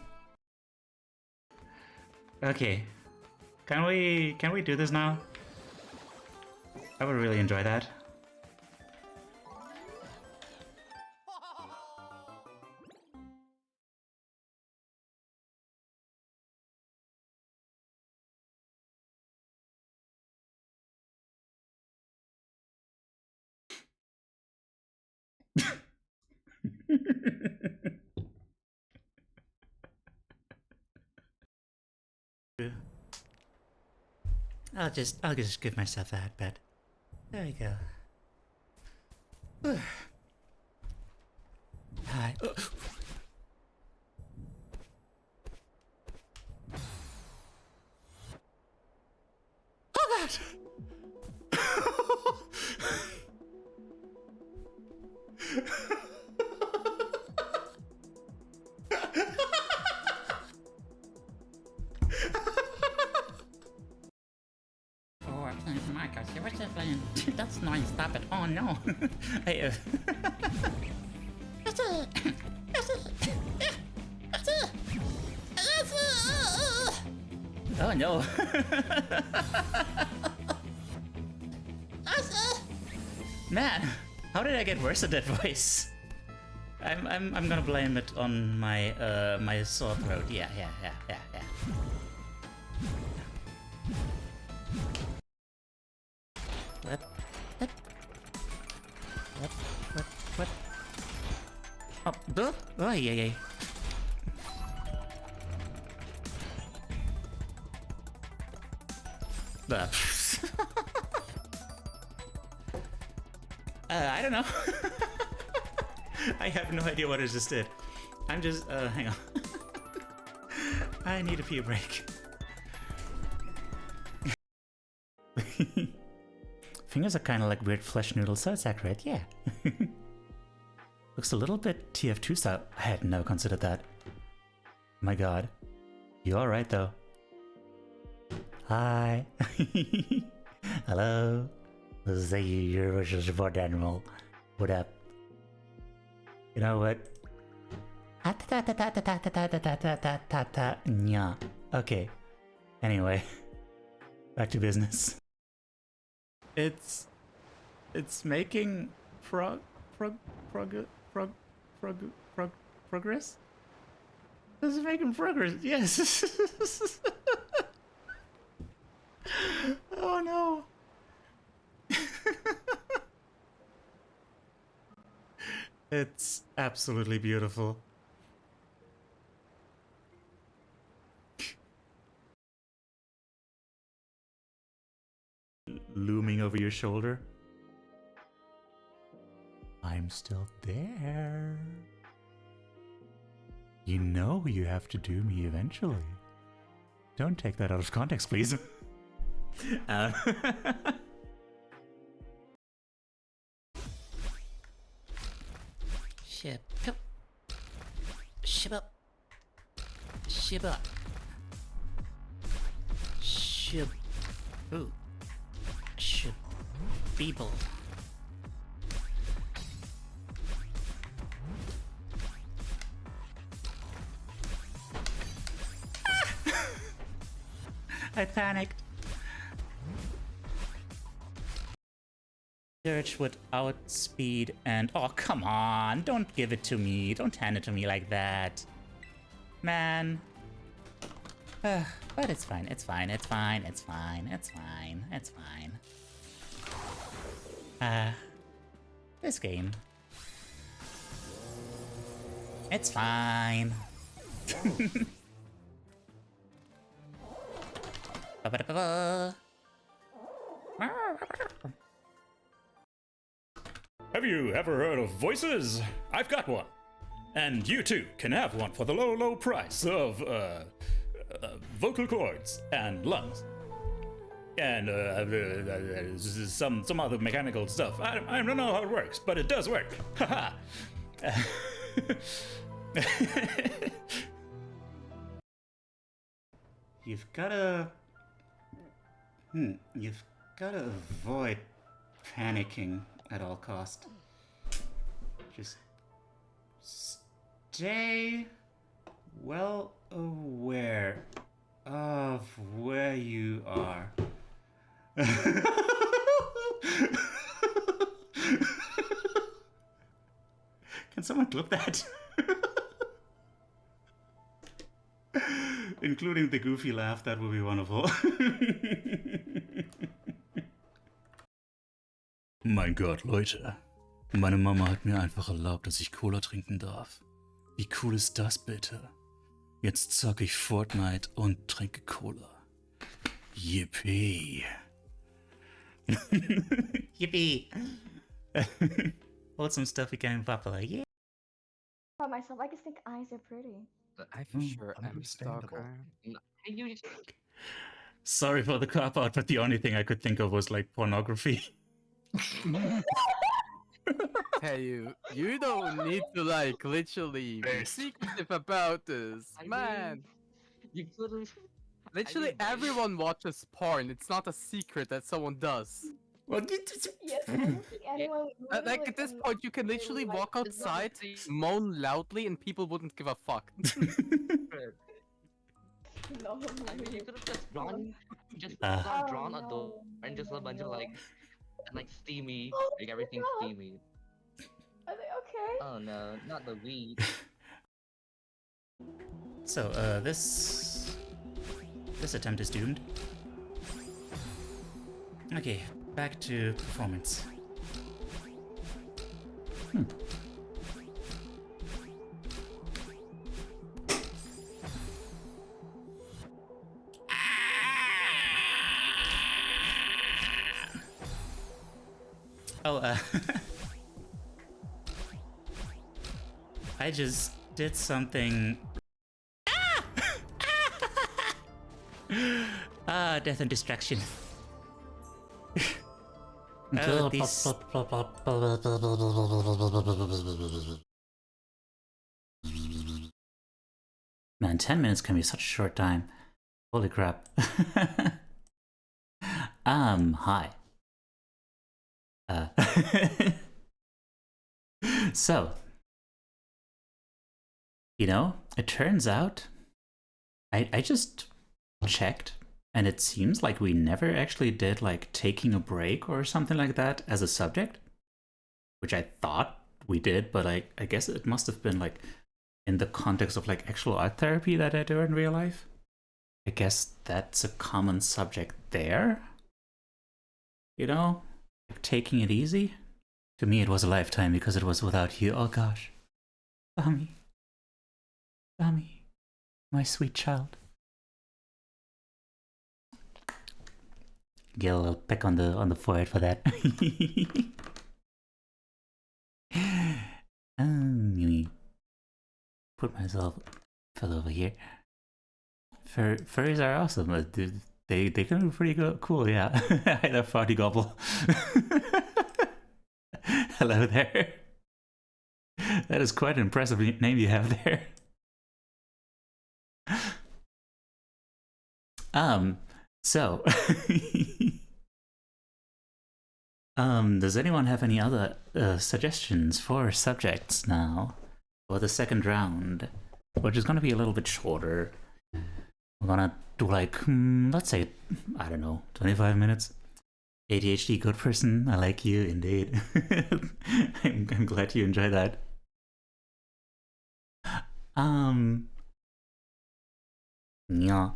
Okay. Can we do this now? I would really enjoy that. I'll just give myself that bed. There we go. Hi. Oh God! That's nice, stop it. Oh no. I, oh no. Man, how did I get worse at that voice? I'm gonna blame it on my my sore throat. Yeah. What? Oh, duh? Oh, yeah. I don't know. I have no idea what I just did. I'm just, hang on. I need a pee break. Fingers are kind of like weird flesh noodles, so it's accurate, yeah. Looks a little bit TF2 style. I had never considered that. My God. You alright though? Hi. Hello. This is your vicious support animal. What up? You know what? Yeah. Okay. Anyway. Back to business. It's making progress? This is making progress, yes. Oh no. It's absolutely beautiful. Looming over your shoulder. I'm still there. You know you have to do me eventually. Don't take that out of context, please. Shiba. Shiba. Shib. Ooh. Shib. People. I panicked. Search with outspeed and... Oh, come on. Don't give it to me. Don't hand it to me like that. Man. But it's fine. It's fine. It's fine. It's fine. It's fine. It's fine. This game. It's fine. Have you ever heard of voices? I've got one. And you too can have one for the low, low price of, vocal cords and lungs. And, some other mechanical stuff. I don't know how it works, but it does work. Haha. You've gotta avoid panicking at all cost. Just stay well aware of where you are. Can someone clip that? Including the goofy laugh, that would be wonderful. Mein Gott, Leute. Meine Mama hat mir einfach erlaubt, dass ich Cola trinken darf. Wie cool ist das bitte? Jetzt zocke ich Fortnite und trinke Cola. Yippee. Yippee. Wholesome stuff became popular. Yeah. About myself, I just think eyes are pretty. I for sure am a stalker. Sorry for the cop out, but the only thing I could think of was like pornography. Hey, you don't need to like literally be secretive about this, man. You couldn't. Literally everyone watches porn. It's not a secret that someone does. Well, Yes, I don't think anyone would Like at this point, you can literally walk outside, moan loudly, and people wouldn't give a fuck. No, I mean, you could have just drawn a door and just a bunch of like steamy, like everything steamy. Are they okay? Oh no, not the weed. So, this attempt is doomed. Okay, back to performance. Oh, I just did something. Death and destruction. Man, 10 minutes can be such a short time. Holy crap. Hi. So, you know, it turns out I just checked, and it seems like we never actually did like taking a break or something like that as a subject, which I thought we did, but I guess it must have been like in the context of like actual art therapy that I do in real life. I guess that's a common subject there, you know, like taking it easy. To me it was a lifetime because it was without you. Oh gosh, Tommy, my sweet child. Get a little peck on the forehead for that. Let me put myself over here. Furries are awesome. They can be pretty cool, yeah. Hi there, Farty Gobble. Hello there. That is quite an impressive name you have there. So does anyone have any other suggestions for subjects now for the second round, which is going to be a little bit shorter? We're gonna do like, let's say, I don't know, 25 minutes. ADHD good person, I like you, indeed. I'm glad you enjoy that. Yeah.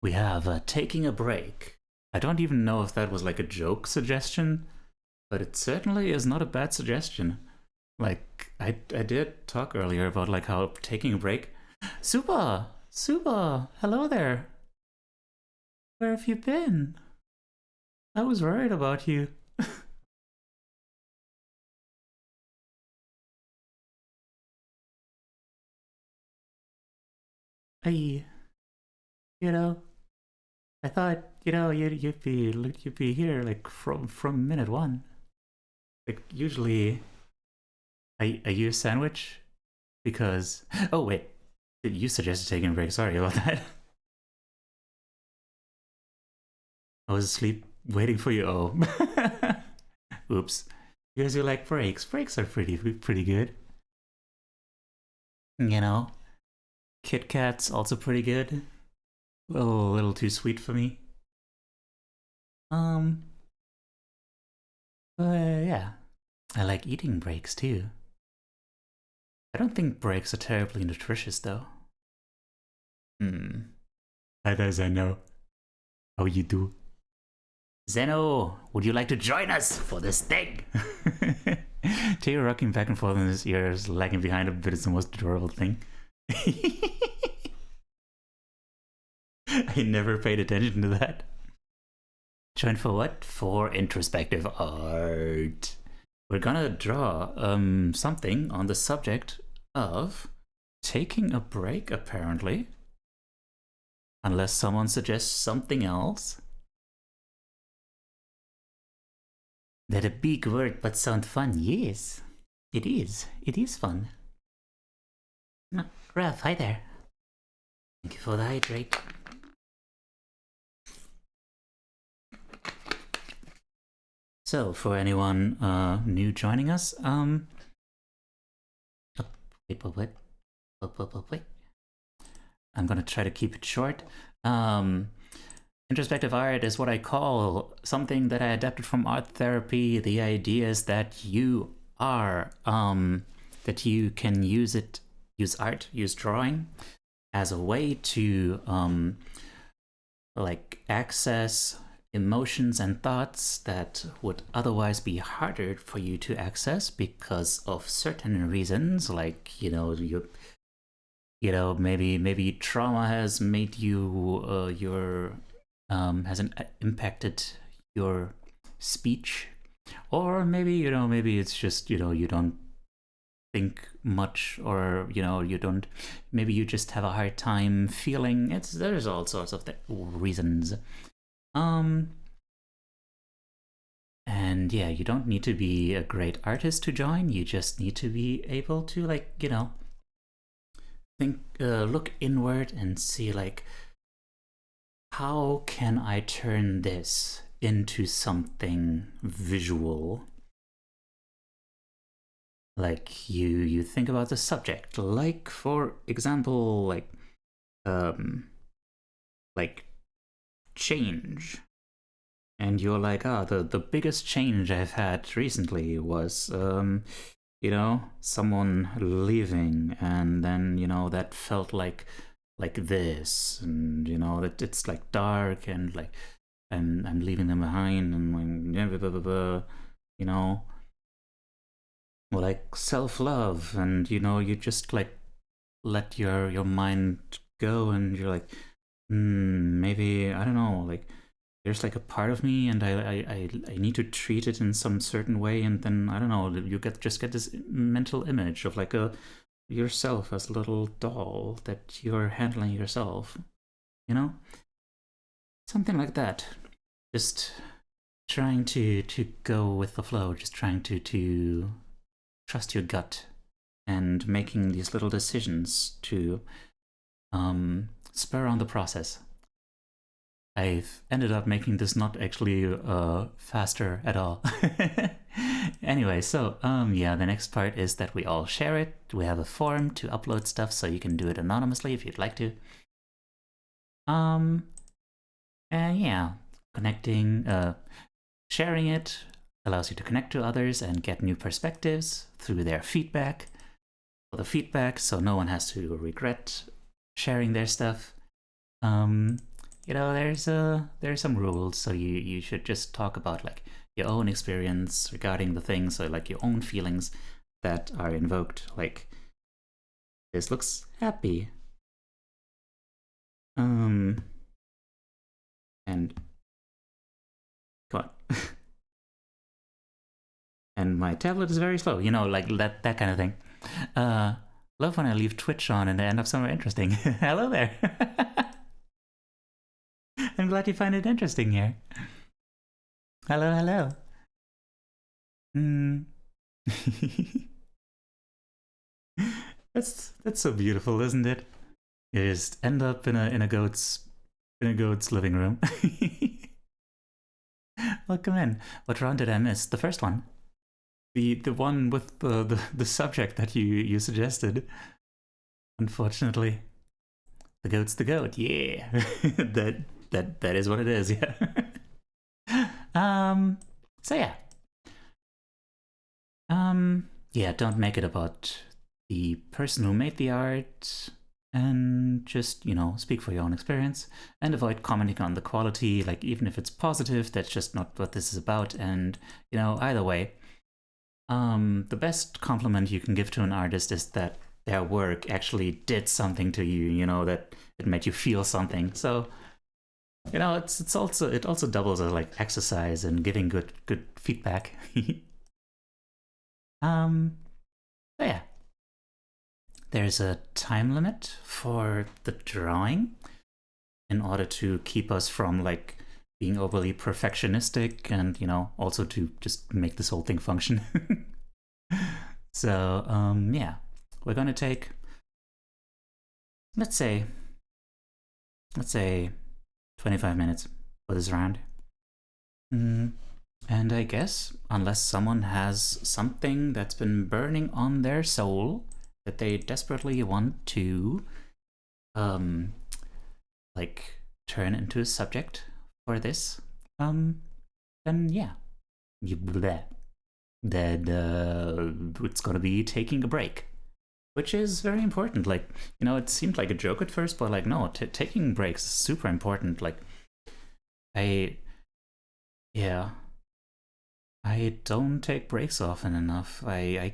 We have taking a break. I don't even know if that was like a joke suggestion, but it certainly is not a bad suggestion. Like, I did talk earlier about like how taking a break. Super! Hello there! Where have you been? I was worried about you. Hey, I thought, you'd be here like from minute one. Like usually, are you a sandwich? Because oh wait, you suggested taking a break. Sorry about that. I was asleep waiting for you. Oh, oops. Because you like breaks. Breaks are pretty good. Kit Kat's also pretty good. A little too sweet for me. But yeah, I like eating breaks too. I don't think breaks are terribly nutritious though. Hi there, Zeno. How you do? Zeno, would you like to join us for this thing? Taylor rocking back and forth in his ears, lagging behind a bit is the most adorable thing. I never paid attention to that. Join for what? For introspective art. We're gonna draw something on the subject of taking a break, apparently. Unless someone suggests something else. That a big word but sound fun, yes. It is. It is fun. Raph, hi there. Thank you for the hydrate. So, for anyone new joining us, wait. I'm gonna try to keep it short. Introspective art is what I call something that I adapted from art therapy. The idea is that you are, that you can use art, use drawing as a way to like access emotions and thoughts that would otherwise be harder for you to access because of certain reasons, like maybe trauma has made you has impacted your speech, or maybe maybe it's just you don't think much, or maybe you just have a hard time feeling. There's all sorts of reasons. And yeah, you don't need to be a great artist to join. You just need to be able to think, look inward and see how can I turn this into something visual? Like you think about the subject, like for example, like change, and you're like, the biggest change I've had recently was someone leaving, and then that felt like this, and that it's like dark, and like I'm leaving them behind, and like self-love, and you just like let your mind go, and you're like, maybe I don't know, like there's like a part of me, and I need to treat it in some certain way, and then I don't know, you just get this mental image of like yourself as a little doll that you're handling yourself, something like that. Just trying to go with the flow, just trying to trust your gut, and making these little decisions to spur on the process. I've ended up making this not actually faster at all. Anyway, so yeah, the next part is that we all share it. We have a form to upload stuff, so you can do it anonymously if you'd like to. And yeah, connecting, sharing it allows you to connect to others and get new perspectives through their feedback. For the feedback, so no one has to regret sharing their stuff. You know, there's some rules, so you should just talk about like your own experience regarding the things, so like your own feelings that are invoked, like this looks happy. And come on. And my tablet is very slow, you know, like that kind of thing. Love when I leave Twitch on and I end up somewhere interesting. Hello there. I'm glad you find it interesting here. Hello, hello. That's so beautiful, isn't it? You just end up in a goat's living room. Welcome in. What round did I miss? The first one. The one with the subject that you suggested. Unfortunately. The goat's the goat, yeah. that is what it is, yeah. So yeah. Yeah, don't make it about the person who made the art, and just, you know, speak for your own experience and avoid commenting on the quality, like even if it's positive, that's just not what this is about. And, you know, either way, the best compliment you can give to an artist is that their work actually did something to you, you know, that it made you feel something. So, you know, it also doubles as like exercise and giving good feedback. So yeah. There's a time limit for the drawing in order to keep us from like being overly perfectionistic, and, you know, also to just make this whole thing function. So yeah, we're gonna take, let's say 25 minutes for this round. And I guess unless someone has something that's been burning on their soul that they desperately want to like turn into a subject for this, then yeah, it's gonna be taking a break, which is very important. Like, you know, it seemed like a joke at first, but like, no, taking breaks is super important. Like, I don't take breaks often enough. I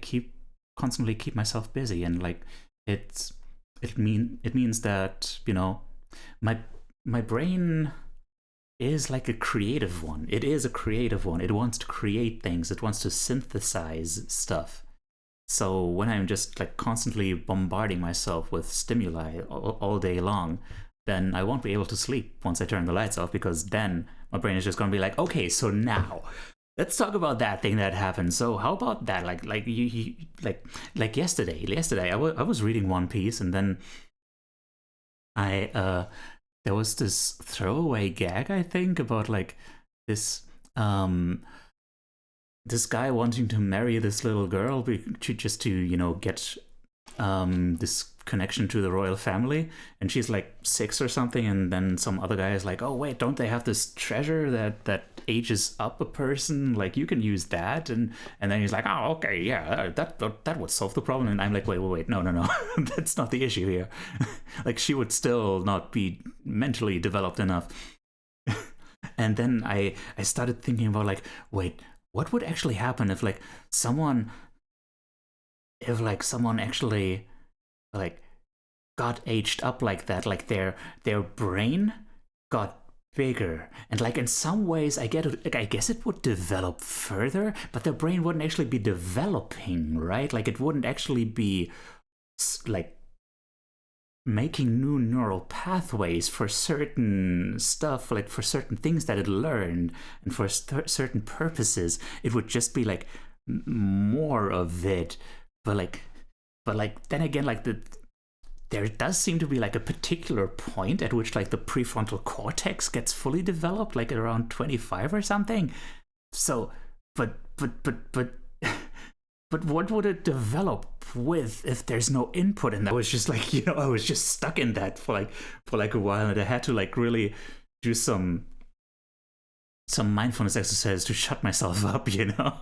constantly keep myself busy, and like it means that, you know, my brain is like a creative one. It is a creative one. It wants to create things. It wants to synthesize stuff. So when I'm just like constantly bombarding myself with stimuli all day long, then I won't be able to sleep once I turn the lights off, because then my brain is just going to be like, okay, so now let's talk about that thing that happened. So how about that? Like yesterday, I was reading One Piece, and then there was this throwaway gag, I think, about like this this guy wanting to marry this little girl just to, you know, get this connection to the royal family, and she's like 6 or something, and then some other guy is like, oh wait, don't they have this treasure that ages up a person, like you can use that, and then he's like, oh okay, yeah, that would solve the problem. And I'm like, wait, no that's not the issue here. Like, she would still not be mentally developed enough. And then I started thinking about like, wait, what would actually happen if someone actually like got aged up like that, like their brain got bigger, and like in some ways I guess it would develop further, but their brain wouldn't actually be developing, right? Like it wouldn't actually be like making new neural pathways for certain stuff, like for certain things that it learned and for certain purposes. It would just be like more of it, but like then again, like there does seem to be like a particular point at which like the prefrontal cortex gets fully developed, like around 25 or something. So, but what would it develop with if there's no input? And I was just like, you know, I was just stuck in that for like a while, and I had to like really do some mindfulness exercise to shut myself up, you know.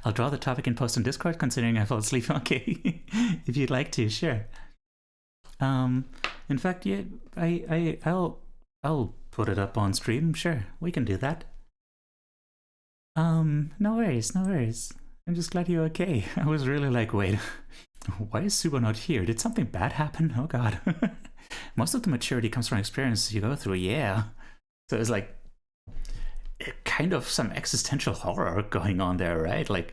I'll draw the topic and post on Discord, considering I fell asleep. Okay, if you'd like to, sure. In fact, yeah, I'll put it up on stream. Sure, we can do that. No worries, no worries. I'm just glad you're okay. I was really like, wait, why is Suba not here? Did something bad happen? Oh god. Most of the maturity comes from experiences you go through, yeah. So it's like kind of some existential horror going on there, right? Like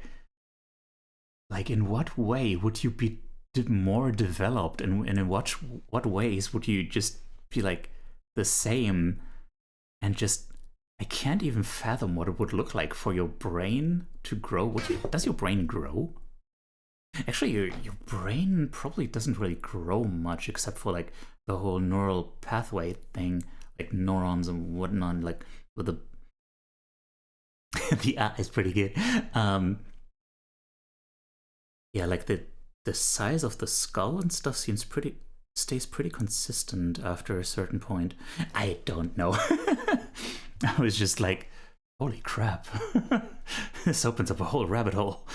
in what way would you be more developed, and in what ways would you just be like the same? And just, I can't even fathom what it would look like for your brain to grow. Does your brain grow? Actually, your brain probably doesn't really grow much, except for like the whole neural pathway thing, like neurons and whatnot, like with the the eye is pretty good. Yeah, like the size of the skull and stuff stays pretty consistent after a certain point. I don't know. I was just like, holy crap. This opens up a whole rabbit hole.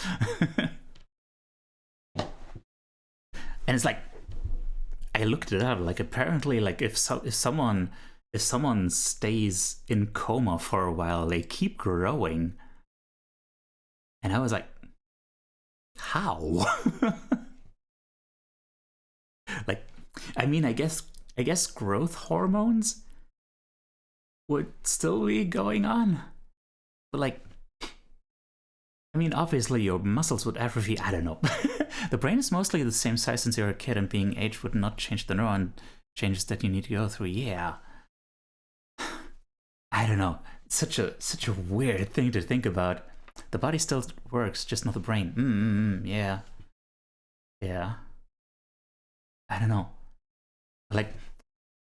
And it's like, I looked it up, like apparently like if someone stays in coma for a while, they keep growing. And I was like, how? Like, I mean, I guess growth hormones would still be going on, but like, I mean, obviously your muscles would atrophy. I don't know. The brain is mostly the same size since you're a kid, and being aged would not change the neuron changes that you need to go through. Yeah, I don't know. It's such a weird thing to think about. The body still works, just not the brain. Yeah. I don't know. Like,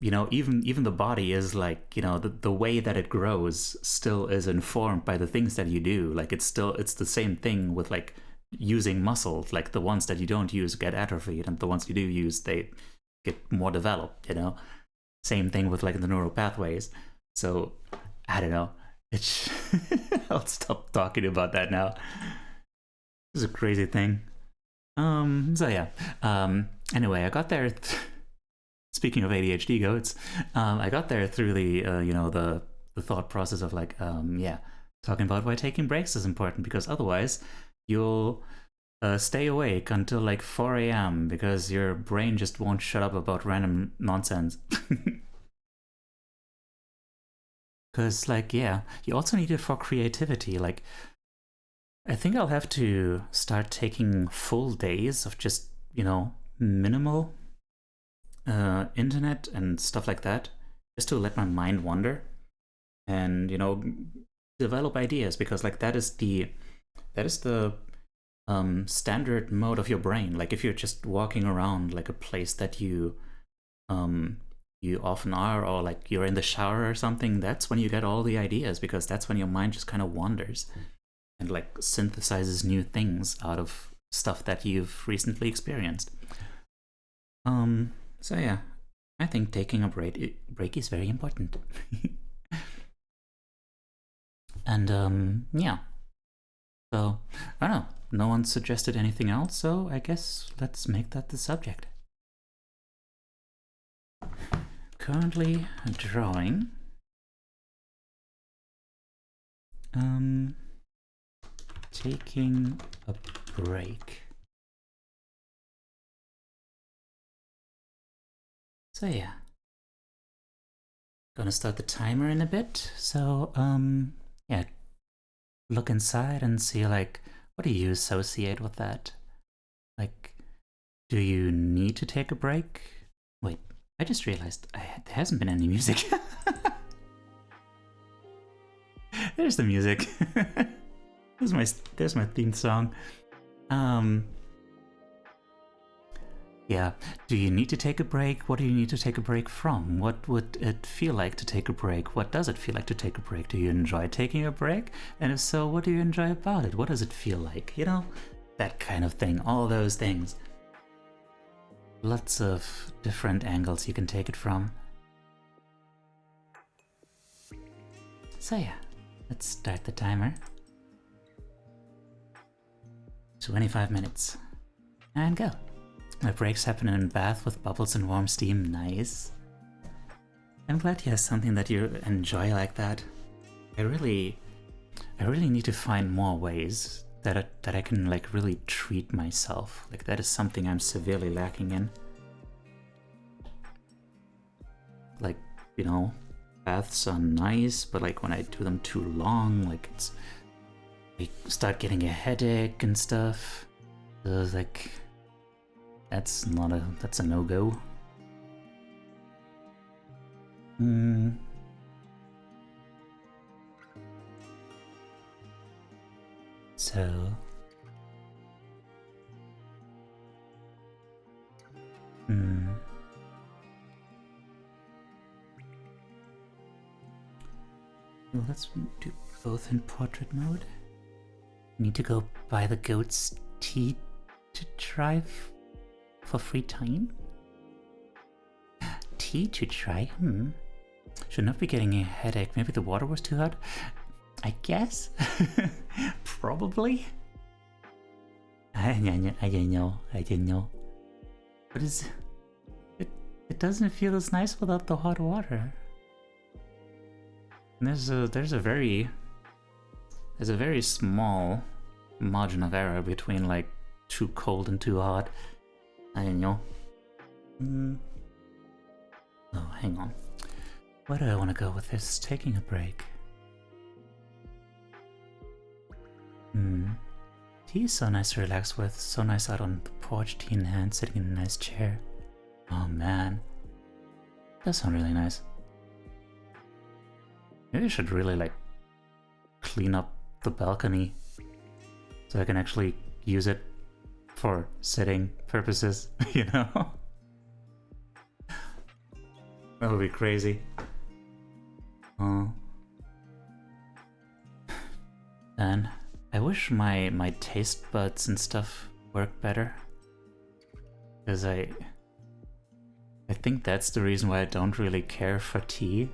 you know, even the body is like, you know, the way that it grows still is informed by the things that you do. Like it's the same thing with like using muscles. Like the ones that you don't use get atrophied, and the ones you do use, they get more developed, you know. Same thing with like the neural pathways. So I don't know. It's I'll stop talking about that now. This is a crazy thing. So yeah. Anyway, I got there. Speaking of ADHD goats, I got there through the you know, the thought process of like yeah, talking about why taking breaks is important, because otherwise you'll stay awake until like 4 a.m. because your brain just won't shut up about random nonsense. Because like, yeah, you also need it for creativity. Like, I think I'll have to start taking full days of just, you know, minimal internet and stuff like that, just to let my mind wander and, you know, develop ideas, because like that is the standard mode of your brain. Like if you're just walking around like a place that you often are, or like you're in the shower or something, that's when you get all the ideas, because that's when your mind just kind of wanders and like synthesizes new things out of stuff that you've recently experienced. So yeah, I think taking a break is very important. And yeah, so I don't know, no one suggested anything else, so I guess let's make that the subject. Currently drawing taking a break. So yeah, gonna start the timer in a bit. So yeah, look inside and see like, what do you associate with that? Like, do you need to take a break? Wait, I just realized there hasn't been any music. There's the music. There's my theme song. Yeah. Do you need to take a break? What do you need to take a break from? What would it feel like to take a break? What does it feel like to take a break? Do you enjoy taking a break? And if so, what do you enjoy about it? What does it feel like? You know, that kind of thing. All those things. Lots of different angles you can take it from. So yeah, let's start the timer. 25 minutes. And go. My breaks happen in a bath with bubbles and warm steam. Nice. I'm glad you have something that you enjoy like that. I really need to find more ways that I can like really treat myself. Like that is something I'm severely lacking in. Like, you know, baths are nice, but like when I do them too long, like I start getting a headache and stuff. So it's like that's a no-go. So well, let's do both in portrait mode. Need to go buy the goat's tea to try for free time? Tea to try? Should not be getting a headache. Maybe the water was too hot? I guess? Probably? I don't know. But it doesn't feel as nice without the hot water. And there's a very small margin of error between like too cold and too hot. I don't know. Oh, hang on. Where do I want to go with this? Taking a break. Tea is so nice to relax with. So nice out on the porch, tea in hand, sitting in a nice chair. Oh man. That sounds really nice. Maybe I should really like clean up the balcony so I can actually use it for sitting purposes, you know? That would be crazy. And I wish my taste buds and stuff work better. Because I think that's the reason why I don't really care for tea.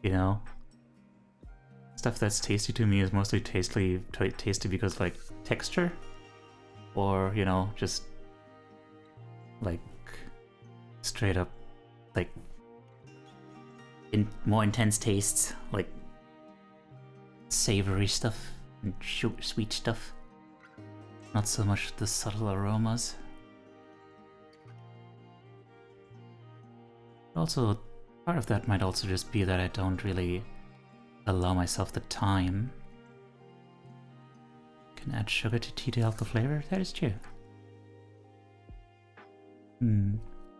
You know? Stuff that's tasty to me is mostly tasty because like texture, or you know, just like straight up like more intense tastes, like savory stuff and sweet stuff. Not so much the subtle aromas. Also, part of that might also just be that I don't really allow myself the time. Can add sugar to tea to help the flavor? That is true.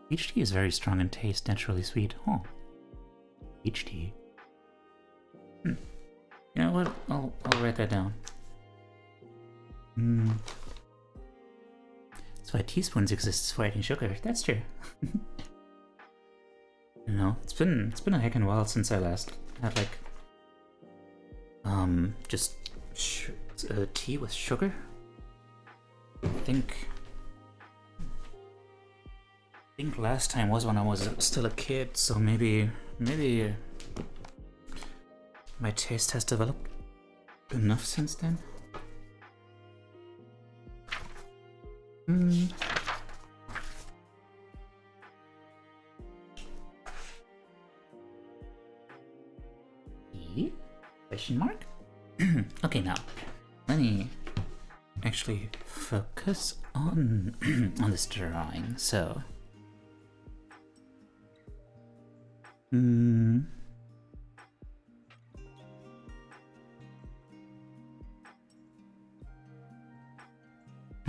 Peach tea is very strong in taste, naturally sweet. Oh. Peach tea. You know what? I'll write that down. That's why teaspoons exist for adding sugar. That's true. You know, it's been a heckin' while since I last had like just tea with sugar. I think last time was when I was still a kid, so maybe my taste has developed enough since then. Question mark? Okay, now let me actually focus on on this drawing. So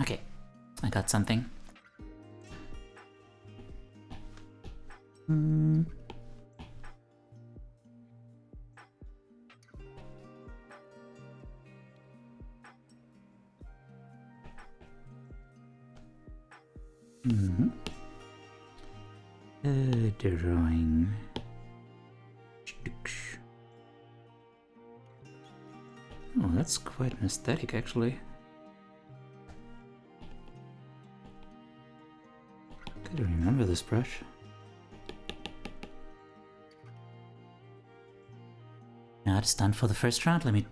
okay, I got something. Mm-hmm. Drawing. Oh, that's quite an aesthetic, actually. Gotta remember this brush. Now it's done for the first round. Let me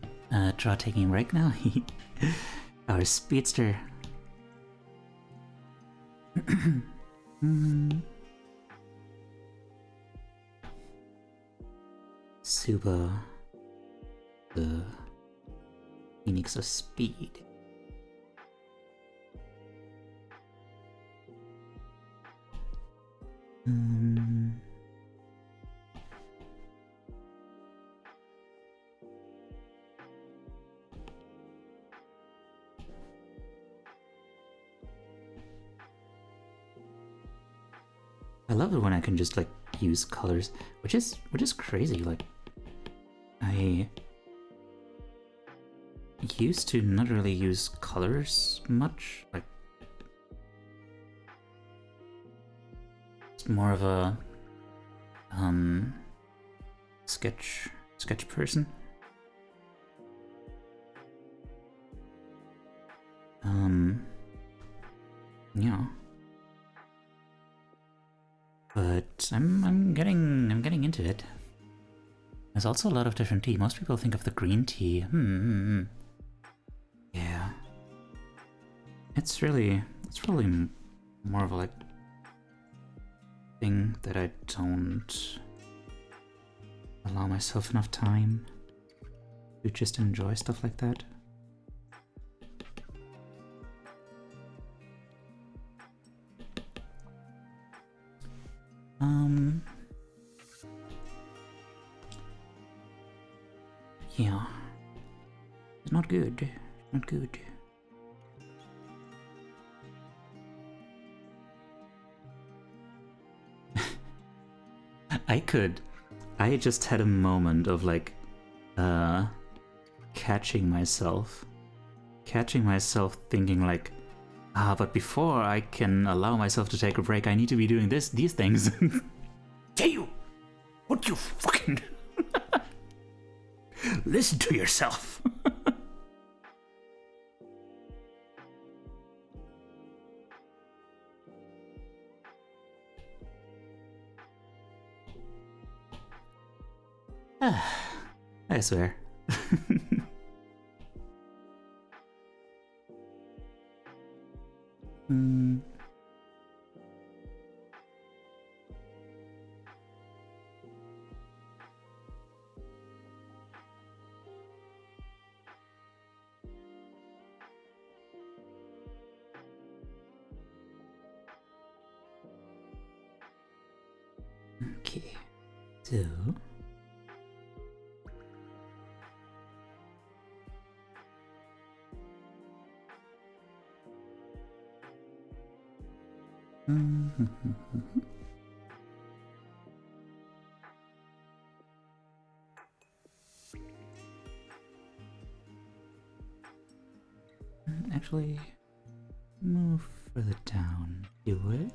draw taking a break now. Our speedster. Super. The Phoenix of Speed. I love it when I can just like use colors, which is crazy. Like I used to not really use colors much. Like it's more of a sketch person. Yeah. But I'm getting into it. There's also a lot of different tea. Most people think of the green tea. Yeah. It's probably more of a like thing that I don't allow myself enough time to just enjoy stuff like that. Yeah. It's not good. Not good. I just had a moment of like catching myself thinking like, but before I can allow myself to take a break, I need to be doing these things. Hey you! Would you fucking listen to yourself? I swear. Okay, so actually move further down. Do it.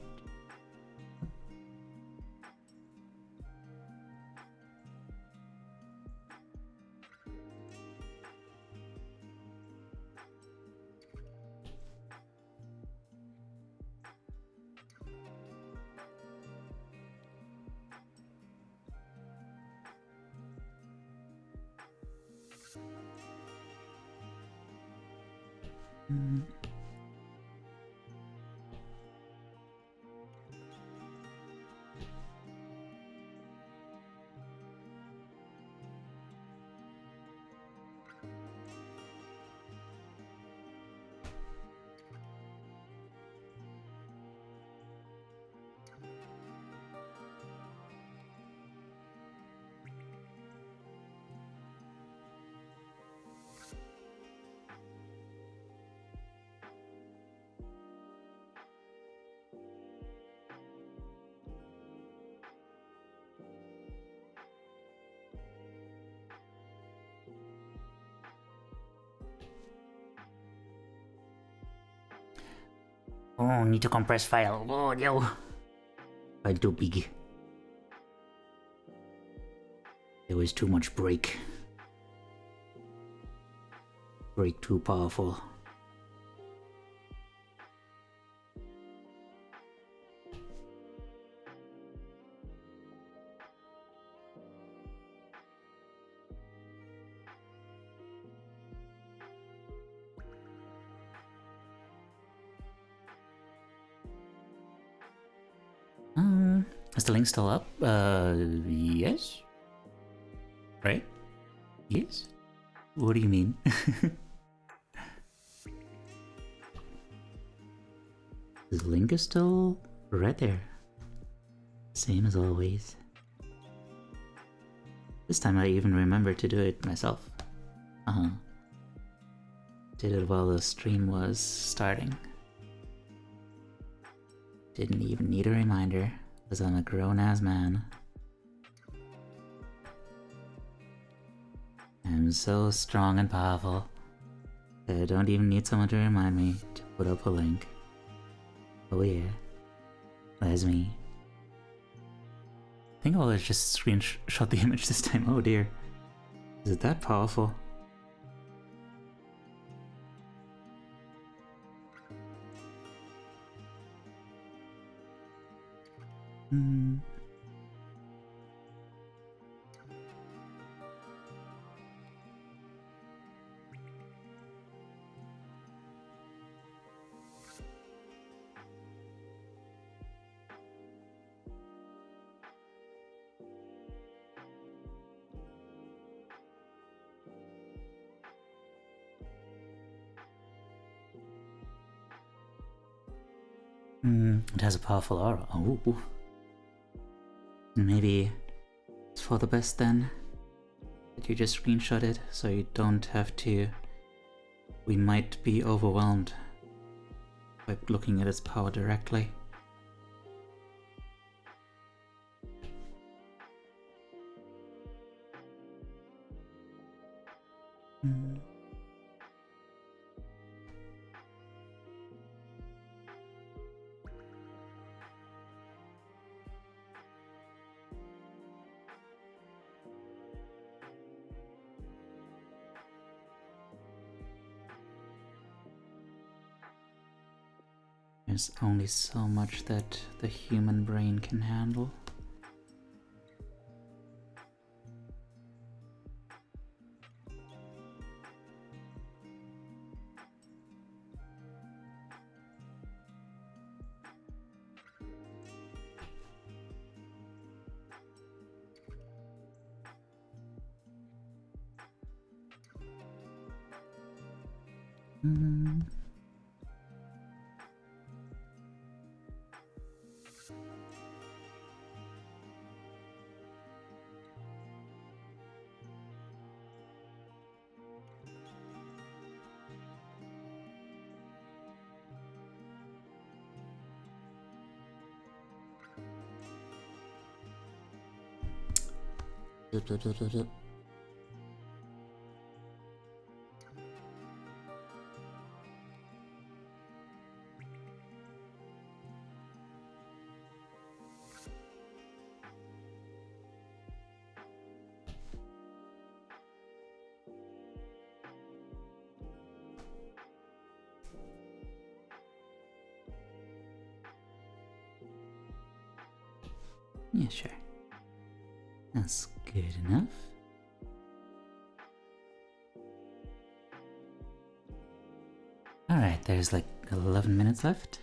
Oh, need to compress file. Oh, no. File too big. There was too much break. Break too powerful. Is the link still up? Yes? Right? Yes? What do you mean? The link is still right there. Same as always. This time I even remembered to do it myself. Did it while the stream was starting. Didn't even need a reminder, because I'm a grown-ass man. I'm so strong and powerful that I don't even need someone to remind me to put up a link. Oh yeah, that's me. I think I'll just screenshot the image this time. Oh dear. Is it that powerful? It has a powerful aura. Oh. Maybe it's for the best then that you just screenshot it so you don't have to. We might be overwhelmed by looking at its power directly. There's only so much that the human brain can handle. Yeah, sure. That's good enough. Alright, there's like 11 minutes left.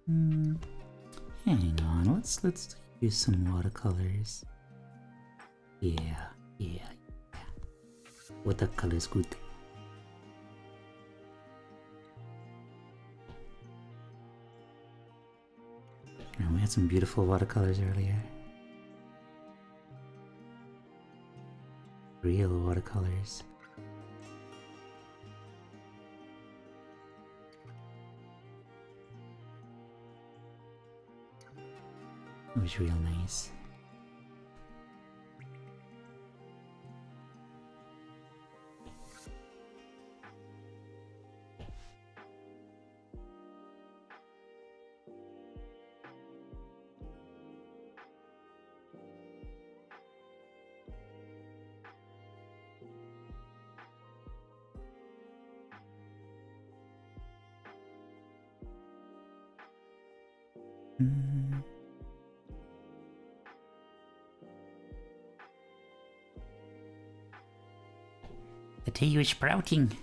Hang on, let's use some watercolors. Yeah. Watercolor's good. And we had some beautiful watercolors earlier. Real watercolors. It was real nice. The tea is sprouting.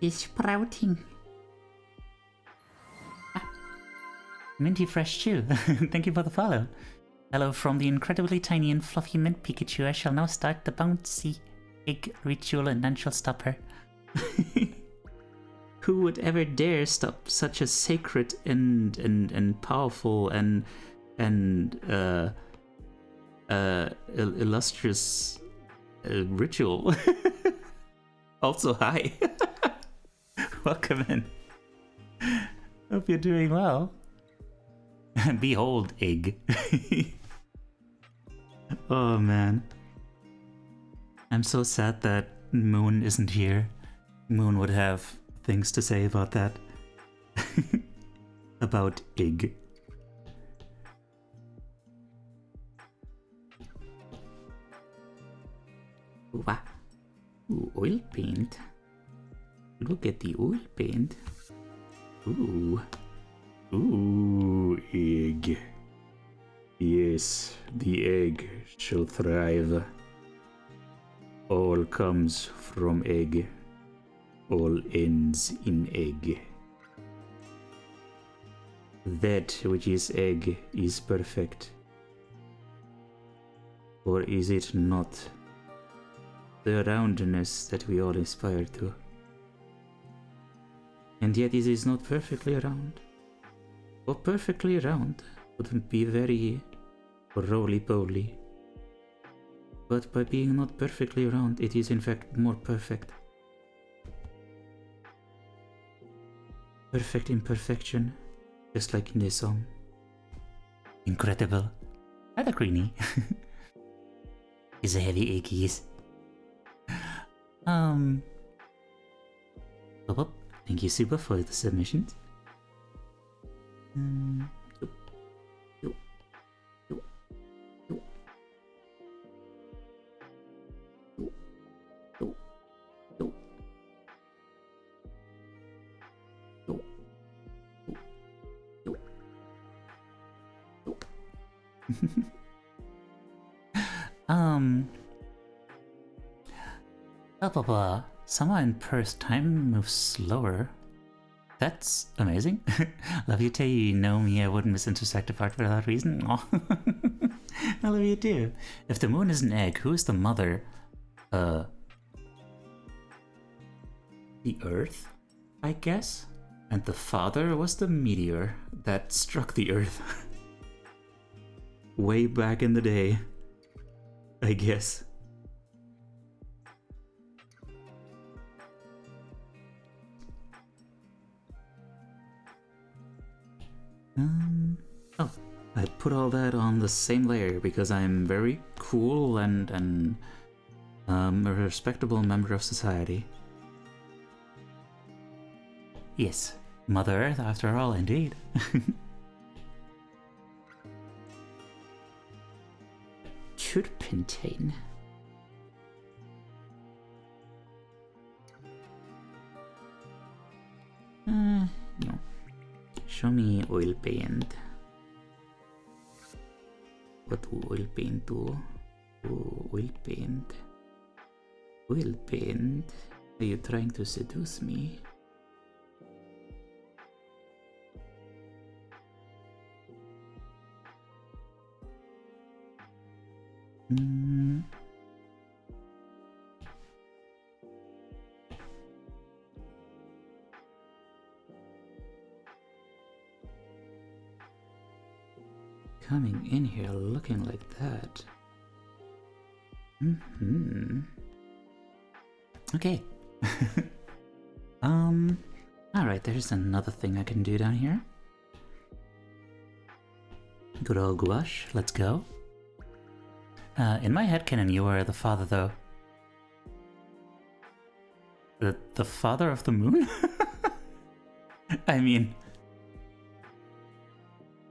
It's sprouting. Minty fresh chew. Thank you for the follow. Hello from the incredibly tiny and fluffy mint Pikachu. I shall now start the bouncy egg ritual and none shall stop her. Who would ever dare stop such a sacred and powerful and illustrious ritual? Also, hi. Welcome in. Hope you're doing well. Behold, egg. Oh man. I'm so sad that Moon isn't here. Moon would have things to say about that. About egg. Wow. Ooh, oil paint. Look at the oil paint. Ooh. Ooh, egg. Yes, the egg shall thrive. All comes from egg. All ends in egg. That which is egg is perfect. Or is it not? The roundness that we all aspire to. And yet it is not perfectly round. Or perfectly round wouldn't be very roly-poly. But by being not perfectly round, it is in fact more perfect. Perfect imperfection, just like in this song. Incredible. Hi, Queenie. Is a heavy eggies. Thank you, Super, for the submissions. Somehow in Perth time moves slower. That's amazing. Love you, Tay. You know me, I wouldn't miss Introspective Art for that reason. Aw. I love you too. If the moon is an egg, who is the mother? The Earth, I guess? And the father was the meteor that struck the Earth. Way back in the day, I guess. Oh, I put all that on the same layer because I'm very cool and a respectable member of society. Yes, Mother Earth after all, indeed. Turpentine. No. Show me oil paint. What do oil paint do? Oh, oil paint. Oil paint? Are you trying to seduce me? Mm. Coming in here looking like that. Okay. Alright, there's another thing I can do down here. Good old gouache, let's go. In my headcanon, you are the father, though. The father of the moon? I mean,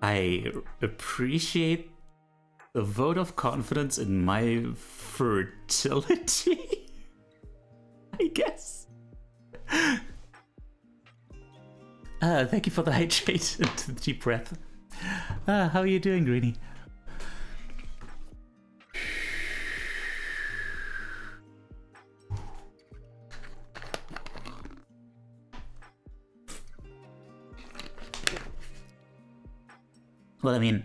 I appreciate the vote of confidence in my fertility, I guess. Thank you for the hydrate and the deep breath. How are you doing, Greenie? Well, I mean,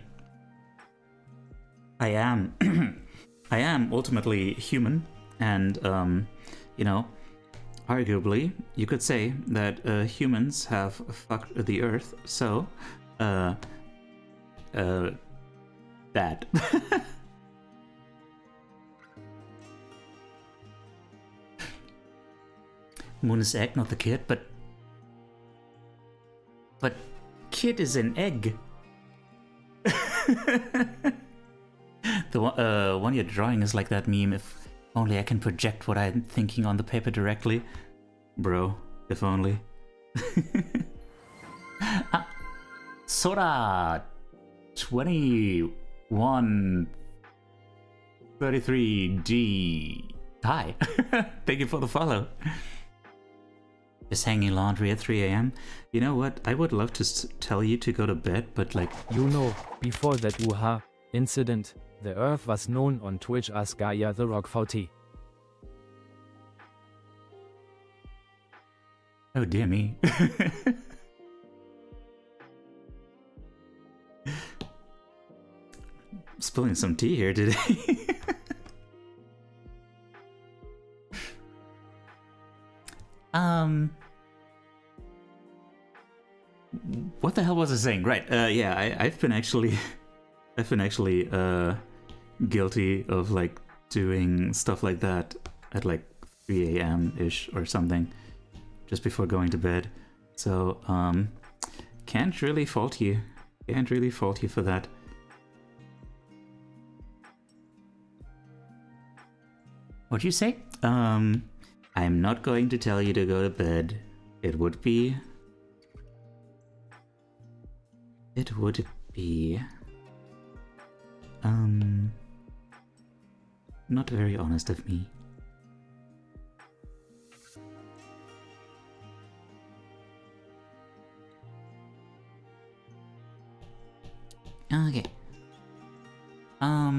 I am I am ultimately human, and you know, arguably you could say that humans have fucked the earth, so bad. Moon is egg, not the kid, but kid is an egg. The one you're drawing is like that meme, if only I can project what I'm thinking on the paper directly. Bro, if only. Sora 2133G. Hi. Thank you for the follow. Just hanging laundry at 3 a.m. You know what? I would love to tell you to go to bed, but like... You know, before that UHA incident, the Earth was known on Twitch as Gaia the Rock VT. Oh dear me. Spilling some tea here today. What the hell was I saying? Right, yeah, I've been actually guilty of like doing stuff like that at like 3 a.m. ish or something, just before going to bed. So, can't really fault you. Can't really fault you for that. What'd you say? I'm not going to tell you to go to bed. It would be not very honest of me. Okay.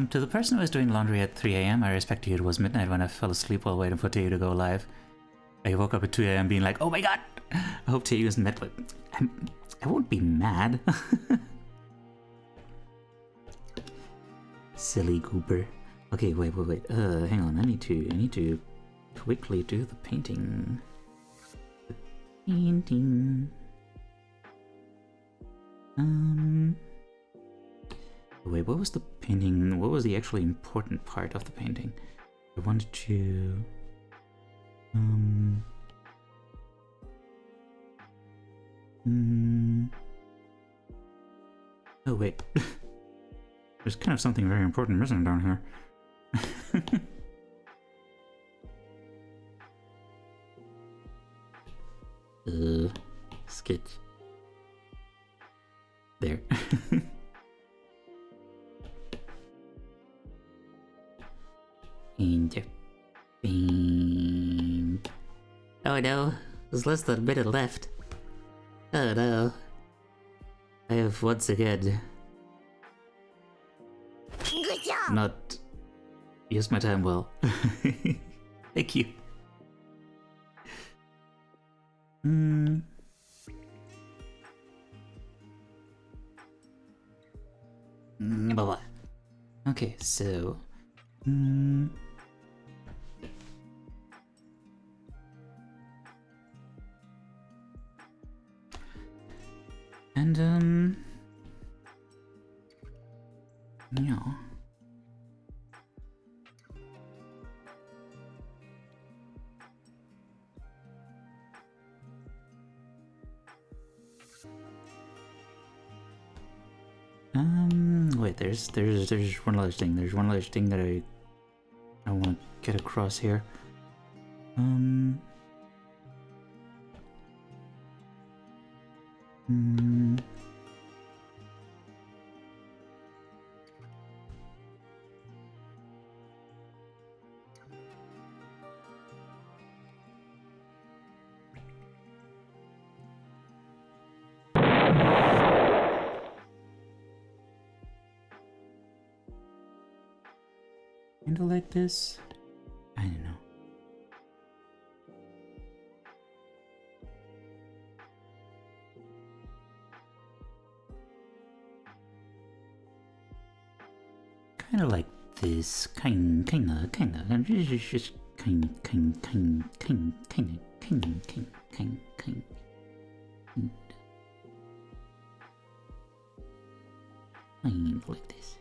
To the person who was doing laundry at 3 a.m., I respect you. It was midnight when I fell asleep while waiting for Teo to go live. I woke up at 2 a.m. being like, oh my god! I hope Teo isn't mad, but I won't be mad. Silly goober. Okay, wait. Hang on. I need to quickly do the painting. Wait, what was the painting? What was the actually important part of the painting? I wanted to... Oh, wait. There's kind of something very important missing down here. Sketch. There. And paint. Oh no, there's less than a minute left. Oh no. I have once again not used my time well. Thank you. Bye-bye. Okay, so Mm. And yeah. Wait, there's one other thing. There's one other thing that I want to get across here. Kind of like this. I don't know. Kind of like this. Kind of. Just kind like this.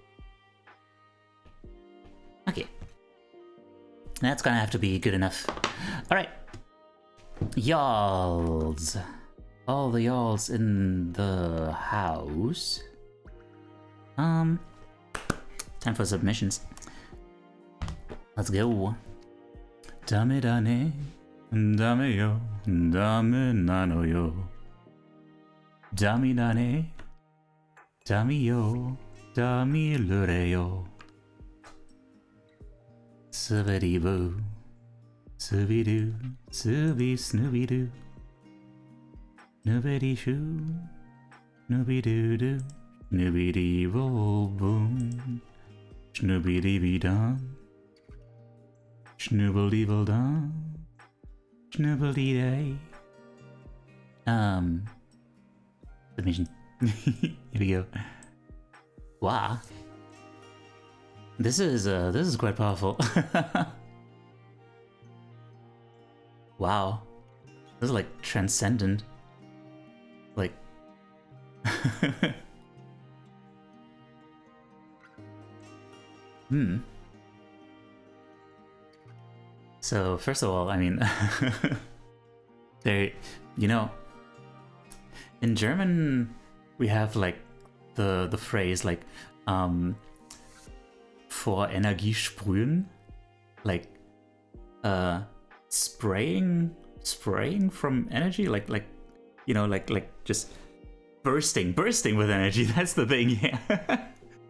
Okay. That's gonna have to be good enough. Alright. Y'alls. All the y'alls in the house. Time for submissions. Let's go. Dame dane, dame yo, dame nano yo. Dame dane, dame yo, dame lure yo. Subity boo, subby doo, subby snooby doo. Noobity shoo, nooby doo doo, nooby dee roll boom. Schnooby dee dum, schnooble deeble dum, schnooble dee day. Submission. Here we go. Wow. This is quite powerful. Wow. This is like transcendent. Like So first of all, I mean they, you know, in German we have like the phrase like vor Energie sprühen, like spraying from energy, like you know, like just bursting with energy. That's the thing. Yeah.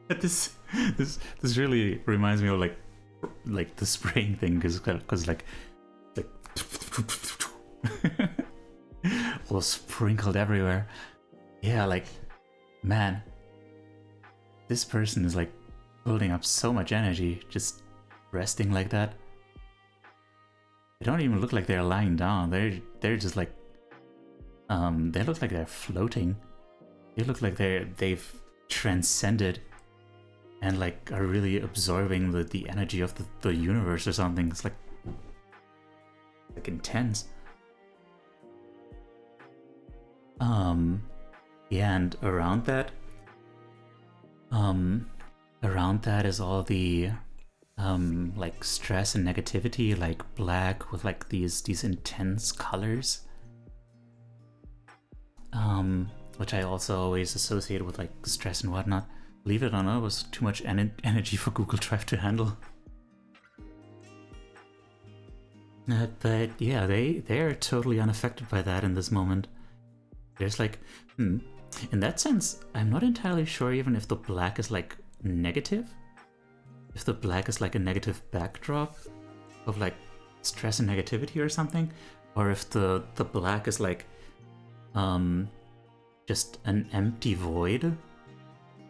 But this really reminds me of like the spraying thing, because like all sprinkled everywhere. Yeah, like, man, this person is like building up so much energy just resting like that. They don't even look like they're lying down. They're just like they look like they're floating. They look like they've transcended and like are really absorbing the energy of the universe or something. It's like intense. Yeah, and around that is all the like stress and negativity, like black with like these intense colors, which I also always associate with like stress and whatnot. Believe it or not, it was too much energy for Google Drive to handle. But yeah, they're totally unaffected by that in this moment. There's like, in that sense, I'm not entirely sure even if the black is like negative. If the black is like a negative backdrop of like stress and negativity or something, or if the black is like just an empty void,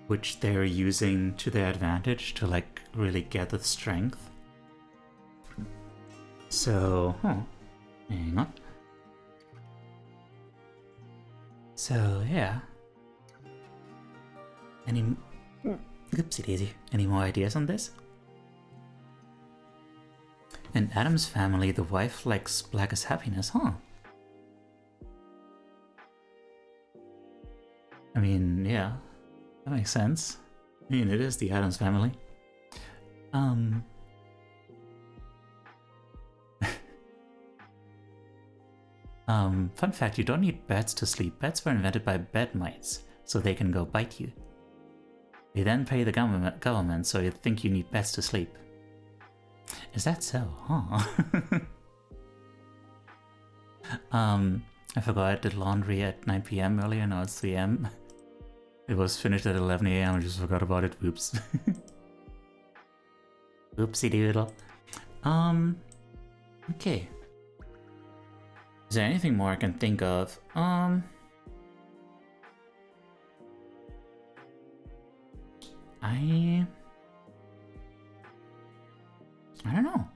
which they're using to their advantage to like really gather strength. So, hang on. So yeah. Oopsie daisy. Any more ideas on this? In Adam's family, the wife likes blackest happiness, huh? I mean, yeah, that makes sense. I mean, it is the Addams family. Fun fact, you don't need bats to sleep. Bats were invented by bed mites, so they can go bite you. They then pay the government, so you think you need bats to sleep. Is that so, huh? I forgot I did laundry at 9 PM earlier, now it's 3 AM. It was finished at 11 AM, I just forgot about it, whoops. Oopsie doodle. Okay. Is there anything more I can think of? I don't know.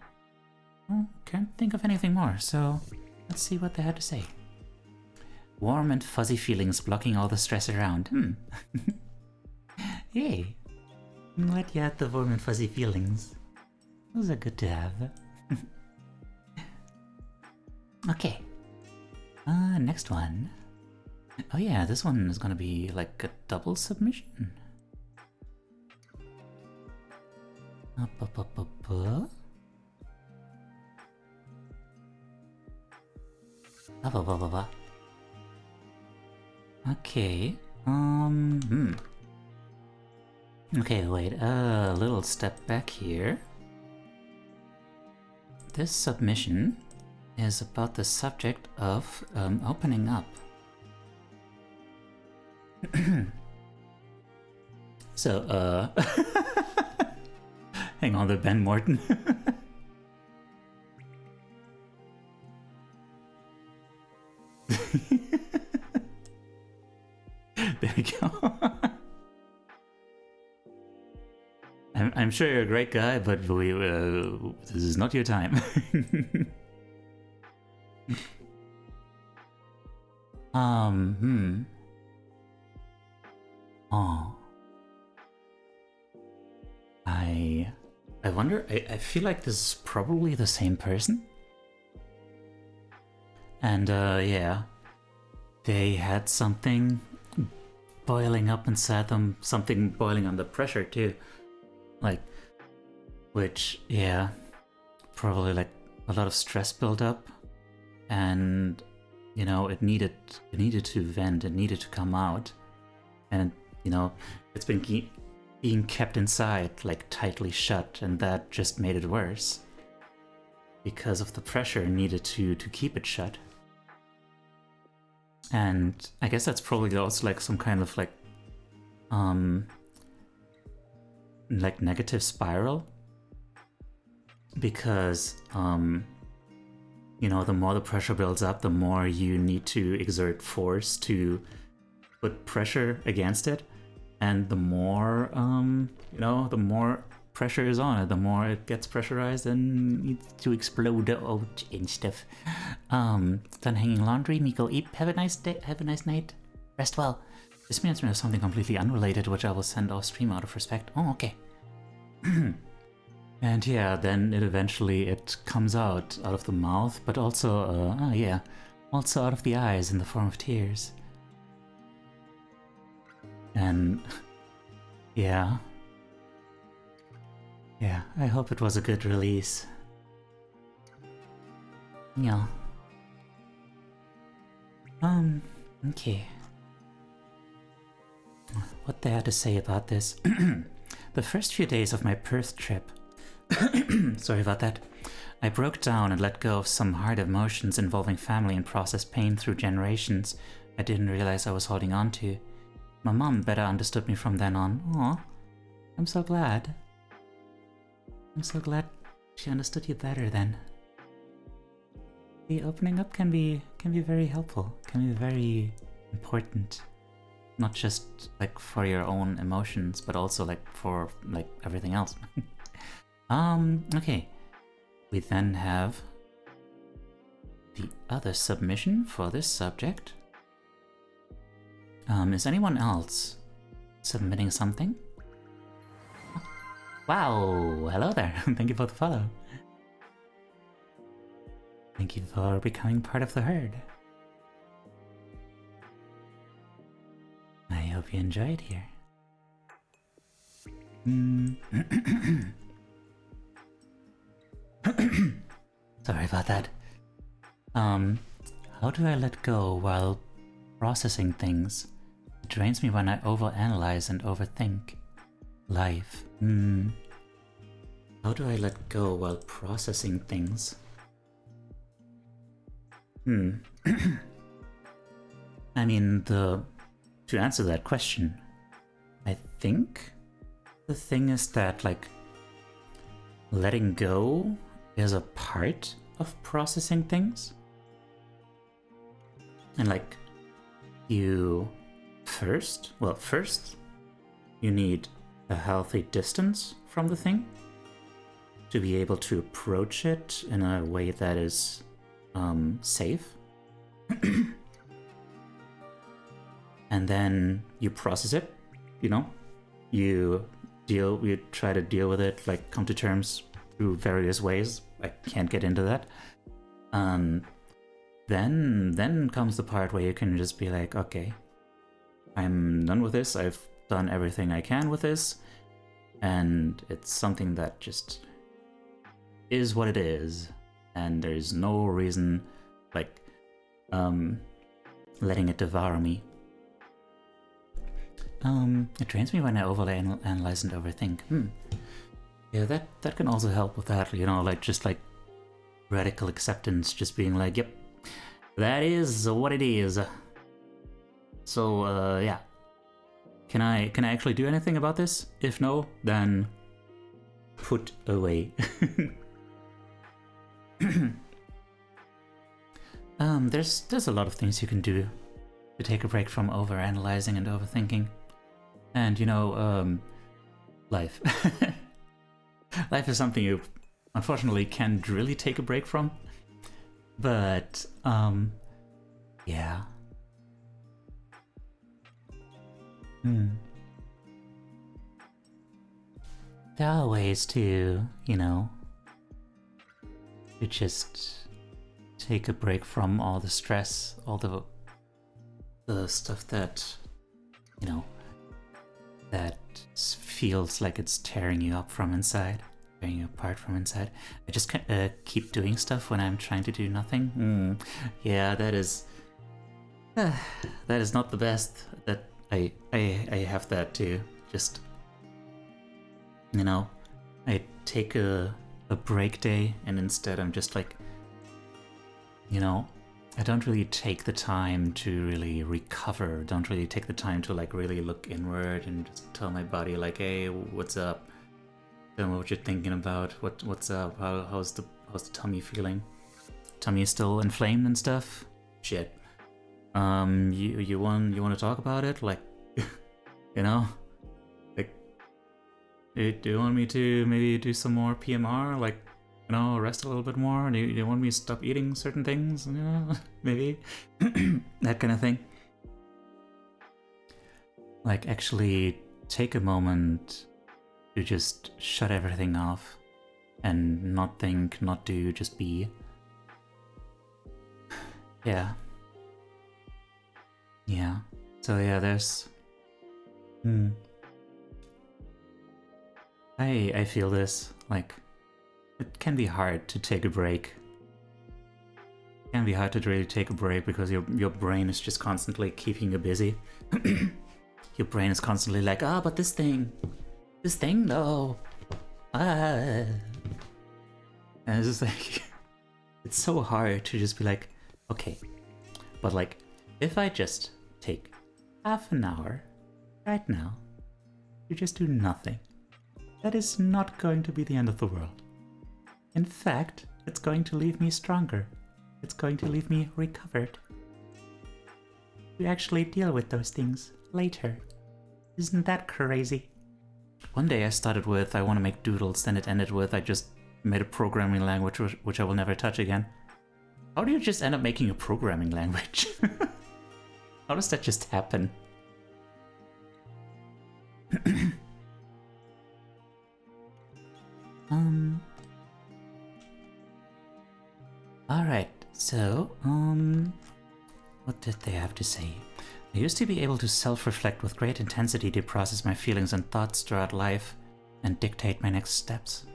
Can't think of anything more, so let's see what they had to say. Warm and fuzzy feelings blocking all the stress around. Yay. I'm glad you had the warm and fuzzy feelings. Those are good to have. Okay. Next one. Oh yeah, this one is gonna be like a double submission. Okay. Okay, wait, a little step back here. This submission is about the subject of opening up. So, hang on, the Ben Morton. There we go. I'm sure you're a great guy, but this is not your time. Oh. I wonder, I feel like this is probably the same person. And yeah, they had something boiling up inside them, something boiling under pressure too. Like, which, yeah, probably like a lot of stress built up, and you know, it needed to vent, it needed to come out, and you know, it's been being kept inside, like tightly shut, and that just made it worse because of the pressure needed to keep it shut. And I guess that's probably also like some kind of like negative spiral, because you know, the more the pressure builds up, the more you need to exert force to put pressure against it, and the more you know, the more pressure is on it, the more it gets pressurized and needs to explode out and stuff. Done hanging laundry. Miko, eat. Have a nice day. Have a nice night. Rest well. This reminds me of something completely unrelated, which I will send off stream out of respect. Oh, okay. And yeah, then it comes out of the mouth, but also, yeah, also out of the eyes in the form of tears. And yeah, I hope it was a good release. Yeah. Okay. What they had to say about this. The first few days of my Perth trip, sorry about that, I broke down and let go of some hard emotions involving family and processed pain through generations I didn't realize I was holding on to. My mom better understood me from then on. Aw, I'm so glad. I'm so glad she understood you better then. The opening up can be very helpful, can be very important. Not just like for your own emotions, but also like for like everything else. Okay. We then have the other submission for this subject. Is anyone else submitting something? Wow, hello there. Thank you for the follow. Thank you for becoming part of the herd. I hope you enjoy it here. Sorry about that. How do I let go while processing things? It drains me when I overanalyze and overthink. Life. How do I let go while processing things? I mean, to answer that question, I think the thing is that, like, letting go is a part of processing things. And, like, first, you need a healthy distance from the thing to be able to approach it in a way that is safe. And then you process it, you know? You try to deal with it, like come to terms through various ways. I can't get into that. Then comes the part where you can just be like, okay, I'm done with this. I've done everything I can with this, and it's something that just is what it is, and there's no reason, like, letting it devour me. It drains me when I overly analyze and overthink. Yeah, that can also help with that, you know, like, just like radical acceptance, just being like, yep, that is what it is. So, yeah. Can I actually do anything about this? If no, then put away. There's a lot of things you can do to take a break from overanalyzing and overthinking. And, you know, life. Life is something you unfortunately can't really take a break from. But, yeah. There are ways to, you know, to just take a break from all the stress, all the stuff that, you know, that feels like it's tearing you up from inside, tearing you apart from inside. I just keep doing stuff when I'm trying to do nothing. Yeah, that is not the best. That I have that too. Just, you know, I take a break day, and instead I'm just like, you know, I don't really take the time to really recover, don't really take the time to, like, really look inward and just tell my body, like, hey, what's up? Tell me what you're thinking about. What's up? How's the tummy feeling? Tummy is still inflamed and stuff? Shit. You want to talk about it? Like, you know? Like, do you want me to maybe do some more PMR? Like, you know, rest a little bit more? Do you want me to stop eating certain things? You know, maybe? That kind of thing. Like, actually take a moment to just shut everything off and not think, not do, just be. Yeah. Yeah. So yeah, there's... I feel this, like, it can be hard to take a break. It can be hard to really take a break because your brain is just constantly keeping you busy. Your brain is constantly like, but this thing though. And it's just like, it's so hard to just be like, okay, but like, if I just take half an hour right now to just do nothing, that is not going to be the end of the world. In fact, it's going to leave me stronger. It's going to leave me recovered. To actually deal with those things later. Isn't that crazy? One day I started with, I want to make doodles, then it ended with, I just made a programming language which I will never touch again. How do you just end up making a programming language? How does that just happen? Alright, so, what did they have to say? I used to be able to self-reflect with great intensity to process my feelings and thoughts throughout life and dictate my next steps.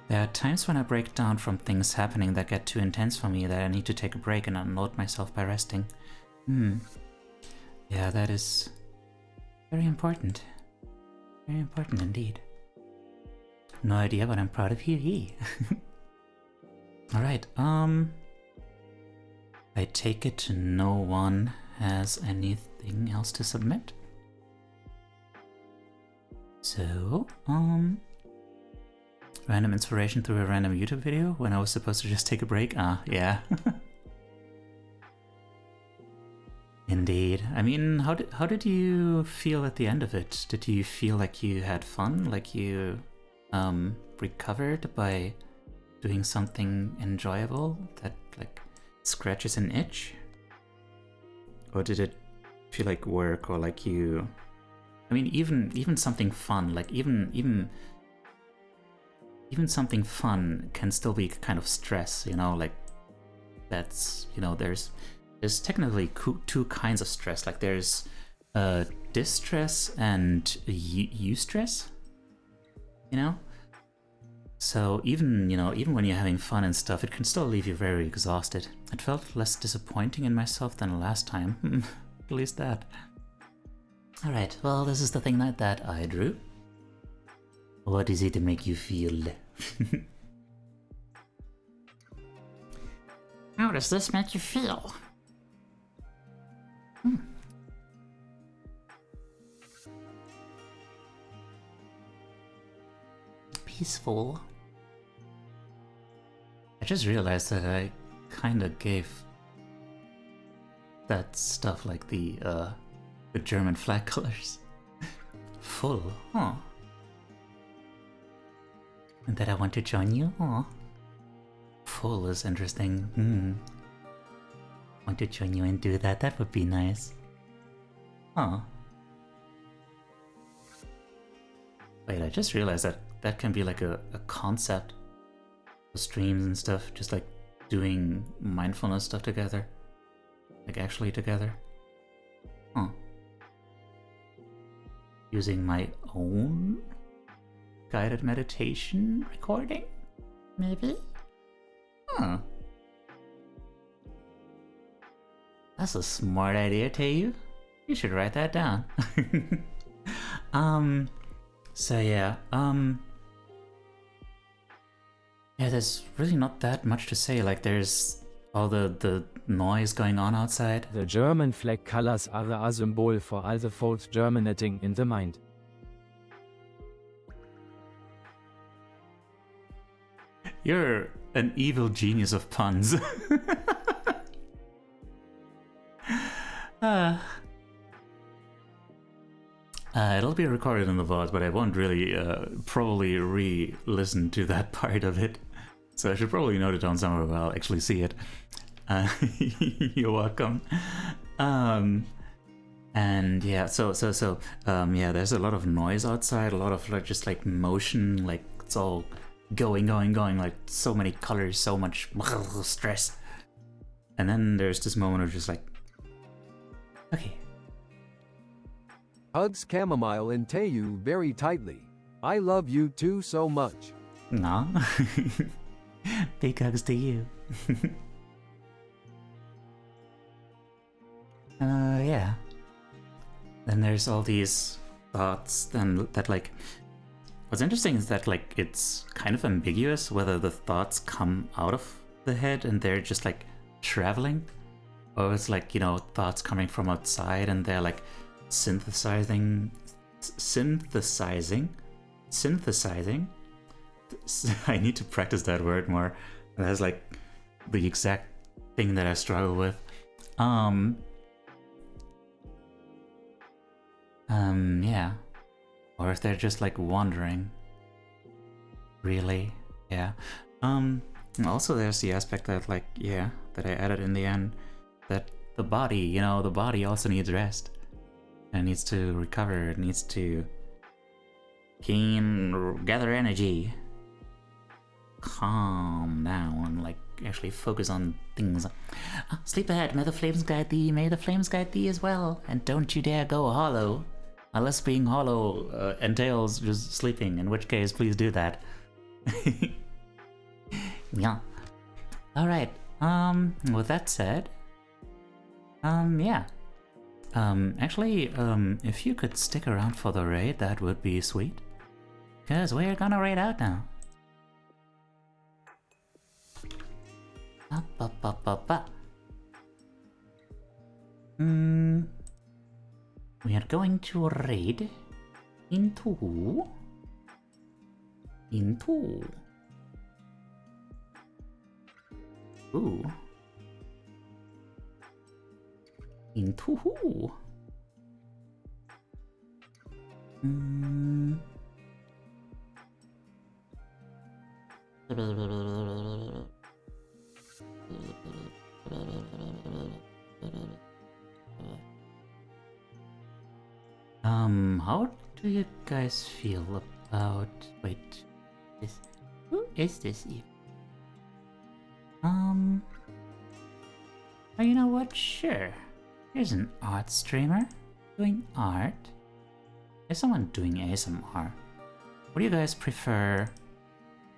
There are times when I break down from things happening that get too intense for me that I need to take a break and unload myself by resting. Yeah, that is very important. Very important indeed. No idea, but I'm proud of you. Alright, I take it no one has anything else to submit. So, random inspiration through a random YouTube video when I was supposed to just take a break? Ah, yeah. Indeed. I mean, how did you feel at the end of it? Did you feel like you had fun? Like you recovered by doing something enjoyable that like scratches an itch? Or did it feel like work, or like you... I mean, even something fun, like even something fun can still be kind of stress, you know, like that's, you know, there's technically two kinds of stress, like there's distress and eustress, you know? So even, you know, even when you're having fun and stuff, it can still leave you very exhausted. It felt less disappointing in myself than last time. At least that. Alright, well, this is the thing that I drew. What is it to make you feel? How does this make you feel? Peaceful. I just realized that I kinda gave that stuff like the German flag colors. Full, huh? And that I want to join you, huh? Full is interesting. Want to join you and do that? That would be nice. Huh. Wait, I just realized that that can be like a concept for streams and stuff, just like doing mindfulness stuff together. Like actually together. Huh. Using my own guided meditation recording? Maybe? Huh. That's a smart idea, Tayu. You should write that down. So yeah, yeah, there's really not that much to say. Like, there's all the noise going on outside. The German flag colors are a symbol for all the thoughts germinating in the mind. You're an evil genius of puns. It'll be recorded in the VOD, but I won't really probably re-listen to that part of it. So I should probably note it down somewhere where I'll actually see it. You're welcome. And yeah, so yeah, there's a lot of noise outside, a lot of like just like motion, like it's all going, like so many colors, so much stress. And then there's this moment of just like, okay. Hugs Chamomile and Tayu very tightly. I love you too so much. No. Big hugs to you. Yeah. Then there's all these thoughts then that like, what's interesting is that like it's kind of ambiguous whether the thoughts come out of the head and they're just like traveling, or it's like, you know, thoughts coming from outside and they're like synthesizing. I need to practice that word more. That's like the exact thing that I struggle with. Yeah. Or if they're just like wandering. Really? Yeah. Also there's the aspect that like, yeah, that I added in the end, that the body, you know, the body also needs rest. And it needs to recover, it needs to gather energy. calm down, like actually focus on things. Sleep ahead, may the flames guide thee, may the flames guide thee as well, and don't you dare go hollow, unless being hollow entails just sleeping, in which case please do that. Yeah. Alright, with that said, yeah. Actually, if you could stick around for the raid, that would be sweet. Because we're gonna raid out now. We are going to raid into who? Into who? How do you guys feel about... Wait, this... Who is this even? Oh, you know what? Sure. Here's an art streamer doing art. There's someone doing ASMR. What do you guys prefer?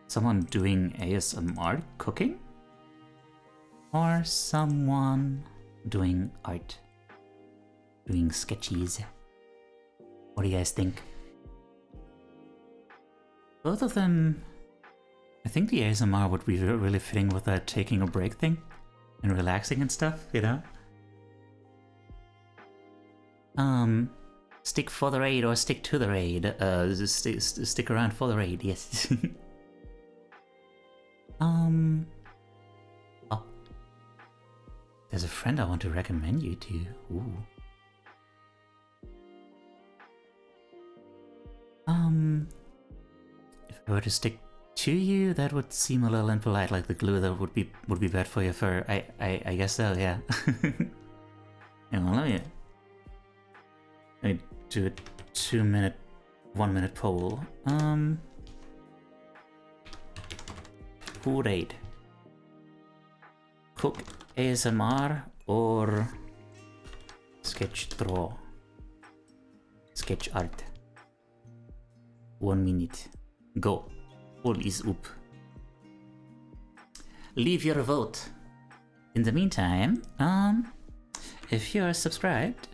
Someone doing ASMR cooking? Or someone doing art? Doing sketches? What do you guys think? Both of them... I think the ASMR would be really fitting with that taking a break thing. And relaxing and stuff, you know? Stick for the raid or stick to the raid. Stick around for the raid, yes. Oh. There's a friend I want to recommend you to. Ooh. If I were to stick to you, that would seem a little impolite, like the glue that would be bad for your fur. I guess so, yeah. Hang on, let me do a 1 minute poll. Who raid? Cook ASMR or sketch draw? Sketch art. 1 minute. Go. All is up. Leave your vote. In the meantime, if you're subscribed,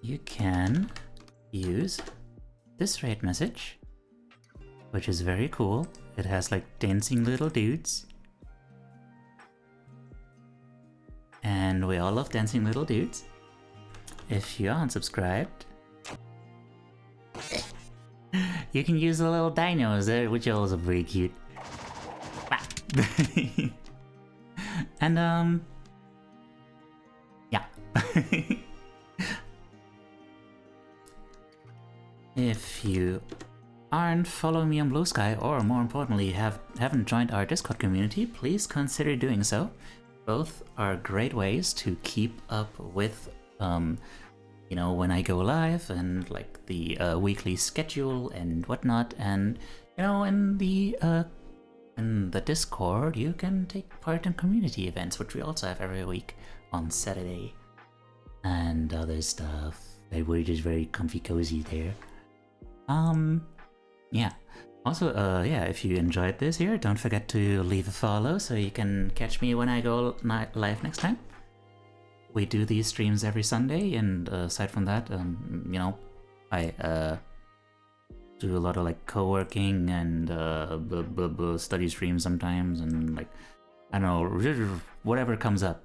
you can use this raid message, which is very cool. It has like dancing little dudes. And we all love dancing little dudes. If you are unsubscribed, you can use the little dinos there, which are also very cute. And yeah. If you aren't following me on Blue Sky, or more importantly haven't joined our Discord community, please consider doing so. Both are great ways to keep up with you know, when I go live and like the weekly schedule and whatnot. And you know, in the Discord you can take part in community events, which we also have every week on Saturday, and other stuff. We're just very comfy cozy there. Yeah. Also, yeah, if you enjoyed this here, don't forget to leave a follow so you can catch me when I go live next time. We do these streams every Sunday, and aside from that, you know, I do a lot of like co-working and study streams sometimes, and like, I don't know, whatever comes up.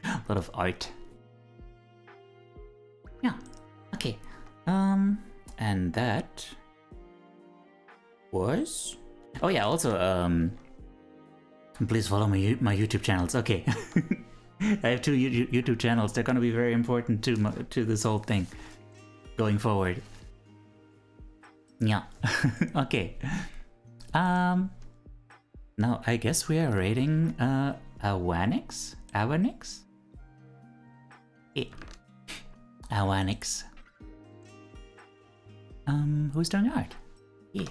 A lot of art. Yeah. Okay. And that was... Oh yeah, also, please follow my YouTube channels. Okay. I have 2 YouTube channels. They're gonna be very important to this whole thing going forward. Yeah. Okay. Now I guess we are rating Awanix? Yeah. Awanix. Who's doing art? Yeah.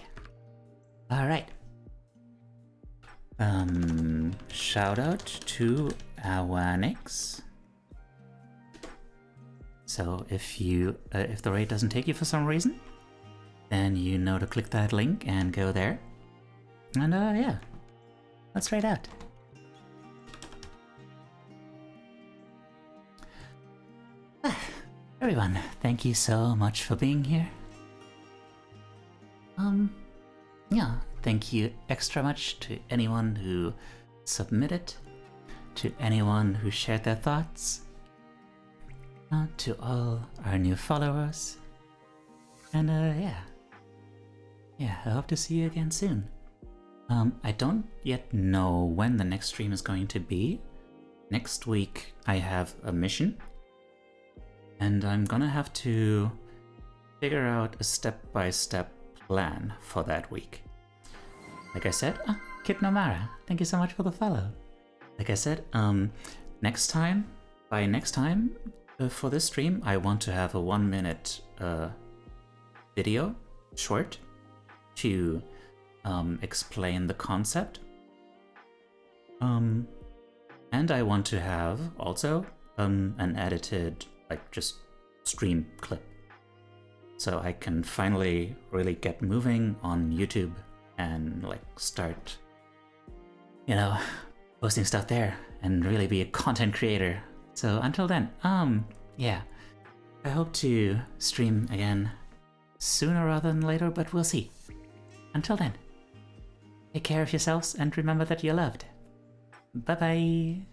Alright. Shout out to Awanix. So if the raid doesn't take you for some reason, then you know to click that link and go there. And yeah, let's raid out. Everyone, thank you so much for being here. Yeah, thank you extra much to anyone who submitted, to anyone who shared their thoughts, to all our new followers, and yeah, I hope to see you again soon. I don't yet know when the next stream is going to be. Next week I have a mission, and I'm gonna have to figure out a step-by-step plan for that week. Like I said, Kid Nomara, thank you so much for the follow. Like I said, next time, for this stream, I want to have a 1-minute video, short, to explain the concept. And I want to have also an edited, like, just stream clip, so I can finally really get moving on YouTube and like start, you know, posting stuff there and really be a content creator. So until then, yeah, I hope to stream again sooner rather than later, but we'll see. Until then, take care of yourselves and remember that you're loved. Bye bye.